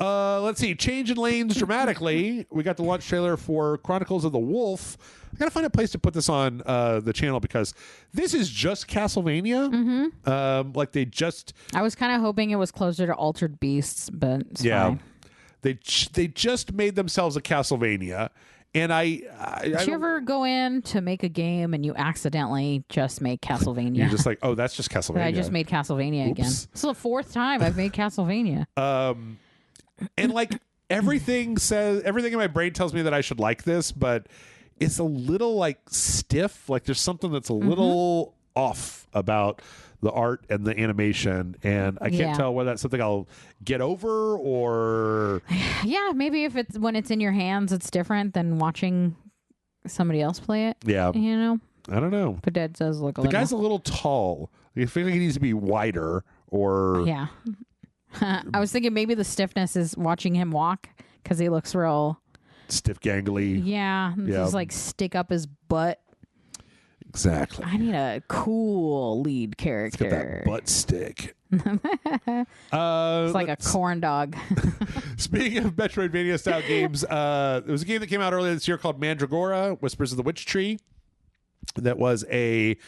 Let's see. Change in lanes dramatically. We got the launch trailer for Chronicles of the Wolf. I gotta find a place to put this on the channel because this is just Castlevania. Like they just. I was kind of hoping it was closer to Altered Beasts, but it's fine. They just made themselves a Castlevania, and Did you ever go in to make a game and you accidentally just make Castlevania? You're just like, oh, that's just Castlevania. I just made Castlevania again. This is the fourth time I've made Castlevania. And like everything in my brain tells me that I should like this, but it's a little like stiff. Like there's something that's a little off about the art and the animation, and I can't tell whether that's something I'll get over or yeah, maybe if it's when it's in your hands, it's different than watching somebody else play it. Yeah, you know, I don't know. But Dad does look the guy's a little tall. I feel like he needs to be wider, or yeah. I was thinking maybe the stiffness is watching him walk because he looks real stiff, gangly. Yeah, just like stick up his butt. Exactly. I need a cool lead character. It's got that butt stick. It's like a corn dog. Speaking of Metroidvania style games, there was a game that came out earlier this year called Mandragora, Whispers of the Witch Tree. That was a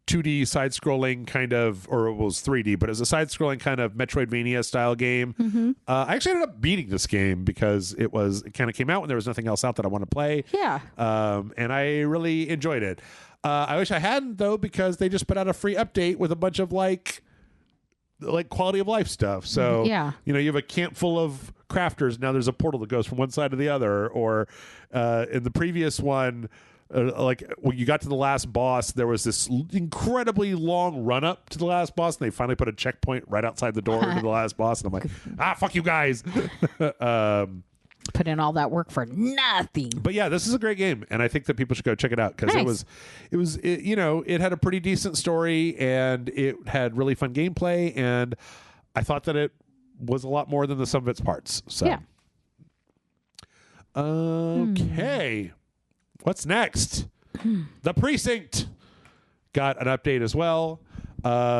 2D side-scrolling kind of, or it was 3D, but it was a side-scrolling kind of Metroidvania style game. I actually ended up beating this game because it kind of came out when there was nothing else out that I want to play. Yeah. And I really enjoyed it. I wish I hadn't though, because they just put out a free update with a bunch of like quality of life stuff. So you know, you have a camp full of crafters. Now there's a portal that goes from one side to the other. Or in the previous one, like when you got to the last boss, there was this incredibly long run up to the last boss, and they finally put a checkpoint right outside the door into the last boss, and I'm like, fuck you guys. Put in all that work for nothing. But yeah, this is a great game, and I think that people should go check it out because it you know, it had a pretty decent story and it had really fun gameplay, and I thought that it was a lot more than the sum of its parts. So yeah. Okay. What's next? The Precinct got an update as well.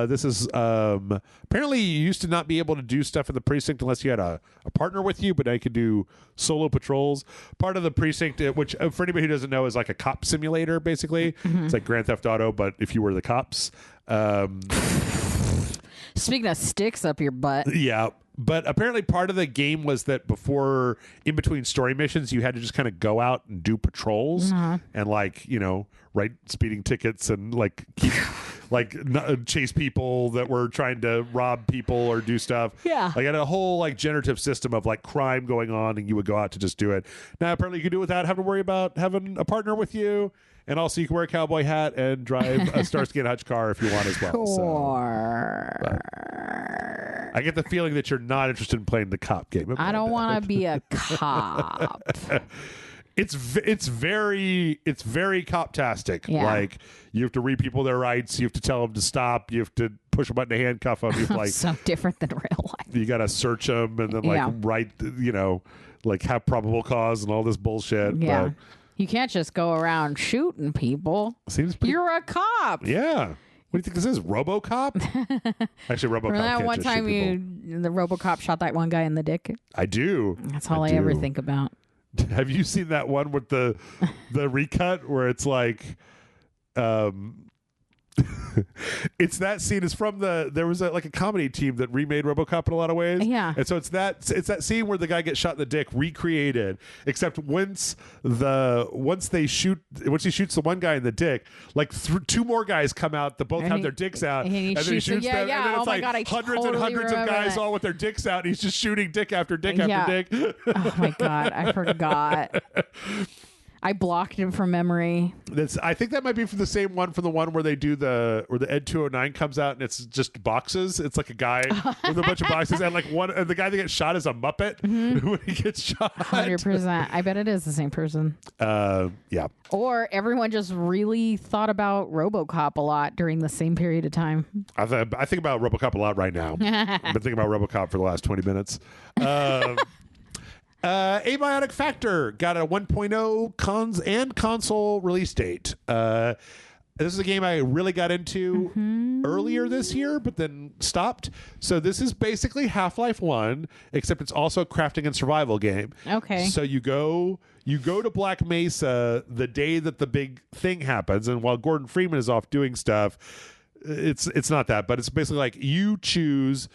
This is apparently you used to not be able to do stuff in the Precinct unless you had a partner with you, but now you can do solo patrols. Part of the Precinct, which for anybody who doesn't know, is like a cop simulator, basically. It's like Grand Theft Auto, but if you were the cops. Speaking of sticks up your butt. Yeah. But apparently part of the game was that before, in between story missions, you had to just kind of go out and do patrols and like, you know, write speeding tickets and like keep, chase people that were trying to rob people or do stuff. Yeah. Like I had a whole like generative system of like crime going on, and you would go out to just do it. Now apparently you can do it without having to worry about having a partner with you. And also you can wear a cowboy hat and drive a Starsky and Hutch car if you want as well. Sure. So, I get the feeling that you're not interested in playing the cop game. I don't want to be a cop. It's very cop-tastic. Yeah. Like you have to read people their rights. You have to tell them to stop. You have to push a button to handcuff them. You have to, like so different than real life. You got to search them and then write, you know, like have probable cause and all this bullshit. Yeah. But you can't just go around shooting people. You're a cop. Yeah. What do you think this is? RoboCop? Actually, RoboCop. Remember that can't one just time shoot people. the RoboCop shot that one guy in the dick? I do. That's all I ever think about. Have you seen that one with the recut where it's like, it's that scene is from there was a comedy team that remade RoboCop in a lot of ways. Yeah. And so it's that scene where the guy gets shot in the dick recreated, except once he shoots the one guy in the dick, like two more guys come out that both have their dicks out, and then he shoots them, yeah. and then it's oh my God, I hundreds totally and hundreds of guys that. all with their dicks out, and he's just shooting dick after dick after dick. Oh my God, I forgot. I blocked him from memory. I think that might be from the one where they do where the Ed 209 comes out and it's just boxes. It's like a guy with a bunch of boxes, and the guy that gets shot is a Muppet when he gets shot. 100%. I bet it is the same person. Yeah. Or everyone just really thought about RoboCop a lot during the same period of time. I think about RoboCop a lot right now. I've been thinking about RoboCop for the last 20 minutes. Abiotic Factor got a 1.0 cons and console release date. This is a game I really got into earlier this year, but then stopped. So this is basically Half-Life 1, except it's also a crafting and survival game. Okay. So you go to Black Mesa the day that the big thing happens, and while Gordon Freeman is off doing stuff, it's not that, but it's basically like you choose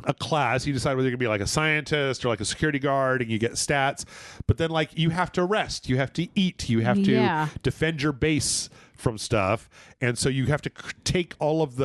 a class, you decide whether you're gonna be like a scientist or like a security guard, and you get stats, but then like you have to rest, you have to eat, you have to defend your base from stuff, and so you have to take all of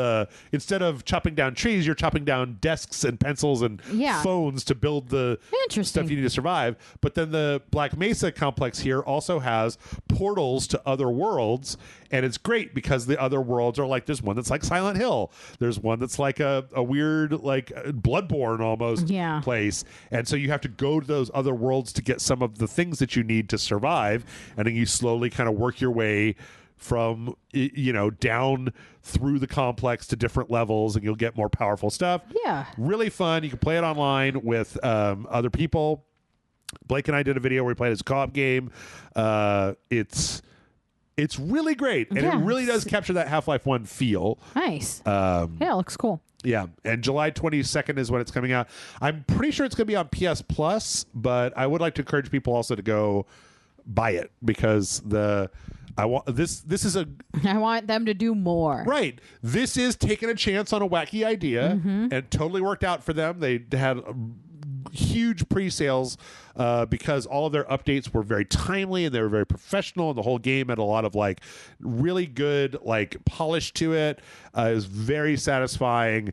instead of chopping down trees, you're chopping down desks and pencils and phones to build the stuff you need to survive. But then the Black Mesa complex here also has portals to other worlds, and it's great because the other worlds are like, there's one that's like Silent Hill, there's one that's like a weird like Bloodborne almost place, and so you have to go to those other worlds to get some of the things that you need to survive, and then you slowly kind of work your way from down through the complex to different levels, and you'll get more powerful stuff. Really fun. You can play it online with other people. Blake and I did a video where we played as a co-op game. It's really great, and it really does capture that Half-Life 1 feel. Nice. Yeah, it looks cool. Yeah, and July 22nd is when it's coming out. I'm pretty sure it's going to be on PS Plus, but I would like to encourage people also to go buy it, because I want them to do more. Right. This is taking a chance on a wacky idea, and it totally worked out for them. They had huge pre-sales because all of their updates were very timely, and they were very professional, and the whole game had a lot of like really good like polish to it. It was very satisfying.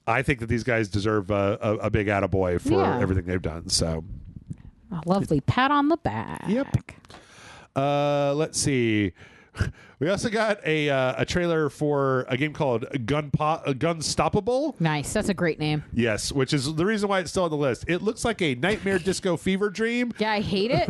I think that these guys deserve a big attaboy for everything they've done. So a lovely pat on the back. Yep. Let's see. We also got a trailer for a game called Gunstoppable. Nice. That's a great name. Yes, which is the reason why it's still on the list. It looks like a Nightmare Disco Fever dream. Yeah, I hate it.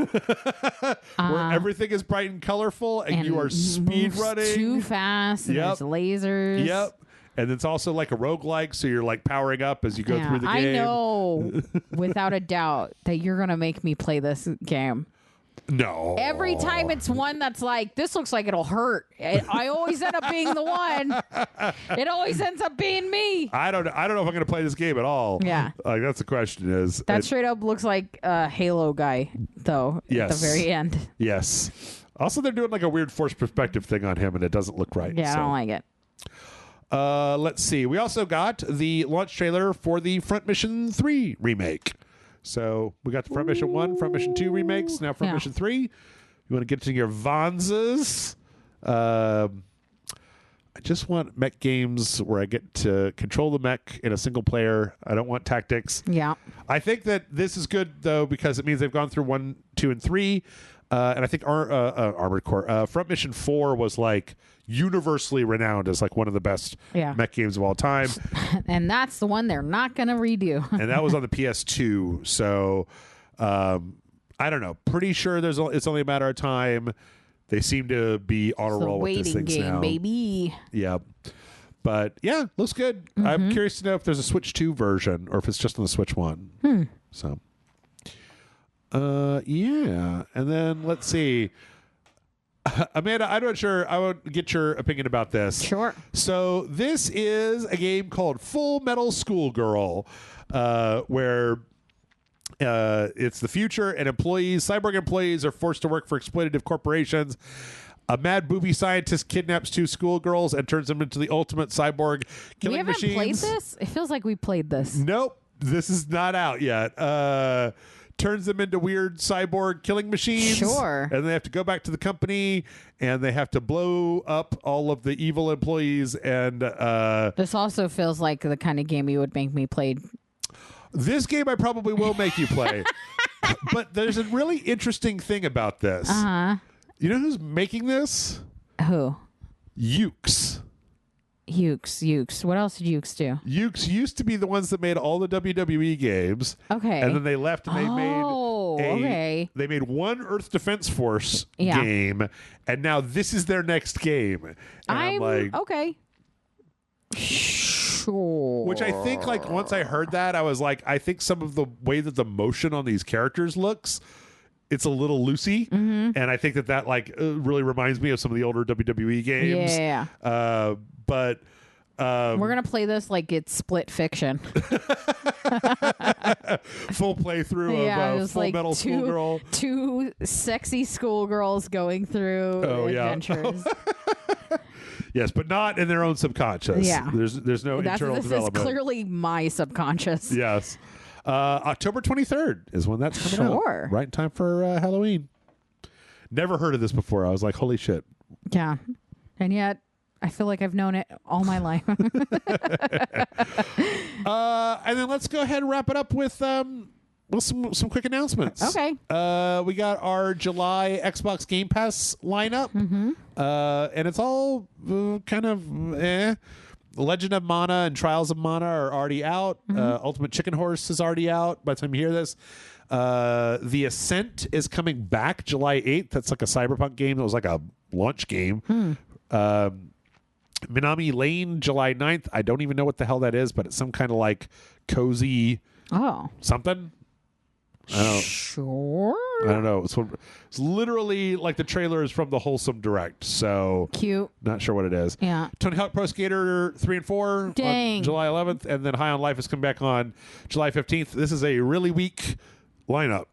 Where everything is bright and colorful, and you are speed running too fast, and there's lasers. Yep. And it's also like a roguelike, so you're like powering up as you go through the game. I know without a doubt that you're going to make me play this game. No. Every time it's one that's like, this looks like it'll hurt. I always end up being the one. It always ends up being me. I don't know if I'm going to play this game at all. Yeah. Like, that's the question is. That straight up looks like a Halo guy, though, at the very end. Yes. Also, they're doing like a weird forced perspective thing on him, and it doesn't look right. Yeah, I don't like it. Let's see. We also got the launch trailer for the Front Mission 3 remake. So we got the Front Mission 1, Front Mission 2 remakes, now Front Mission 3. You want to get to your Vanzas? I just want mech games where I get to control the mech in a single player. I don't want tactics. Yeah. I think that this is good, though, because it means they've gone through 1, 2, and 3. And I think Armored Core, Front Mission 4 was like universally renowned as like one of the best mech games of all time. And that's the one they're not going to redo. And that was on the PS2. So I don't know. Pretty sure it's only a matter of time. They seem to be on a roll with this thing now. Baby. Yeah. But yeah, looks good. I'm curious to know if there's a Switch 2 version or if it's just on the Switch 1. So yeah. And then let's see. Amanda, I'm not sure. I would get your opinion about this. Sure. So this is a game called Full Metal Schoolgirl, where It's the future, and cyborg employees are forced to work for exploitative corporations. A mad booby scientist kidnaps 2 schoolgirls and turns them into the ultimate cyborg killing machines. We haven't played this? It feels like we played this. Nope. This is not out yet. Turns them into weird cyborg killing machines. Sure. And they have to go back to the company, and they have to blow up all of the evil employees. And this also feels like the kind of game you would make me play. This game I probably will make you play. But there's a really interesting thing about this. Uh-huh. You know who's making this? Who? Ukes. Ukes. What else did Ukes do? Ukes used to be the ones that made all the WWE games. Okay. And then they left and they made one Earth Defense Force game, and now this is their next game. And I'm like, okay. Sure. Which I think, like, once I heard that, I was like, I think some of the way that the motion on these characters looks, it's a little loosey, and I think that like really reminds me of some of the older WWE games. Yeah. But we're gonna play this like it's Split Fiction. Full playthrough of Full like Metal Schoolgirl. 2 sexy schoolgirls going through adventures. Yes, but not in their own subconscious. Yeah. There's no internal development. This is clearly my subconscious. Yes. October 23rd is when that's coming out. Right in time for Halloween. Never heard of this before. I was like, holy shit. Yeah. And yet, I feel like I've known it all my life. And then let's go ahead and wrap it up with some quick announcements. Okay. We got our July Xbox Game Pass lineup. And it's all kind of Legend of Mana and Trials of Mana are already out. Ultimate Chicken Horse is already out by the time you hear this. The Ascent is coming back July 8th. That's like a Cyberpunk game. It was like a launch game. Minami Lane, July 9th. I don't even know what the hell that is, but it's some kind of like cozy something. Sure. I don't know. It's literally like the trailer is from the Wholesome Direct. So cute. Not sure what it is. Yeah. Tony Hawk Pro Skater 3 and 4 on July 11th. And then High on Life is coming back on July 15th. This is a really weak lineup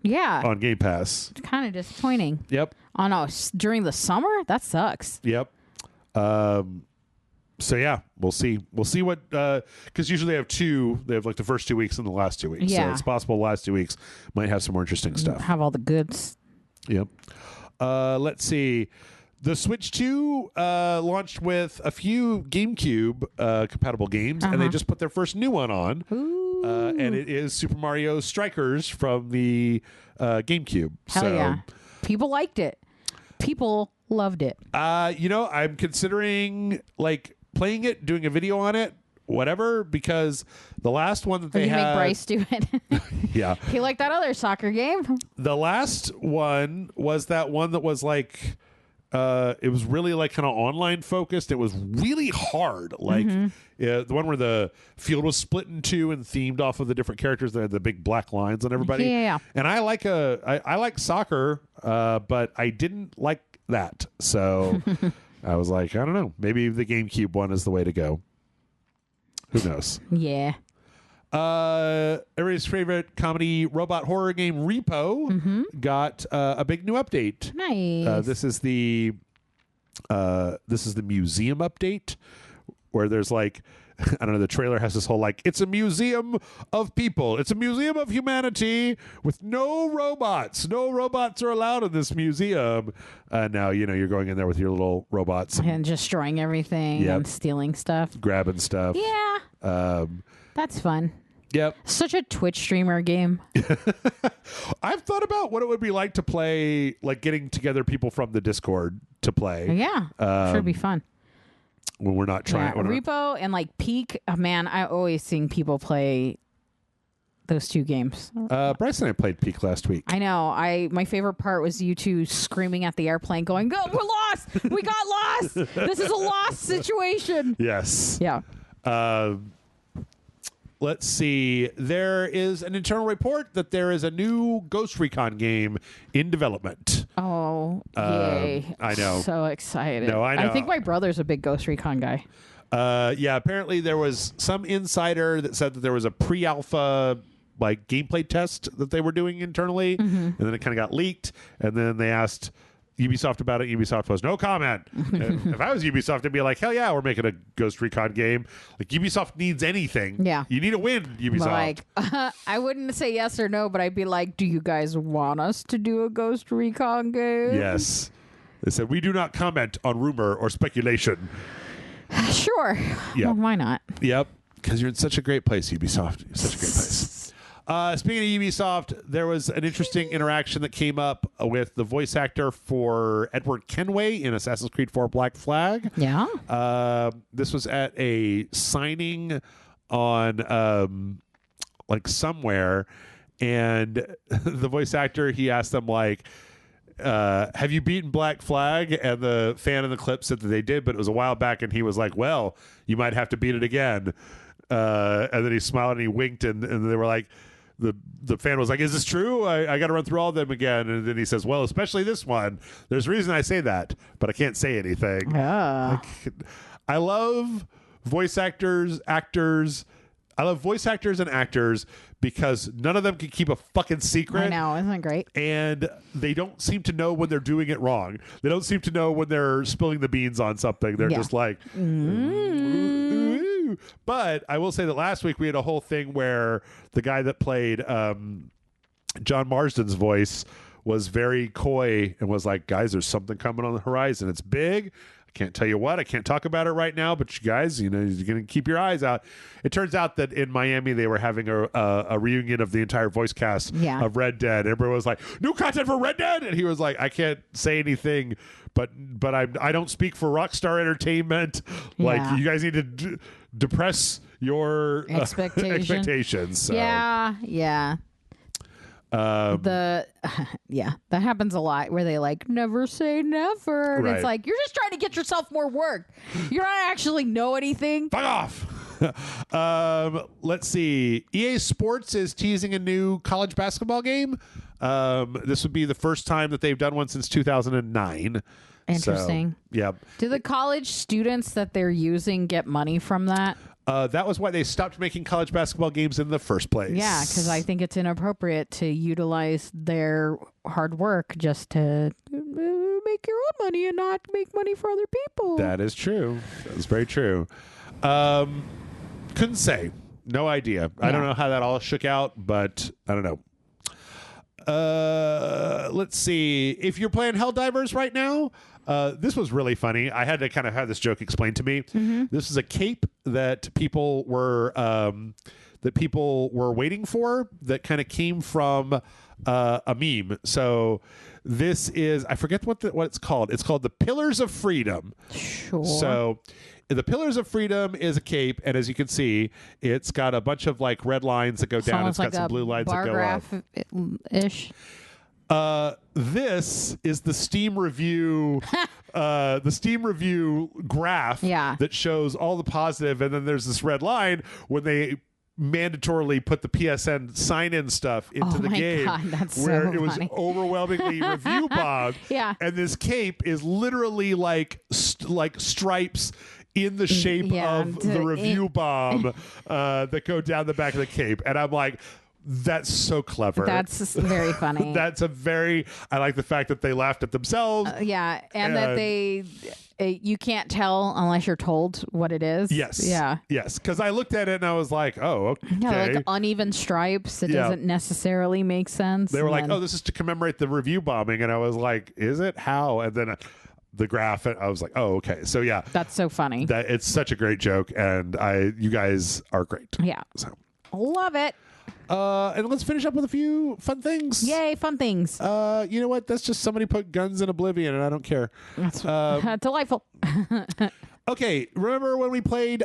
on Game Pass. It's kind of disappointing. Yep. Oh, no. During the summer? That sucks. Yep. So yeah, we'll see. We'll see what because usually they have 2. They have like the first 2 weeks and the last 2 weeks. Yeah. So it's possible the last 2 weeks might have some more interesting stuff. Have all the goods. Yep. Let's see. The Switch 2 launched with a few GameCube compatible games, and they just put their first new one on. And it is Super Mario Strikers from the GameCube. Hell yeah. People liked it. People loved it. I'm considering like playing it, doing a video on it, whatever, because the last one that they had... make Bryce do it. Yeah. He liked that other soccer game. The last one was that one that was like... it was really like kind of online focused. It was really hard. Like the one where the field was split in 2 and themed off of the different characters that had the big black lines on everybody. Yeah. And I like soccer, but I didn't like that. So I was like, I don't know. Maybe the GameCube one is the way to go. Who knows? Yeah. Everybody's favorite comedy robot horror game Repo got a big new update. Nice. This is the museum update where there's like, I don't know, the trailer has this whole like, it's a museum of people. It's a museum of humanity with no robots. No robots are allowed in this museum. Now, you're going in there with your little robots. And destroying everything and stealing stuff. Grabbing stuff. Yeah. That's fun. Yep. Such a Twitch streamer game. I've thought about what it would be like to play, like getting together people from the Discord to play. Yeah. Should be fun. When we're not trying. Yeah. Repo and like Peak. Oh, man, I always seen people play those 2 games. Bryce and I played Peak last week. I know. My favorite part was you 2 screaming at the airplane going, "Go, we're lost! We got lost! This is a lost situation!" Yes. Yeah. Let's see. There is an internal report that there is a new Ghost Recon game in development. Oh, yay. I know. So excited. No, I know. I think my brother's a big Ghost Recon guy. Yeah, apparently there was some insider that said that there was a pre-alpha like gameplay test that they were doing internally, and then it kind of got leaked, and then they asked Ubisoft about it. Ubisoft was no comment. And if I was Ubisoft, I'd be like, hell yeah, we're making a Ghost Recon game. Like, Ubisoft needs anything. Yeah. You need a win, Ubisoft. Like, I wouldn't say yes or no, but I'd be like, do you guys want us to do a Ghost Recon game? Yes. They said, we do not comment on rumor or speculation. Sure. Yep. Well, why not? Yep. Because you're in such a great place, Ubisoft. You're such a great place. Speaking of Ubisoft, there was an interesting interaction that came up with the voice actor for Edward Kenway in Assassin's Creed 4 Black Flag. Yeah. This was at a signing on like somewhere, and the voice actor, he asked them like, have you beaten Black Flag? And the fan in the clip said that they did, but it was a while back, and he was like, well, you might have to beat it again. And then he smiled and he winked, and they were like, the fan was like, is this true? I got to run through all of them again. And then he says, well, especially this one. There's a reason I say that, but I can't say anything. Yeah. Like, I love voice actors. I love voice actors and actors because none of them can keep a fucking secret. I know, isn't that great? And they don't seem to know when they're doing it wrong. They don't seem to know when they're spilling the beans on something. They're just like, ooh. But I will say that last week we had a whole thing where the guy that played John Marsden's voice was very coy and was like, guys, there's something coming on the horizon. It's big. I can't tell you what. I can't talk about it right now, but you guys, you know, you're going to keep your eyes out. It turns out that in Miami, they were having a reunion of the entire voice cast of Red Dead. Everyone was like, new content for Red Dead. And he was like, I can't say anything, but I don't speak for Rockstar Entertainment. Like, you guys need to depress your expectations. So. Yeah. That happens a lot where they like never say never, and it's like you're just trying to get yourself more work. You don't actually know anything. Fuck off. Let's see. EA Sports is teasing a new college basketball game. This would be the first time that they've done one since 2009. Interesting. So, yeah. Do the college students that they're using get money from that? That was why they stopped making college basketball games in the first place. Yeah, because I think it's inappropriate to utilize their hard work just to make your own money and not make money for other people. That is true. That is very true. Couldn't say. No idea. Yeah. I don't know how that all shook out, but I don't know. Let's see. If you're playing Helldivers right now, this was really funny. I had to kind of have this joke explained to me. Mm-hmm. This is a cape that people were waiting for that kind of came from a meme. So this is, I forget what it's called. It's called the Pillars of Freedom. Sure. So the Pillars of Freedom is a cape, and as you can see, it's got a bunch of like red lines that go down. It's got some blue lines that go up. Ish. This is the Steam review, graph that shows all the positive, and then there's this red line when they mandatorily put the PSN sign-in stuff into the game, where it was overwhelmingly review bombed. Yeah, and this cape is literally like stripes in the shape of the review bomb that go down the back of the cape, and I'm like, that's so clever. That's very funny. I like the fact that they laughed at themselves. And that they, you can't tell unless you're told what it is. Yes. Yeah. Yes. Because I looked at it and I was like, oh, okay. Yeah, like uneven stripes. It doesn't necessarily make sense. They were like, oh, this is to commemorate the review bombing. And I was like, is it? How? And then the graph, I was like, oh, okay. So yeah. That's so funny. It's such a great joke. And you guys are great. Yeah. So love it. And let's finish up with a few fun things. Yay, fun things. You know what? That's just somebody put guns in Oblivion, and I don't care. That's delightful. Okay, remember when we played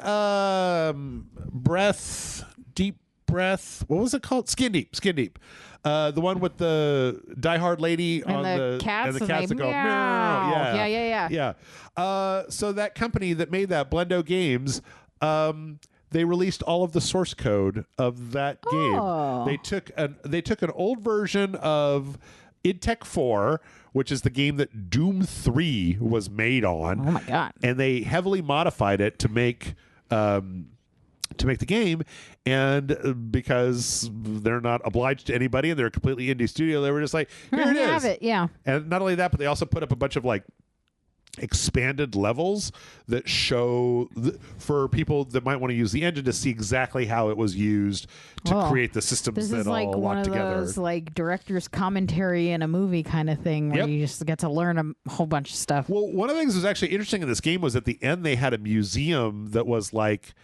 Deep Breath? What was it called? Skin Deep. The one with the diehard lady and on the cats, and the cats that go meow. Yeah. So that company that made that, Blendo Games, they released all of the source code of that game. They took an old version of id Tech 4, which is the game that Doom 3 was made on. Oh my god. And they heavily modified it to make to make the game, and because they're not obliged to anybody and they're a completely indie studio, they were just like, here it is. Have it, yeah. And not only that, but they also put up a bunch of like expanded levels that show for people that might want to use the engine to see exactly how it was used to create the systems that all lock together. This is like one of those like director's commentary in a movie kind of thing where you just get to learn a whole bunch of stuff. Well, one of the things that was actually interesting in this game was at the end they had a museum that was like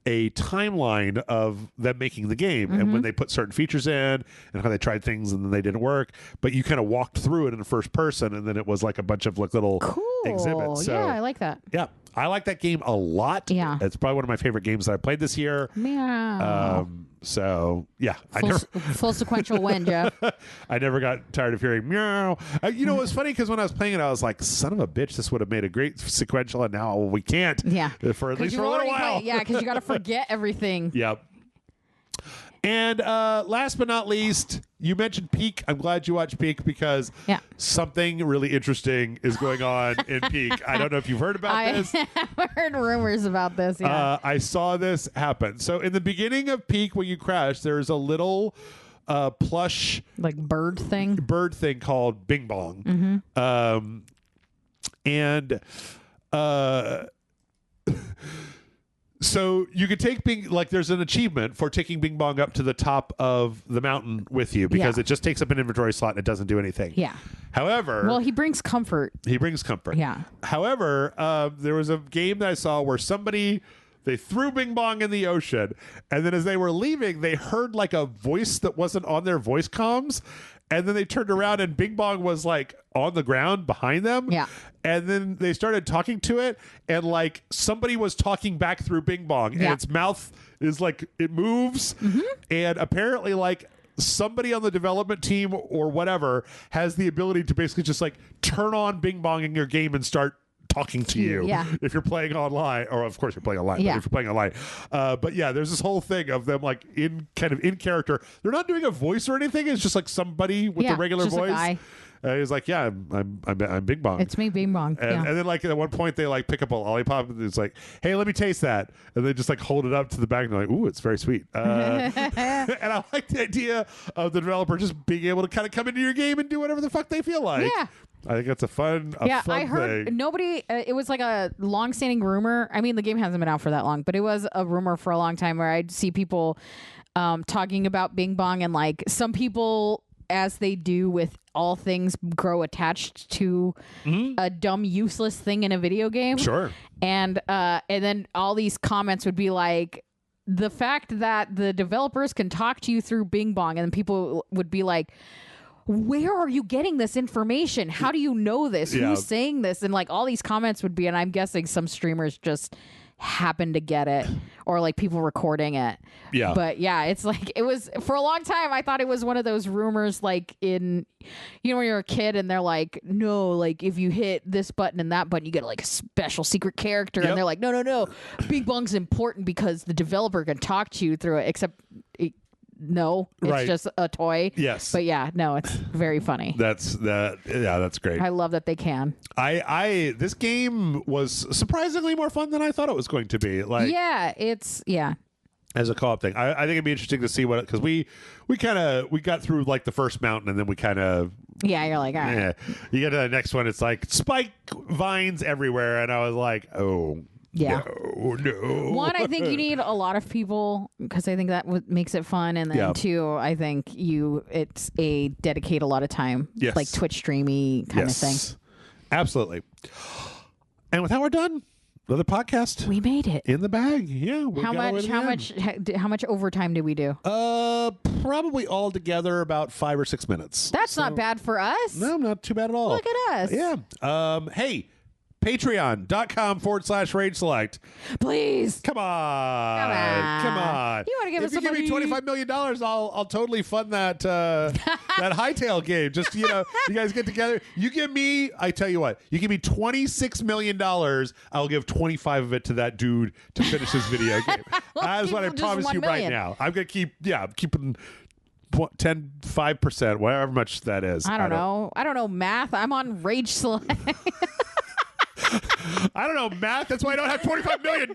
a timeline of them making the game and when they put certain features in and how they tried things and then they didn't work, but you kind of walked through it in the first person, and then it was like a bunch of like little exhibits. So, yeah, I like that. Yeah, I like that game a lot. Yeah, it's probably one of my favorite games that I played this year. Meow. So yeah, full sequential win, Jeff. I never got tired of hearing meow. You know, it was funny because when I was playing it, I was like, "Son of a bitch, this would have made a great sequential," and now we can't. Yeah, for at least for a little while. Yeah, because you got to forget everything. Yep. And last but not least, you mentioned Peak. I'm glad you watched Peak because something really interesting is going on in Peak. I don't know if you've heard about this. I've heard rumors about this. Yeah. I saw this happen. So in the beginning of Peak, when you crash, there's a little plush like bird thing called Bing Bong. And so you could take Bing, like there's an achievement for taking Bing Bong up to the top of the mountain with you because it just takes up an inventory slot and it doesn't do anything. Yeah. However, well, he brings comfort. Yeah. However, there was a game that I saw where they threw Bing Bong in the ocean, and then as they were leaving, they heard like a voice that wasn't on their voice comms. And then they turned around and Bing Bong was like on the ground behind them. Yeah. And then they started talking to it, and like somebody was talking back through Bing Bong, and its mouth is like, it moves. And apparently like somebody on the development team or whatever has the ability to basically just like turn on Bing Bong in your game and start talking to you if you're playing online, or of course you're playing online, but if you're playing online. But yeah, there's this whole thing of them like in character. They're not doing a voice or anything. It's just like somebody with a regular voice. He's like, yeah, I'm Bing Bong. It's me, Bing Bong. And then like at one point they like pick up a lollipop and it's like, hey, let me taste that. And they just like hold it up to the back and they're like, ooh, it's very sweet. And I like the idea of the developer just being able to kind of come into your game and do whatever the fuck they feel like. Yeah. I think that's a fun I heard thing. Nobody, it was like a long-standing rumor. I mean, the game hasn't been out for that long, but it was a rumor for a long time where I'd see people talking about Bing Bong, and like some people, as they do with all things, grow attached to a dumb, useless thing in a video game. Sure. And then all these comments would be like, the fact that the developers can talk to you through Bing Bong, and then people would be like, where are you getting this information? How do you know this? Who's saying this? And like all these comments would be, and I'm guessing some streamers just happen to get it, or like people recording it. Yeah. But yeah, it's like, it was for a long time. I thought it was one of those rumors, like in, you know, when you're a kid and they're like, no, like if you hit this button and that button, you get like a special secret character. And they're like, no. Bing Bong's important because the developer can talk to you through it, except no, it's just a toy. Yes. But yeah, no, it's very funny. That's great. I love that they can. This game was surprisingly more fun than I thought it was going to be. Like, as a co-op thing. I think it'd be interesting to see what, because we got through like the first mountain, and then we kind of you're like, all right. Yeah. You get to the next one, it's like spike vines everywhere, and I was like, oh. Yeah. No. One, I think you need a lot of people because I think that makes it fun, and then two, I think it's a dedicate a lot of time, like Twitch streamy kind of thing. Absolutely. And with that, we're done. Another podcast. We made it in the bag. Yeah. How much overtime did we do? Probably all together about 5 or 6 minutes. That's not bad for us. No, not too bad at all. Look at us. Yeah. Hey. Patreon.com/RageSelect. Please. Come on. You want to give us some money? If you give me $25 million, I'll totally fund that that hightail game. Just, you guys get together. You give me, I tell you what, you give me $26 million, I'll give 25 of it to that dude to finish his video game. That's what I promise you right now. I'm going to keep, I'm keeping 5%, whatever much that is. I don't know. I don't know math. I'm on RageSelect. I don't know math. That's why I don't have $25 million.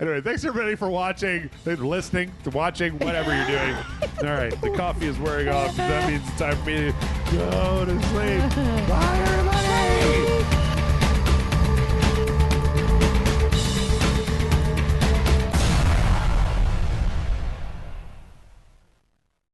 Anyway, thanks everybody for watching, listening, to watching, whatever you're doing. All right, the coffee is wearing off. That means it's time for me to go to sleep. Bye, everybody.